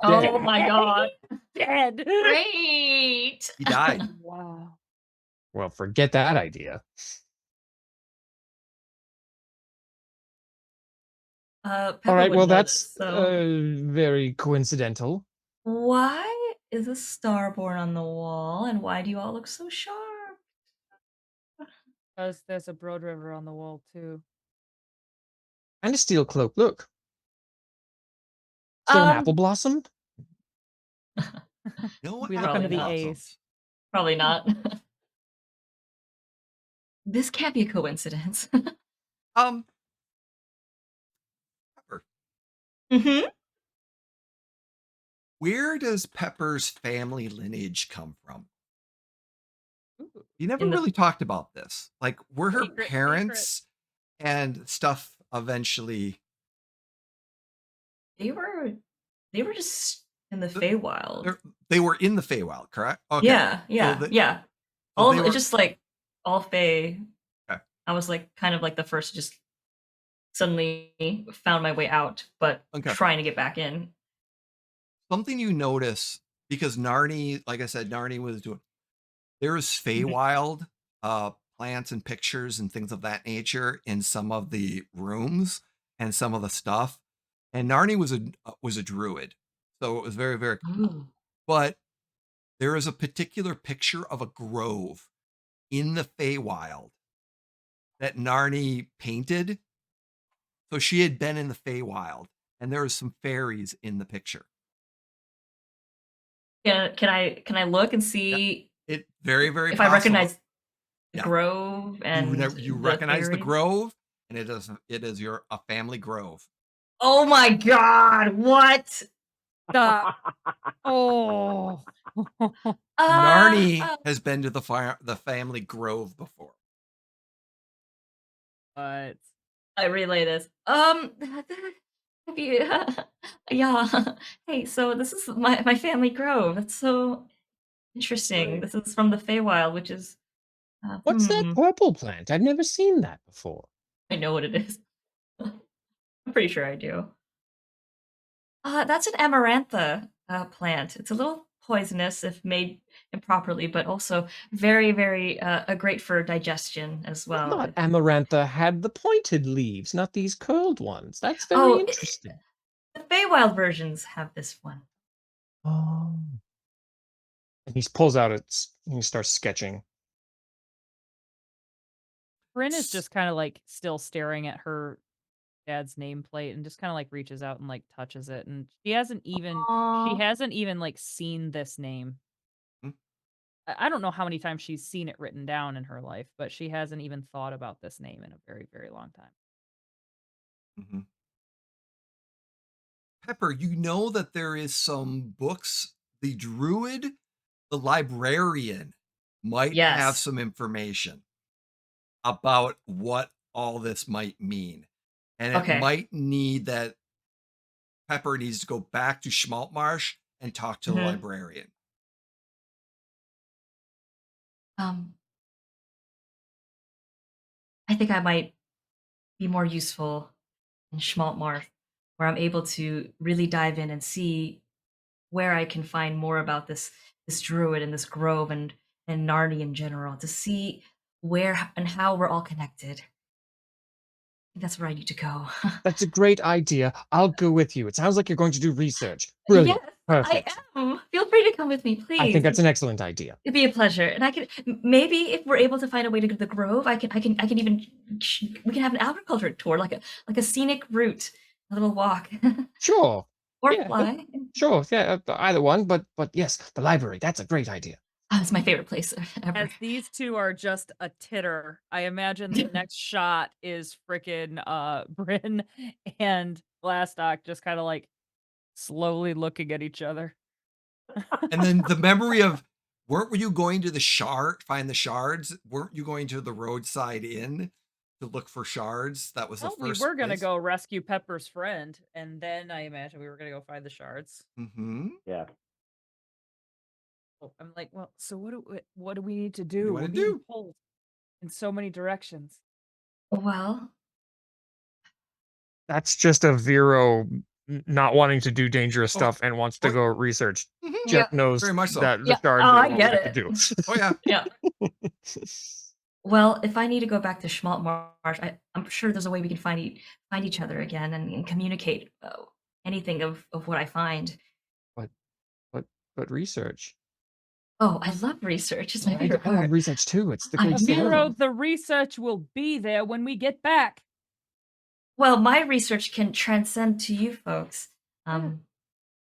Oh my god. Dead. Great. He died. Wow. Well, forget that idea. Pepper All right, would well, know that's this. So very coincidental. why is a star born on the wall, and why do you all look so sharp? Because there's a Broad River on the wall too. And a steel cloak. Look. Is there an apple Um, blossom? No We look apple under the not. A's. blossoms. Probably not. This can't be a coincidence. Pepper, Mm-hmm. where does Pepper's family lineage come from? Ooh, You never In the really talked about this. Like, were her secret. parents and stuff eventually? they were just in the th- Feywild. They were in the Feywild, correct? Okay. Yeah, yeah, So yeah. so All they of were it's just like all Fey. okay. I was like kind of like the first to just suddenly found my way out, but Okay. trying to get back in. Something you notice, because Narni, like I said, Narni was doing. There's Feywild plants and pictures and things of that nature in some of the rooms and some of the stuff. And Narni was a druid, so it was very, very cool. Ooh. But there is a particular picture of a grove in the Feywild that Narni painted. So she had been in the Feywild, and there was some fairies in the picture. Can I look and see It very, very if I possible. recognize the Yeah. grove and You the recognize the fairies? grove, and it is a family grove. Oh my god! What? Oh. Narni has been to the family grove before. But I relay this. Have you, yeah. Hey, so this is my family grove. That's so interesting. Right. This is from the Feywild, which is What's that purple plant? I've never seen that before. I know what it is. I'm pretty sure I do. That's an amarantha plant. It's a little poisonous if made improperly, but also very, very great for digestion as I well. thought Amarantha had the pointed leaves, not these curled ones. That's very Oh, interesting. The Feywild versions have this one. Oh. And he pulls out he starts sketching. Brynn is just kind of like still staring at her dad's nameplate and just kind of like reaches out and like touches it, and she hasn't even like seen this name. Hmm. I don't know how many times she's seen it written down in her life, but she hasn't even thought about this name in a very, very long time. Mm-hmm. Pepper, you know that there is some books. The druid, the librarian, might have Yes. some information about what all this might mean. And it Okay. might need that Pepper needs to go back to Schmaltmarsh and talk to the librarian. I think I might be more useful in Schmaltmarth, where I'm able to really dive in and see where I can find more about this druid and this grove and Narni in general, to see where and how we're all connected. I think that's where I need to go. That's a great idea. I'll go with you. It sounds like you're going to do research. Brilliant. Yes, Perfect. I am. Feel free to come with me, please. I think that's an excellent idea. It'd be a pleasure, and I could maybe if we're able to find a way to go to the grove, I can even we can have an agriculture tour, like a scenic route, a little walk, Sure. or Yeah, fly. Sure. Yeah, either one. But yes, the library. That's a great idea. Oh, it's my favorite place ever. As these two are just a titter, I imagine the next shot is frickin' Brynn and Glastoc just kind of like slowly looking at each other. And then the memory of, weren't you going to find the shards? Weren't you going to the roadside inn to look for shards? That was the We first were gonna place. go rescue Pepper's friend, and then I imagine we were gonna go find the shards. Mm-hmm. Yeah. I'm like, well, so what do we need to What do? do you We're want to being do? pulled in so many directions. Well, That's just Aviro not wanting to do dangerous Oh, stuff and wants to oh, go research. mhm. Jeff knows Very much so. that the Yeah. shards Oh, are I what we get have to it. do. Oh yeah. Yeah. Well, if I need to go back to Schmaltz Marsh, I'm sure there's a way we can find each other again and communicate anything of what I find. But research. Oh, I love research. It's my favorite I love part. research too. It's the I greatest thing know. ever. Aviro, the research will be there when we get back. Well, my research can transcend to you folks from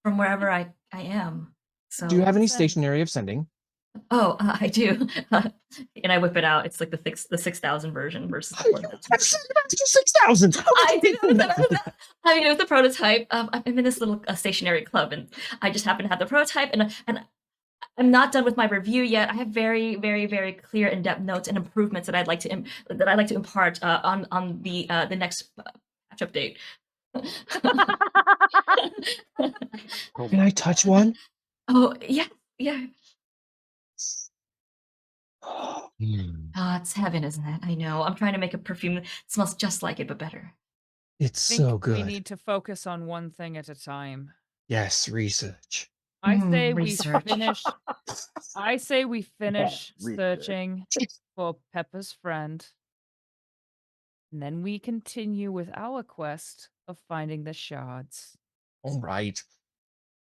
wherever I am. So, Do you have any Send. stationery of sending? Oh, I do. And I whip it out. It's like the 6,000 version versus the 4,000. 6,000. I do. I mean, it was the prototype. I'm in this little stationery club, and I just happen to have the prototype, and I'm not done with my review yet. I have very, very, very clear, in-depth notes and improvements that I'd like to impart on the next patch update. Can I touch one? Oh yeah, yeah. Mm, Oh, it's heaven, isn't it? I know. I'm trying to make a perfume that smells just like it, but better. it's I think so good. we need to focus on one thing at a time. Yes, research. I say we research. finish. I say we finish research. searching for Pepper's friend, and then we continue with our quest of finding the shards. All right.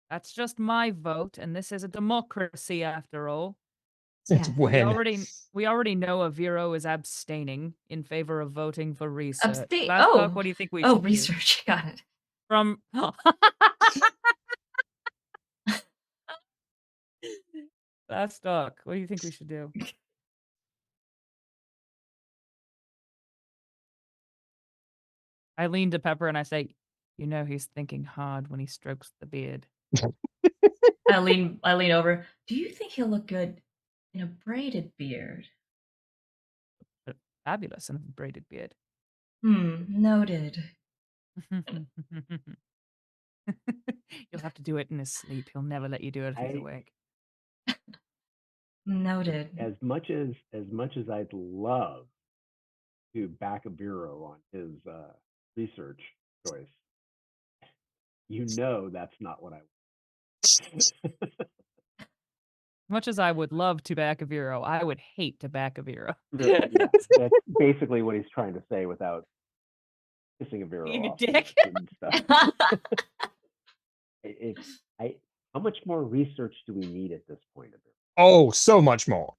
That's just my vote, and this is a democracy after all. Since Yeah. when? We already know Aviro is abstaining in favor of voting for research. Abstain. Glastoc, Oh, what do you think we oh, should do? research. Got it. From Glastoc, what do you think we should do? I lean to Pepper and I say, "You know he's thinking hard when he strokes the beard." I lean over. Do you think he'll look good in a braided beard? Fabulous in a braided beard. Noted. You'll have to do it in his sleep. He'll never let you do it if he's I- awake. Noted. As much as I'd love to back a bureau on his research choice, you know that's not what I want. Much as I would love to back Aviro, I would hate to back Aviro. Yeah, that's basically what he's trying to say without kissing a bureau Being a off dick. and stuff. How much more research do we need at this point? Oh, so much more.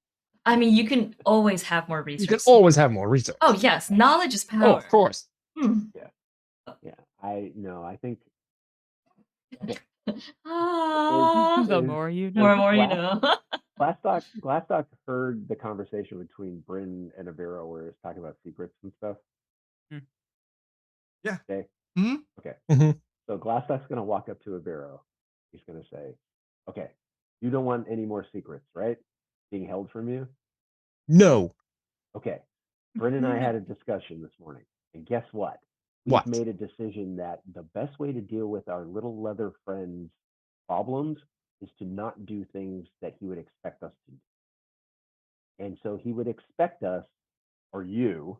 I mean, you can always have more research. You can always have more research. Oh yes, knowledge is power. Oh, of course. Yeah, I think The is- more you More know. and more you know. Glastoc heard the conversation between Brynn and Aviro where he was talking about secrets and stuff. Yeah. Okay. Mhm. Okay. Mhm. So Glastoc's gonna walk up to Aviro. He's gonna say, "Okay, you don't want any more secrets, right? Being held from you." No. Okay. Brynn and I had a discussion this morning, and guess what? We've What? made a decision that the best way to deal with our little leather friend's problems is to not do things that he would expect us to do. And so he would expect us, or you,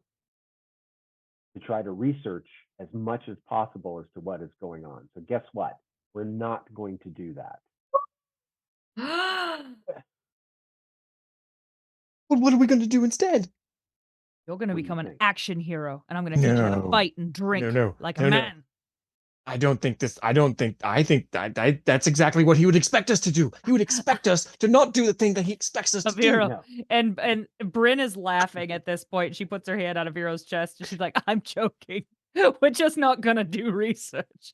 to try to research as much as possible as to what is going on. So guess what? We're not going to do that. But what are we going to do instead? You're going to What do you become an think? action hero, and I'm going to teach you to No. fight and drink like a man. I think that's exactly what he would expect us to do. He would expect us to not do the thing that he expects us to do. Aviro. No. And Brynn is laughing at this point. She puts her hand on Aviro's chest, and she's like, "I'm joking. We're just not going to do research."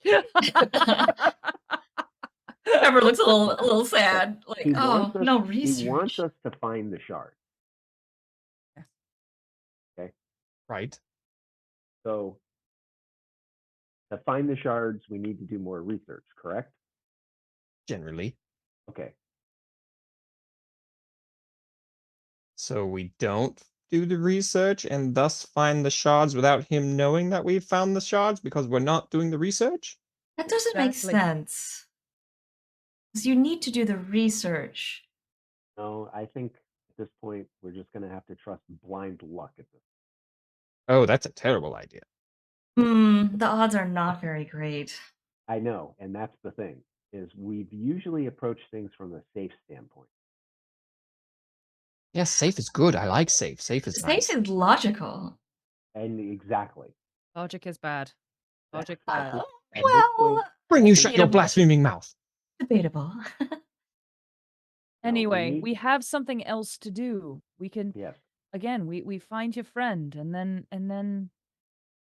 Pepper looks a little sad. Like, He oh, wants us, no research. He wants us to find the shard. Okay. Right. So to find the shards, we need to do more research, correct? Generally. Okay. So we don't do the research and thus find the shards without him knowing that we've found the shards because we're not doing the research? That doesn't make Exactly. sense. Because you need to do the research. No, I think at this point we're just going to have to trust blind luck at this. Oh, that's a terrible idea. The odds are not very great. I know, and that's the thing, is we've usually approached things from a safe standpoint. Yeah, safe is good. I like safe. Safe is Safe nice. is logical. And exactly. Logic is bad. Logic At bad. this Well, point, Brynn, you shut your debatable. blaspheming mouth. Debatable. Anyway, need- we have something else to do. We can yes. again, we find your friend, and then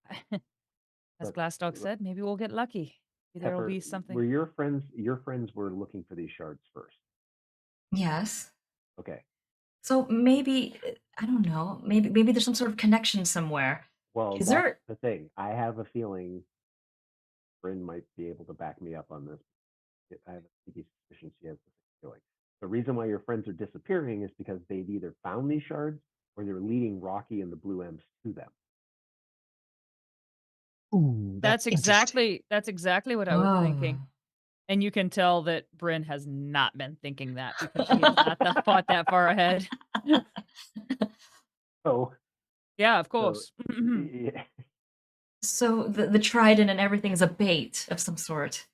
as But- Glastoc said, maybe we'll get lucky. Maybe there'll Pepper, be something. were your friends were looking for these shards first? Yes. Okay. So maybe I don't know. Maybe there's some sort of connection somewhere. Well, Is that's there? the thing. I have a feeling Brynn might be able to back me up on this. I have a sneaky suspicion she has the same feeling. The reason why your friends are disappearing is because they've either found these shards or they're leading Rocky and the Blue M's to them. Ooh, That's interesting. exactly what I was thinking. And you can tell that Brynn has not been thinking that because she has not thought that far ahead. So Yeah, of course. yeah. So the trident and everything is a bait of some sort.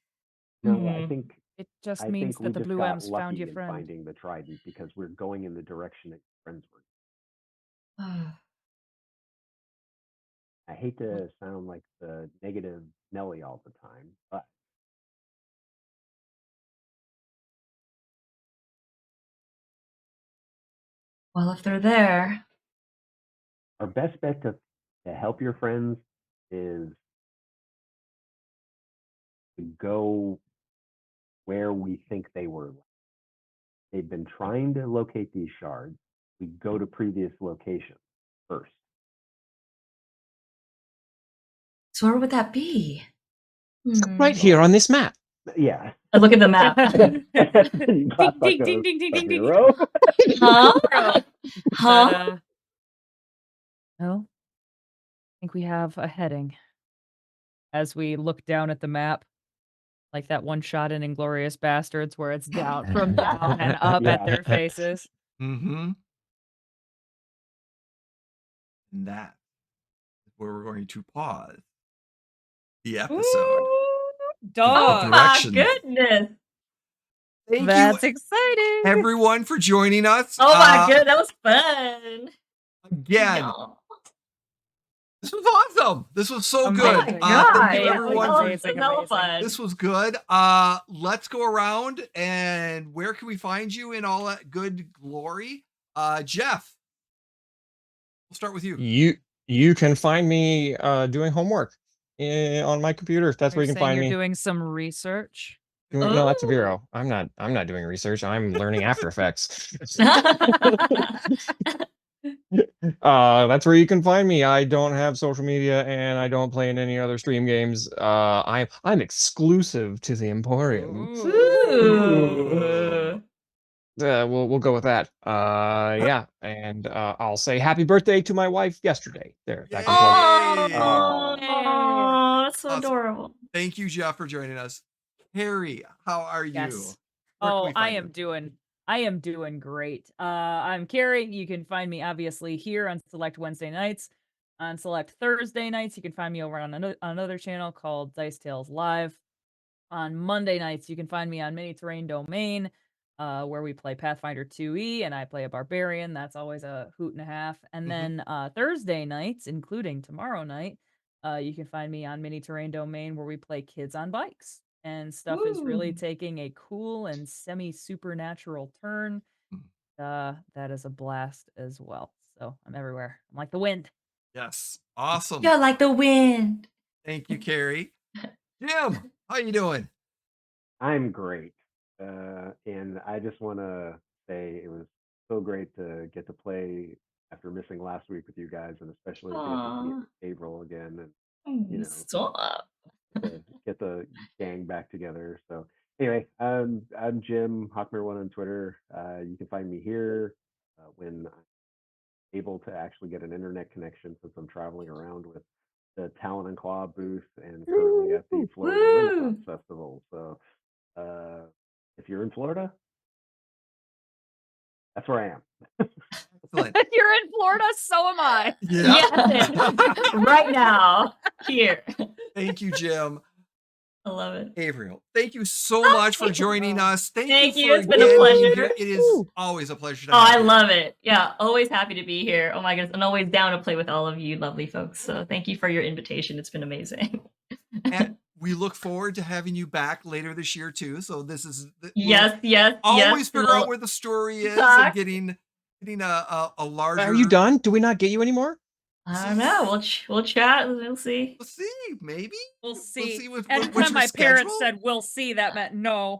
No, I think It just I means think we that the just Blue got M's found lucky your in friend. finding the trident because we're going in the direction that your friends were. I hate to sound like the negative Nelly all the time, but Well, if they're there, our best bet to help your friends is to go where we think they were. They've been trying to locate these shards. We go to previous locations first. so where would that be? Right here on this map. Yeah. I look at the map. Ding, ding, ding, ding, ding, ding, ding. Huh? Huh? No. I think we have a heading. As we look down at the map, like that one shot in Inglorious Bastards where it's down from down and up at their faces. Mm-hmm. And that is where we're going to pause the episode. Dog. Oh my directions. goodness. Thank That's you, exciting. everyone, for joining us. Oh my goodness, that was fun. Again, No. this was awesome. This was so Amazing. good. Oh my Thank god. you, Yeah, everyone. was for- amazing, so amazing. fun. This was good. Let's go around and where can we find you in all that good glory? Jeff, we'll start with you. You can find me doing homework on my computer. That's Are where you you can saying find you're me. doing some research? No, that's Ooh. Aviro. I'm not doing research. I'm learning After Effects. That's where you can find me. I don't have social media and I don't play in any other stream games. I'm exclusive to the Emporium. Ooh. We'll go with that. Yeah, and I'll say happy birthday to my wife yesterday. There, that can plug. Yay! Oh, that's so Awesome. adorable. Thank you, Jeff, for joining us. Harry, how are you? Yes. Where can Oh, we find you? I am doing great. I'm Carrie. You can find me obviously here on Select Wednesday nights. On Select Thursday nights, you can find me over on another channel called Dice Tales Live. On Monday nights, you can find me on Mini Terrain Domain, where we play Pathfinder 2e, and I play a barbarian. That's always a hoot and a half. And then Thursday nights, including tomorrow night, you can find me on Mini Terrain Domain, where we play Kids on Bikes. And stuff is really Ooh. taking a cool and semi-supernatural turn. That is a blast as well. So I'm everywhere. I'm like the wind. Yes. Awesome. You're like the wind. Thank you, Carrie. Jim, how you doing? I'm great. And I just want to say it was so great to get to play after missing last week with you guys, and especially to get to meet April again, and you know, Stop. get the gang back together. So anyway, I'm Jim Hawkmere1 on Twitter. You can find me here when I'm able to actually get an internet connection, since I'm traveling around with the Talon and Claw booth and currently at the Florida Renaissance Festival. So if you're in Florida, that's where I am. Excellent. You're in Florida, so am I. Yeah. Yes. Right now. Here. Thank you, Jim. I love it. Avrio, thank you so much for joining us. Thank you. For It's been a again being pleasure. here. It is always a pleasure to Oh, have I you. love it. Yeah, always happy to be here. Oh my goodness, I'm always down to play with all of you lovely folks. So thank you for your invitation. It's been amazing. And we look forward to having you back later this year too. So this is Yes. always figure out We'll where the story is talk. and getting a larger. Are you done? Do we not get you anymore? I don't know. We'll chat. We'll see. We'll see. Maybe We'll see. see what's Anytime your my parents schedule? said we'll see, that meant no.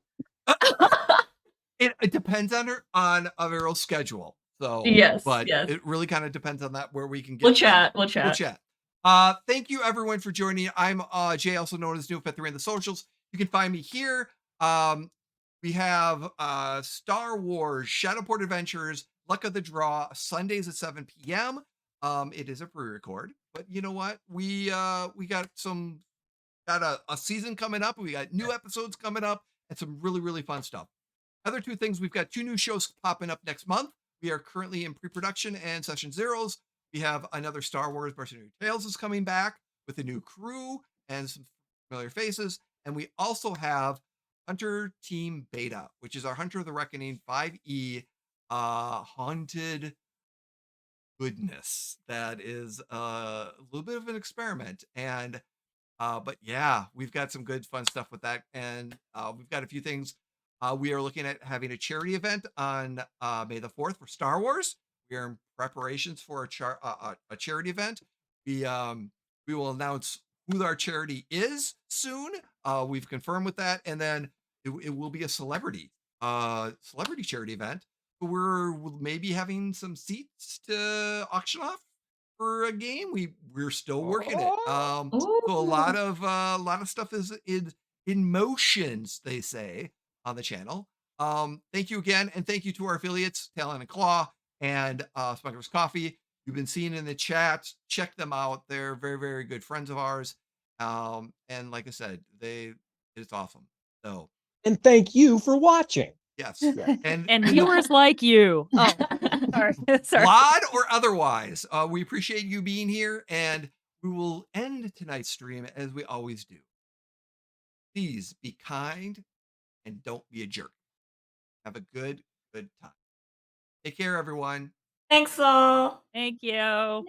It depends on Avero's schedule. So Yes, but yes. it really kind of depends on that where we can get. We'll chat. We'll chat. Thank you everyone for joining. I'm Jay, also known as Neopet3 on the socials. You can find me here. We have Star Wars Shadowport Adventures, Luck of the Draw, Sundays at 7 p.m. It is a pre-record, but you know what? We got a season coming up. We got new episodes coming up and some really, really fun stuff. Other two things, we've got 2 new shows popping up next month. We are currently in pre-production and session zeros. We have another Star Wars Mercenary Tales is coming back with a new crew and some familiar faces. And we also have Hunter Team Beta, which is our Hunter of the Reckoning 5e haunted goodness that is a little bit of an experiment. And but yeah, we've got some good fun stuff with that. And we've got a few things. We are looking at having a charity event on May the 4th for Star Wars. We are in preparations for a charity event. We will announce who our charity is soon. We've confirmed with that, and then it will be a celebrity charity event. We're maybe having some seats to auction off for a game. We're still working it. So a lot of stuff is in motions, they say, on the channel. Thank you again, and thank you to our affiliates, Talon and Claw and Smuggler's Coffee. You've been seeing in the chat. Check them out. They're very, very good friends of ours. And like I said, it's awesome. So, and thank you for watching. Yes. And viewers like you. Oh, sorry. Vlad or otherwise, we appreciate you being here, and we will end tonight's stream as we always do. Please be kind and don't be a jerk. Have a good time. Take care, everyone. Thanks all. Thank you. Yay.